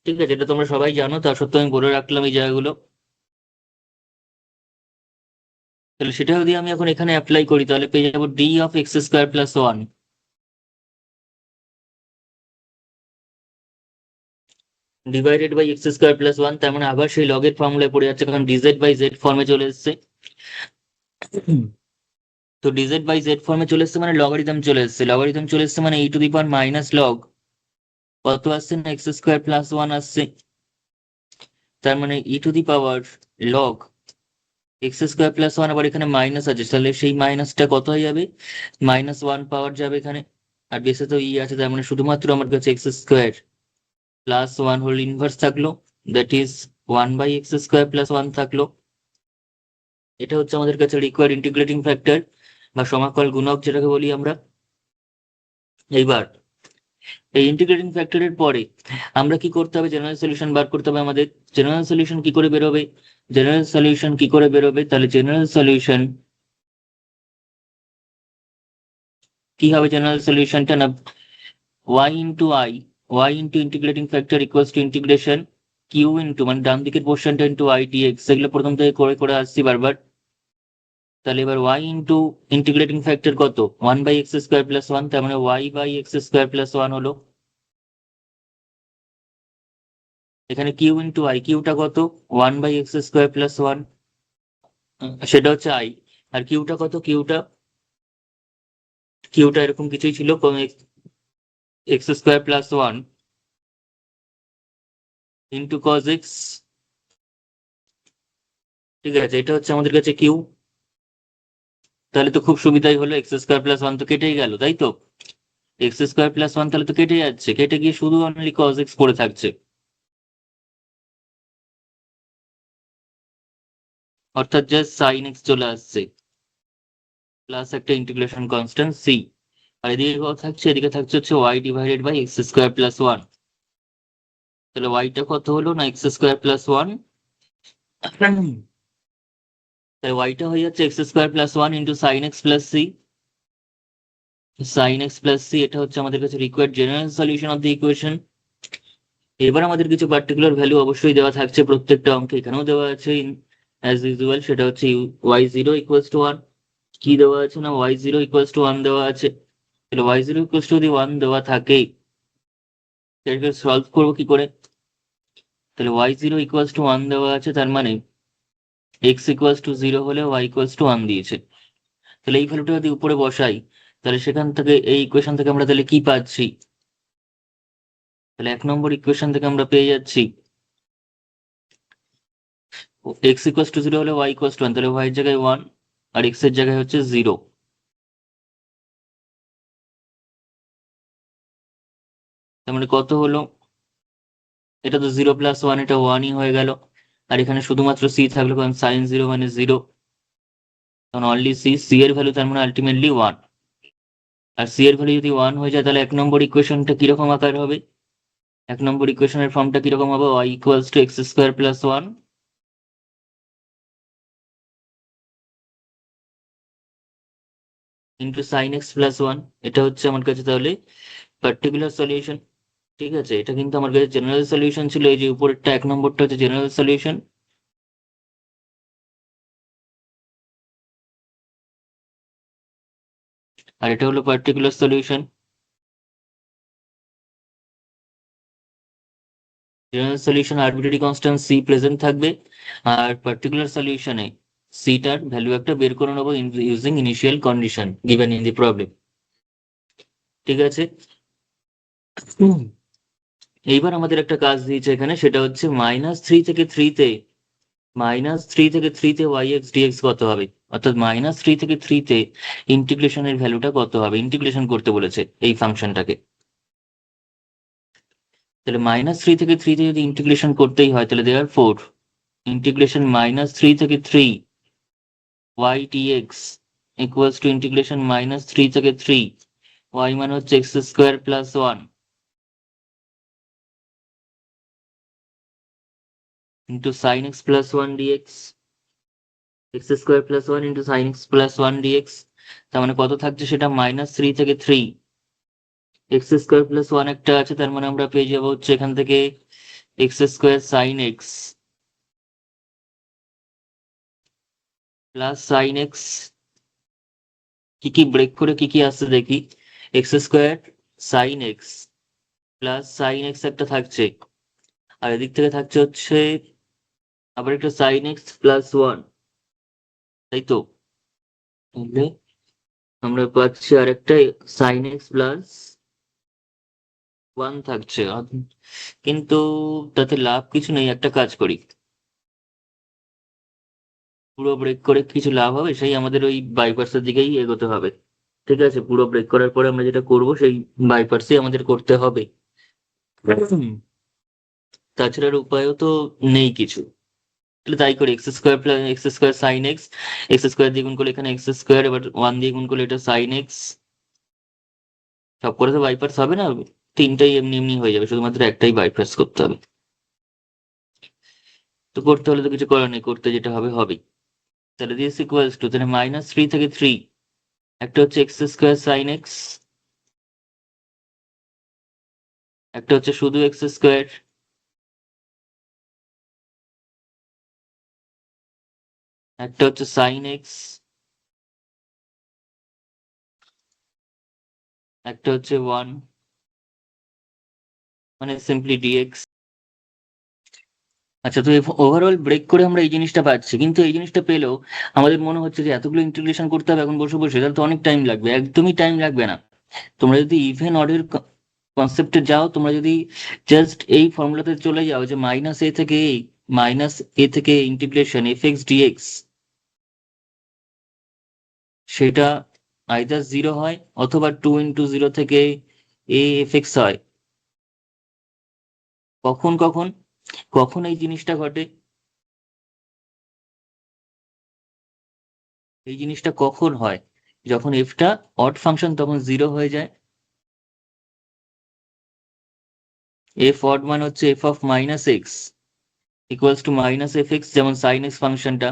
ঠিক আছে, এটা তোমরা সবাই জানো, তা সত্ত্বেও আমি বলে রাখলাম এই জায়গাগুলো। তাহলে সেটা যদি আমি এখন এখানে অ্যাপ্লাই করি তাহলে পেয়ে যাবো d of x square plus 1 divided by x square plus 1, তার মানে আবার সেই লগের ফর্মুলায় পড়ে যাচ্ছে, কারণ ডিজেড বাই জেড ফর্মে চলে এসছে। তো ডিজেড বাই জেড ফর্মে চলে এসছে মানে লগারিদম চলে এসছে, লগারিদম চলে এসছে মানে e to the power minus log কত আসছে না এক্স স্কোয়ার প্লাস 1 আসছে, তার মানে e to the power log x square plus 1, আবার এখানে মাইনাস আছে, তাহলে সেই মাইনাসটা কত হয়ে যাবে, -1 পাওয়ার যাবে এখানে, আর বেসে তো ই আছে, তার মানে শুধুমাত্র আমার কাছে x square plus 1 whole inverse থাকলো, that is 1 by x square plus 1 থাকলো। এটা হচ্ছে আমাদের কাছে রিকোয়ার্ড ইন্টিগ্রেটিং ফ্যাক্টর বা সমাকল গুণক যেটাকে বলি আমরা। এইবার এই ইন্টিগ্রেটিং ফ্যাক্টরের পরে আমরা কি করতে হবে, জেনারেল সলিউশন বার করতে হবে আমাদের। জেনারেল সলিউশন কি করে বেরোবে, জেনারেল সলিউশন কি করে বেরোবে, তাহলে জেনারেল সলিউশন কি হবে, জেনারেল সলিউশনটা না y into I, y into integrating factor equals to integration Q into মানে ডান দিকের পোর্শনটা ইন্টু আই ডিএক্স, এগুলো প্রথম থেকে করে করে আসছি বারবার। তাহলে এবার y ইন্টু ইন্টিগ্রেটিং ফ্যাক্টর কত, 1 বাই এক্স স্কোয়ার প্লাস 1, তার মানে y by x square plus 1 হলো। এখানে কিউ ইন্টু আই, কিউটা কত 1 বাই এক্স স্কোয়ার প্লাস 1, সেটা হচ্ছে আই, আর কিউটা কত, কিউটা কিউটা এরকম কিছুই ছিল, x square plus 1 into cos x. ঠিক আছে, এটা হচ্ছে আমাদের কাছে কিউ। তাহলে তো খুব সুবিধাই হলো, এক্স স্কোয়ার প্লাস 1 তো কেটেই গেল, তাই তো, এক্স স্কোয়ার প্লাস 1 তাহলে তো কেটে যাচ্ছে, কেটে গিয়ে শুধু অনলি কজ এক্স পড়ে থাকছে, অর্থাৎ জাস্ট সাইন এক্স চলে আসছে প্লাস একটা ইন্টিগ্রেশন কনস্ট্যান্ট সি, আর এদিকে কত থাকছে, এদিকে থাকছে হচ্ছে y divided by x square plus 1। তাহলে ওয়াইটা কত হলো না এক্স স্কোয়ার প্লাস ওয়ান, তাহলে ওয়াইটা হয়ে যাচ্ছে x square plus one into sine x plus C. Sine x plus C এটা হচ্ছে আমাদের কাছে required general solution of the equation. এবার আমাদের কিছু পার্টিকুলার ভ্যালু অবশ্যই দেওয়া থাকছে প্রত্যেকটা অঙ্কে, এখানেও দেওয়া আছে অ্যাজ ইউজুয়াল, সেটা হচ্ছে y zero equals to one. কি দেওয়া আছে না y zero equals to one দেওয়া আছে। তাহলে ওয়াই জিরো ইকুয়ালস টু যদি ওয়ান দেওয়া থাকে এটাকে সলভ করবো কি করে? তাহলে y zero equals to one দেওয়া আছে, তার মানে এক্স ইকুয়ালস টু জিরো হলে ওয়াই ইকুয়ালস টু ওয়ান দিয়েছে। তাহলে এই ভ্যালুটা যদি উপরে বসাই তাহলে সেখান থেকে এই ইকুয়েশন থেকে আমরা তাহলে কি পাচ্ছি? তাহলে 1 নম্বর ইকুয়েশন থেকে আমরা পেয়ে যাচ্ছি এক্স ইকুয়ালস টু জিরো হলে ওয়াই ইকুয়ালস টু ওয়ান, তাহলে ওয়াই এর জায়গায় ওয়ান আর এক্স এর জায়গায় হচ্ছে জিরো। তার মানে কত হলো? এটা তো জিরো প্লাস ওয়ান, এটা ওয়ানই হয়ে গেল। আর এখানে শুধুমাত্র সি থাকলো, কারণ সাইন জিরো মানে জিরো, কারণ অনলি সি, সি এর ভ্যালু তার মানে আলটিমেটলি ওয়ান। আর সি এর ভ্যালু যদি ওয়ান হয়ে যায় তাহলে 1 নম্বর ইকুয়েশনটা কিরকম আকার হবে? 1 নম্বর ইকুয়েশনের ফর্মটা কিরকম হবে? Y equals to x square plus one into sine x plus one. এটা হচ্ছে আমার কাছে তাহলে পার্টিকুলার সলিউশন। ঠিক আছে, এটা কিন্তু আমার কাছে জেনারেল সলিউশন ছিল, এই যে উপরেরটা 1 নম্বরটা হচ্ছে জেনারেল সলিউশন। আর এটা হলো particular solution. General solution arbitrary constant C present থাকবে, আর পার্টিকুলার সলিউশনে সিটার ভ্যালু একটা বের করে নেবো using initial condition given in the problem. ঠিক আছে, এইবার আমাদের একটা কাজ দিয়েছে এখানে, সেটা হচ্ছে মাইনাস থ্রি থেকে থ্রিতে ওয়াই এক্স ডিএক্স কত হবে, অর্থাৎ -3 থেকে 3-তে ইন্টিগ্রেশনের ভ্যালুটা কত হবে, ইন্টিগ্রেশন করতে বলেছে এই ফাংশনটাকে। তাহলে -3 থেকে 3-তে যদি ইন্টিগ্রেশন করতেই হয় তাহলে দেয়ার ফোর ইন্টিগ্রেশন -3 থেকে 3 y dx equals to integration -3 থেকে 3 ওয়াই মানে হচ্ছে x square plus one into sine x plus one dx, x square plus one into sine x plus one dx. তার মানে কত থাকছে সেটা -3 থেকে 3, এক্স স্কোয়ার প্লাস ওয়ান একটা আছে, তার মানে আমরা পেয়ে যাবো হচ্ছে এখান থেকে x square sign x plus sine x. কি কি ব্রেক করে কি কি আসছে দেখি। X square sign x plus sine x একটা থাকছে, আর এদিক থেকে থাকছে হচ্ছে আবার একটা সাইন এক্স প্লাস ওয়ান, তাই তো? তাহলে আমরা পাচ্ছি আর একটা সাইন এক্স প্লাস ওয়ান থাকছে, কিন্তু তাতে লাভ কিছু নেই। একটা কাজ করি, পুরো ব্রেক করে কিছু লাভ হবে, সেই আমাদের ওই বাইপাসের দিকেই এগোতে হবে। ঠিক আছে, পুরো ব্রেক করার পরে আমরা যেটা করব সেই বাইপাসই আমাদের করতে হবে। হুম, তাছাড়া আর উপায়ও তো নেই কিছু। তাহলে তাই করি, x square plus x square sine x, x square দিয়ে গুণ করলে এখানে এক্স স্কোয়ার, এবার ওয়ান দিয়ে গুণ করলে এটা সাইন এক্স। সব করে তো বাইপাস হবে না, তিনটাই এমনি এমনি হয়ে যাবে, শুধুমাত্র একটাই বাইপাস করতে হবে। তো করতে হলে তো কিছু করার নেই, করতে যেটা হবে হবেই। তাহলে দিস ইকুয়ালস টু, তাহলে -3 থেকে 3 একটা হচ্ছে এক্স স্কোয়ার সাইন এক্স, একটা হচ্ছে শুধু এক্স স্কোয়ার, একটা হচ্ছে সাইন এক্স, একটা হচ্ছে ওয়ান মানে সিম্পলি ডিএক্স। আচ্ছা, তো ওভারঅল ব্রেক করে আমরা এই জিনিসটা পাচ্ছি, কিন্তু এই জিনিসটা পেলেও আমাদের মনে হচ্ছে যে এতগুলো ইন্টিগ্রেশন করতে হবে এখন বসে বসে, তাহলে তো অনেক টাইম লাগবে। একদমই টাইম লাগবে না। তোমরা যদি ইভেন অর্ডার কনসেপ্টে যাও, তোমরা যদি জাস্ট এই ফর্মুলাতে চলে যাও যে মাইনাস এ থেকে ইন্টিগ্রেশন এফ এক্স ডিএক্স, সেটা আইদার জিরো হয় অথবা 2 × 0 থেকে এ এফ এক্স হয়। কখন কখন কখন এই জিনিসটা ঘটে? এই জিনিসটা কখন হয়? যখন এফটা অড ফাংশন তখন জিরো হয়ে যায়। এফ অড মানে হচ্ছে F of minus x equals to minus F x, যেমন সাইন এক্স ফাংশনটা,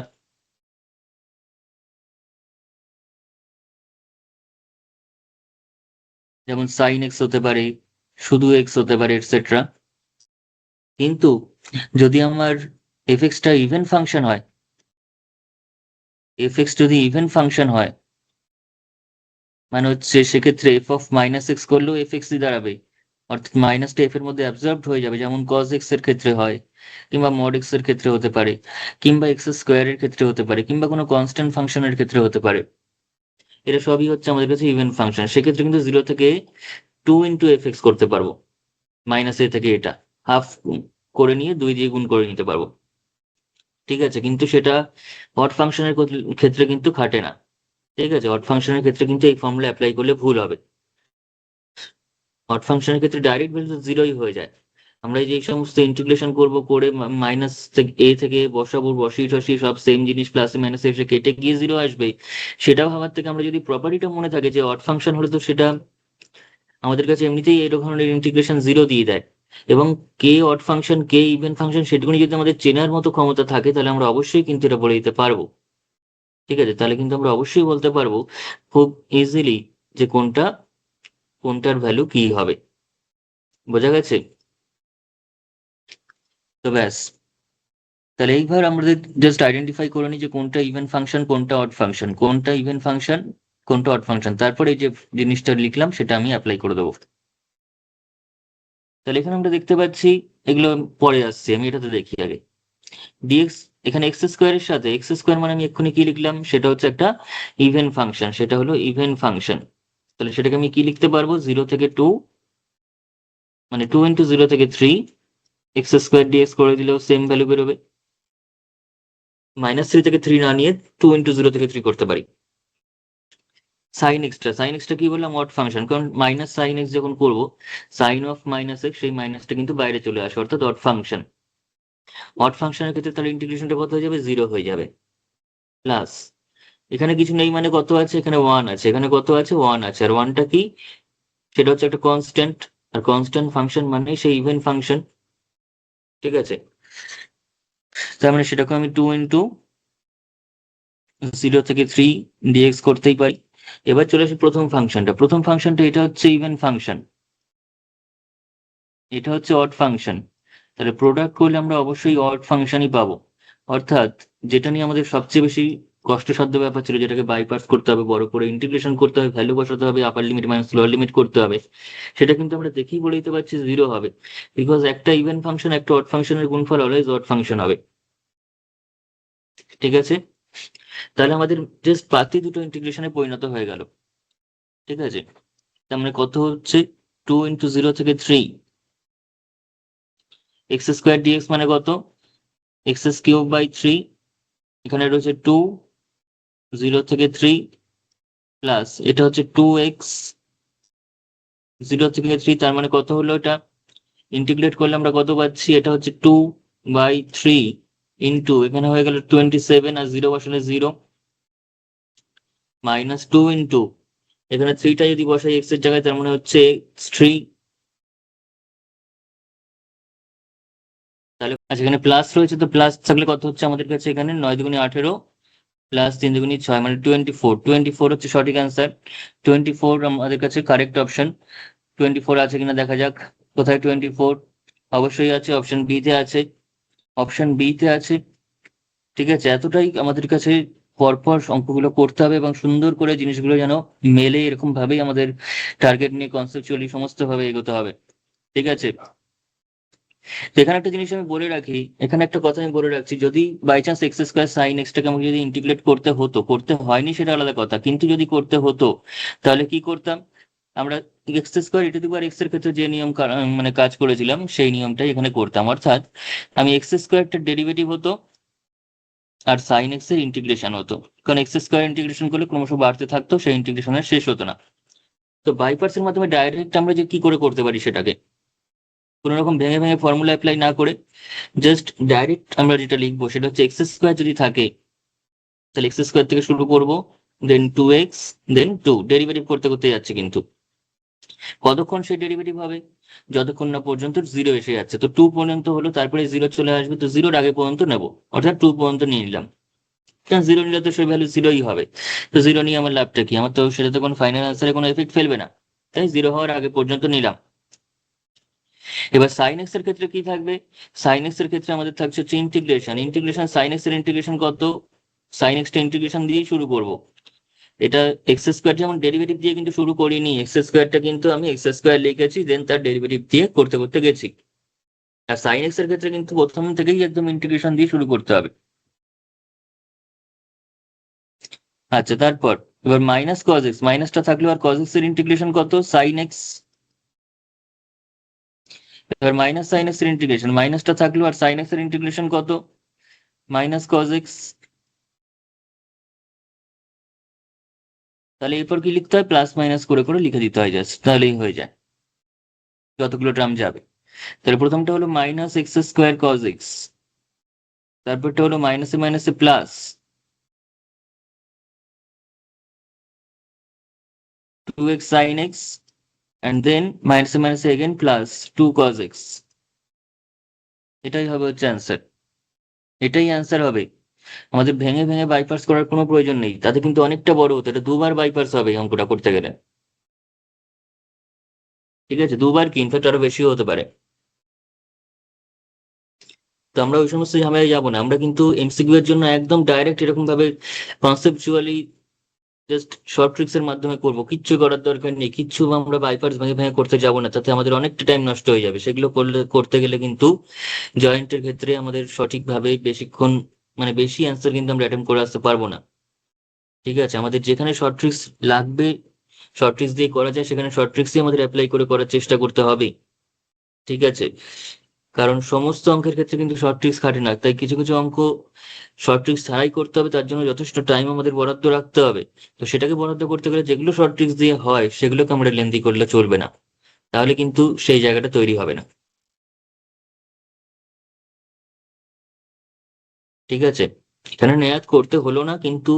যেমন সাইন এক্স হতে পারে, শুধু এক্স হতে পারে, এটসেট্রা। কিন্তু যদি আমার এফ এক্সটা ইভেন ফাংশন হয়, এফ এক্স যদি ইভেন ফাংশন হয়, মানে হচ্ছে সেক্ষেত্রে এফ অফ মাইনাস এক্স করলেও এফ এক্সই দাঁড়াবে, অর্থাৎ মাইনাসটা এফ এর মধ্যে অ্যাবজর্বড হয়ে যাবে, যেমন কজ এক্স এর ক্ষেত্রে হয়, কিংবা মড এক্স এর ক্ষেত্রে হতে পারে, কিংবা এক্স স্কোয়ারের ক্ষেত্রে হতে পারে, কিংবা কোনো কনস্ট্যান্ট ফাংশনের ক্ষেত্রে হতে পারে। এটা সবই হচ্ছে আমাদের কাছে ইভেন ফাংশন। সেক্ষেত্রে কিন্তু 0 থেকে 2 ইন্টু এফ এক্স করতে পারবো, মাইনাস এ থেকে এটা হাফ করে নিয়ে 2 দিয়ে গুণ করে নিতে পারবো। ঠিক আছে, কিন্তু সেটা অড ফাংশনের ক্ষেত্রে কিন্তু খাটে না। ঠিক আছে, অড ফাংশনের ক্ষেত্রে কিন্তু এই ফর্মুলা অ্যাপ্লাই করলে ভুল হবে। অড ফাংশনের ক্ষেত্রে ডাইরেক্ট ভ্যালু জিরোই হয়ে যায়। আমরা এই যে সমস্ত ইন্টিগ্রেশন করব করে মাইনাস এ থেকে বসাবো, বসিয়ে টসিয়ে সব সেম জিনিস প্লাসে মাইনাসে এসে কেটে গিয়ে জিরো আসবে, সেটাও ভাবার থেকে আমরা যদি প্রপার্টিটা মনে থাকে যে অড ফাংশন হলে তো সেটা আমাদের কাছে এমনিতেই এই ধরনের ইন্টিগ্রেশন জিরো দিয়ে দেয়। এবং কে অড ফাংশন কে ইভেন ফাংশন সেটুকুনি যদি আমাদের চেনার মতো ক্ষমতা থাকে, তাহলে আমরা অবশ্যই কিন্তু এটা বলে দিতে পারবো। ঠিক আছে, তাহলে কিন্তু আমরা অবশ্যই বলতে পারবো খুব ইজিলি যে কোনটার ভ্যালু কি হবে। বোঝা গেছে? তো ব্যাস, তাহলে এইবার আমাদের জাস্ট আইডেন্টিফাই করে নিই যে কোনটা ইভেন ফাংশন, কোনটা অড ফাংশন, কোনটা ইভেন ফাংশন, কোনটা অড ফাংশন, তারপরে এই যে জিনিসটা লিখলাম সেটা আমি অ্যাপ্লাই করে দেবো। তাহলে এখানে আমরা দেখতে পাচ্ছি, এগুলো পরে আসছে, আমি এটাতে দেখি আগে। ডিএক্স, এখানে এক্স স্কোয়ারের সাথে এক্স স্কোয়ার মানে আমি এক্ষুনি কি লিখলাম, সেটা হচ্ছে একটা ইভেন ফাংশন, সেটা হলো ইভেন ফাংশন। তাহলে সেটাকে আমি কি লিখতে পারবো, 0 থেকে 2, মানে 2 ইন্টু 0 থেকে 3 এক্স স্কোয়ার ডিএক্স করে দিলেও সেম ভ্যালু বেরোবে। -3 থেকে 3 না নিয়ে 2 ইন্টু 0 থেকে 3 করতে পারি। সাইন এক্সটা কি বললাম, অড ফাংশন, কারণ মাইনাস সাইন এক্স যখন করবো, সাইন অফ মাইনাস এক্স, সেই মাইনাসটা কিন্তু বাইরে চলে আসে, অর্থাৎ অড ফাংশন। অড ফাংশনের ক্ষেত্রে তাহলে ইন্টিগ্রেশনটা কত হয়ে যাবে, 0 হয়ে যাবে। প্লাস এখানে কিছু নেই মানে কত আছে, এখানে 1 আছে, এখানে কত আছে, 1 আছে, আর 1টা কি, সেটা হচ্ছে একটা কনস্ট্যান্ট, আর কনস্ট্যান্ট ফাংশন মানে সেই ইভেন ফাংশন। ঠিক আছে, তার মানে সেটাকে আমি 2 ইন্টু 0 থেকে 3 ডিএক্স করতেই পারি। এবার চলে আসি প্রথম ফাংশনটা, এটা হচ্ছে ইভেন ফাংশন, এটা হচ্ছে অড ফাংশন। তাহলে প্রোডাক্ট করলে আমরা অবশ্যই অড ফাংশনই পাবো, অর্থাৎ যেটা নিয়ে আমাদের সবচেয়ে বেশি কষ্টসাধ্য ব্যাপার ছিল, যেটাকে বাইপাস করতে হবে, বড় করে ইন্টিগ্রেশন করতে হবে, ভ্যালু বসাতে হবে, আপার লিমিট মাইনাস লোয়ার লিমিট করতে হবে, সেটা কিন্তু আমরা দেখেই বলে দিতে পারছি 0 হবে। বিকজ একটা ইভেন ফাংশন একটা অড ফাংশনের গুণফল অলওয়েজ অড ফাংশন হবে। ঠিক আছে, তাহলে আমাদের জাস্ট বাকি দুটো ইন্টিগ্রেশনে পরিণত হয়ে গেল। ঠিক আছে, তার মানে কত হচ্ছে, 2 ইন্টু 0 থেকে 3 এক্স স্কোয়ার ডিএক্স মানে কত, এক্স কিউব বাই 3, এখানে রয়েছে 2, 0 থেকে 3, প্লাস এটা হচ্ছে 2x 0 থেকে 3, তার মানে কত হলো, এটা ইন্টিগ্রেট করলে আমরা কত পাচ্ছি, এটা হচ্ছে 2/3 ইন্টু এখানে হয়ে গেল 27, আর 0 বসালে 0, -2 ইন্টু এখানে 3টা যদি বসাই এক্স এর জায়গায়, তার মানে হচ্ছে 3। তাহলে আচ্ছা, এখানে প্লাস রয়েছে, তো প্লাস থাকলে কত হচ্ছে আমাদের কাছে, এখানে 9 দুগুণে 18 প্লাস 3 দুগুণে 6, মানে 24 হচ্ছে সঠিক অ্যান্সার। 24 আমাদের কাছে কারেক্ট অপশন। 24 আছে কিনা দেখা যাক, কোথায় 24, অবশ্যই আছে, অপশন বি তে আছে, অপশন বি তে আছে। ঠিক আছে, এতটাই আমাদের কাছে পরপর অঙ্কগুলো করতে হবে এবং সুন্দর করে জিনিসগুলো যেন মেলে, এরকম ভাবেই আমাদের টার্গেট নিয়ে কনসেপচুয়ালি সমস্ত ভাবে এগোতে হবে। ঠিক আছে, তো এখানে একটা জিনিস আমি বলে রাখি, এখানে একটা কথা আমি বলে রাখছি, যদি by chance x square sine এক্সটাকে আমাকে যদি ইন্টিগ্রেট করতে হতো, করতে হয়নি সেটা আলাদা কথা, কিন্তু যদি করতে হতো তাহলে কি করতাম আমরা, x square E to the power x এর ক্ষেত্রে যে নিয়ম মানে কাজ করেছিলাম সেই নিয়মটাই এখানে করতাম, অর্থাৎ আমি এক্স স্কোয়ারটা ডেরিভেটিভ হতো আর সাইন এক্স এর ইন্টিগ্রেশন হতো, কারণ এক্স স্কোয়ার ইন্টিগ্রেশন করলে ক্রমশ বাড়তে থাকতো, সেই ইন্টিগ্রেশনের শেষ হতো না। তো বাই পার্টসের মাধ্যমে ডাইরেক্ট আমরা যে কি করে করতে পারি সেটাকে, কোনো রকম ভেঙে ভেঙে ফর্মুলা অ্যাপ্লাই না করে জাস্ট ডাইরেক্ট আমরা যেটা লিখবো সেটা হচ্ছে এক্স স্কোয়ার যদি থাকে, তাহলে এক্স স্কোয়ার থেকে শুরু করব, দেন 2x, দেন 2, ডেরিভেটিভ করতে করতে যাচ্ছে, কিন্তু কতক্ষণ সেই ডেরিভেটিভ হবে, যতক্ষণ না পর্যন্ত জিরো এসে যাচ্ছে। তো 2 পর্যন্ত হলো, তারপরে জিরো চলে আসবে, তো জিরোর আগে পর্যন্ত নেব, অর্থাৎ 2 পর্যন্ত নিয়ে নিলাম। কারণ জিরো নিলে তো সেই ভ্যালু জিরোই হবে। তো জিরো নিয়ে আমার লাভটা কি? আমার তো সেটাতে কোনো ফাইনাল আনসারে কোনো এফেক্ট ফেলবে না, তাই জিরো হওয়ার আগে পর্যন্ত নিলাম। এবার সাইন এক্স এর ক্ষেত্রে কি থাকবে? সাইন এক্স এর ক্ষেত্রে আমাদের থাকছে হচ্ছে ইন্টিগ্রেশন। ইন্টিগ্রেশন সাইন এক্স এর ইন্টিগ্রেশন কত? সাইন এক্সটা ইন্টিগ্রেশন দিয়েই শুরু করব। এটা এক্স স্কোয়ার যেমন ডেরিভেটিভ দিয়ে কিন্তু শুরু করিনি, এক্স স্কোয়ারটা কিন্তু আমি এক্স স্কোয়ার লিখেছি, দেন তার ডেরিভেটিভ দিয়ে করতে করতে গেছি। আর সাইন এক্স এর ক্ষেত্রে কিন্তু প্রথম থেকেই একদম ইন্টিগ্রেশন দিয়ে শুরু করতে হবে। আচ্ছা, তারপর এবার মাইনাস কজ এক্স, মাইনাসটা থাকলো, আর কজ এক্স এর ইন্টিগ্রেশন কত? Sine x. এবার মাইনাস সাইন এক্স এর ইন্টিগ্রেশন, মাইনাসটা থাকলো আর সাইন এক্স এর ইন্টিগ্রেশন কত? Minus cos x. তাহলে এরপর কি লিখতে হয়? প্লাস মাইনাস করে করে লিখে দিতে হয়, জাস্ট তাহলেই হয়ে যায়, যতগুলো টার্ম যাবে। তাহলে প্রথমটা হলো minus x square cos x, তারপরটা হলো মাইনাসে মাইনাসে plus 2x sin x, and then মাইনাসে মাইনাসে এগেন প্লাস 2 cos x। এটাই হবে হচ্ছে অ্যান্সার, এটাই অ্যান্সার হবে। আমাদের ভেঙে ভেঙে বাইপার্স করার কোনো প্রয়োজন নেই, তাতে কিন্তু অনেকটা বড় হতো, এটা দুবার বাইপার্স হবে এই অঙ্কটা করতে গেলে। ঠিক আছে, দুবার কি ইনফ্যাক্ট আরো বেশিও হতে পারে। তো আমরা ওই সমস্ত ঝামেলায় যাবো না, আমরা কিন্তু এমসিকিউ এর জন্য একদম ডাইরেক্ট এরকম ভাবে কনসেপচুয়ালি জাস্ট শর্ট ট্রিক্স এর মাধ্যমে করবো, কিচ্ছু করার দরকার নেই, কিচ্ছু আমরা বাইপার্স ভেঙে ভেঙে করতে যাবো না, তাতে আমাদের অনেকটা টাইম নষ্ট হয়ে যাবে। সেগুলো করতে গেলে কিন্তু জয়েন্টের ক্ষেত্রে আমাদের সঠিকভাবে বেশিক্ষণ, মানে বেশি অ্যান্সার কিন্তু আমরা অ্যাটেম্প করে আসতে পারবো না। ঠিক আছে, আমাদের যেখানে শর্ট ট্রিক্স লাগবে, শর্ট ট্রিক্স দিয়ে করা যায়, সেখানে শর্ট ট্রিক্সই আমাদের অ্যাপ্লাই করে করার চেষ্টা করতে হবে। ঠিক আছে, কারণ সমস্ত অঙ্কের ক্ষেত্রে কিন্তু শর্ট ট্রিক্স খাটে না, তাই কিছু কিছু অঙ্ক শর্ট ট্রিক্স ছাড়াই করতে হবে, তার জন্য যথেষ্ট টাইম আমাদের বরাদ্দ রাখতে হবে। তো সেটাকে বরাদ্দ করতে গেলে যেগুলো শর্ট ট্রিক্স দিয়ে হয় সেগুলোকে আমরা লেন্দি করলে চলবে না, তাহলে কিন্তু সেই জায়গাটা তৈরি হবে না। ঠিক আছে, এখানে নেহাত করতে হলো না, কিন্তু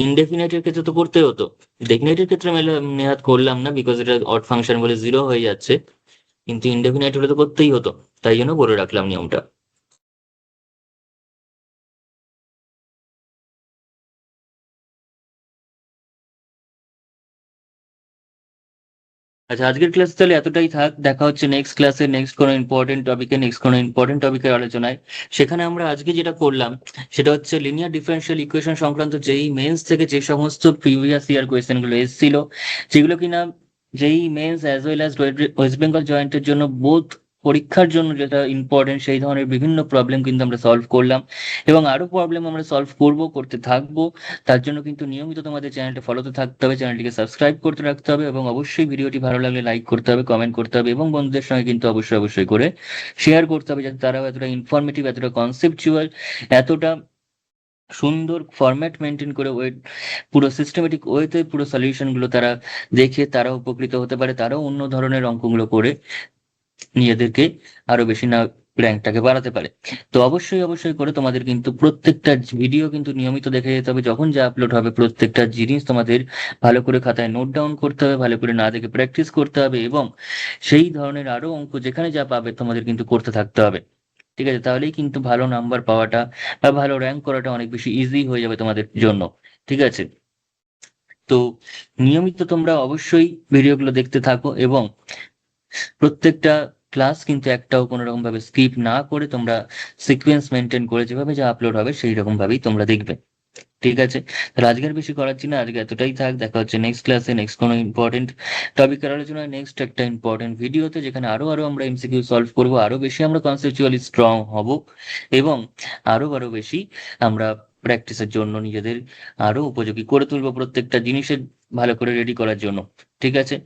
ইনডেফিনাইটের ক্ষেত্রে তো করতে হতো। ডেফিনাইটের ক্ষেত্রে আমি নেহাত করলাম না, বিকজ এটা অড ফাংশন বলে জিরো হয়ে যাচ্ছে, কিন্তু ইনডেফিনাইট হলে তো করতেই হতো, তাই জন্য বলে রাখলাম নিয়মটা। আচ্ছা, আজকের ক্লাস তাহলে এতটাই থাক, দেখা হচ্ছে নেক্সট ক্লাসে নেক্সট কোনো ইম্পর্টেন্ট টপিকে, নেক্সট কোনো ইম্পর্টেন্ট টপিকের আলোচনায়। সেখানে আমরা আজকে যেটা করলাম সেটা হচ্ছে লিনিয়ার ডিফারেন্সিয়াল ইকুয়েশন সংক্রান্ত যেই মেন্স থেকে যে সমস্ত প্রিভিয়াস ইয়ার কোয়েশ্চেন গুলো এসেছিল, যেগুলো কিনা যেই Mains as well as West Bengal জয়েন্টের জন্য বোথ পরীক্ষার জন্য যেটা ইম্পর্টেন্ট, সেই ধরনের বিভিন্ন প্রবলেম কিন্তু আমরা সলভ করলাম, এবং আরো প্রবলেম আমরা সলভ করব, করতে থাকবো। তার জন্য কিন্তু নিয়মিত তোমাদের চ্যানেলটা ফলোতে থাকতে হবে, চ্যানেলটিকে সাবস্ক্রাইব করতে রাখতে হবে, এবং অবশ্যই ভিডিওটি ভালো লাগলে লাইক করতে হবে, কমেন্ট করতে হবে, এবং বন্ধুদের সঙ্গে কিন্তু অবশ্যই অবশ্যই করে শেয়ার করতে হবে, যাতে তারাও এতটা ইনফরমেটিভ, এতটা কনসেপচুয়াল, এতটা সুন্দর ফরম্যাট মেনটেন করে ওয়ে, পুরো সিস্টেমেটিক ওয়েতে পুরো সলিউশন গুলো তারা দেখে তারাও উপকৃত হতে পারে, তারাও অন্য ধরনের অঙ্কগুলো করে নিজেদেরকে আরো বেশি না র্যাঙ্কটাকে বাড়াতে পারে। তো অবশ্যই অবশ্যই করে তোমাদের কিন্তু প্রত্যেকটা ভিডিও কিন্তু নিয়মিত দেখে যেতে হবে, যখন যা আপলোড হবে প্রত্যেকটা জিনিস তোমাদের ভালো করে খাতায় নোট ডাউন করতে হবে, ভালো করে না দেখে প্র্যাকটিস করতে হবে, এবং সেই ধরনের আরো অঙ্ক যেখানে যা পাবে তোমাদের কিন্তু করতে থাকতে হবে। ঠিক আছে, তাহলেই কিন্তু ভালো নাম্বার পাওয়াটা বা ভালো র্যাঙ্ক করাটা অনেক বেশি ইজি হয়ে যাবে তোমাদের জন্য। ঠিক আছে, তো নিয়মিত তোমরা অবশ্যই ভিডিওগুলো দেখতে থাকো, এবং প্রত্যেকটা ক্লাস কিন্তু একটাও কোনো রকম ভাবে স্কিপ না করে তোমরা সিকোয়েন্স মেনটেন করে যেভাবে যা আপলোড হবে সেই রকম ভাবেই তোমরা দেখবে। ঠিক আছে, তাহলে আজকের বেশি করাচ্ছি না, আজকে এতটাই থাক, দেখা হচ্ছে নেক্সট ক্লাসে নেক্সট কোনো ইম্পর্টেন্ট টপিকের আলোচনায়, নেক্সট একটা ইম্পর্টেন্ট ভিডিওতে, যেখানে আরো আরো আমরা এমসিকিউ সলভ করবো, আরো বেশি আমরা কনসেপচুয়ালি স্ট্রং হব, এবং আরো আরো বেশি আমরা প্র্যাকটিসের জন্য নিজেদের আরো উপযোগী করে তুলবো, প্রত্যেকটা জিনিসের ভালো করে রেডি করার জন্য। ঠিক আছে।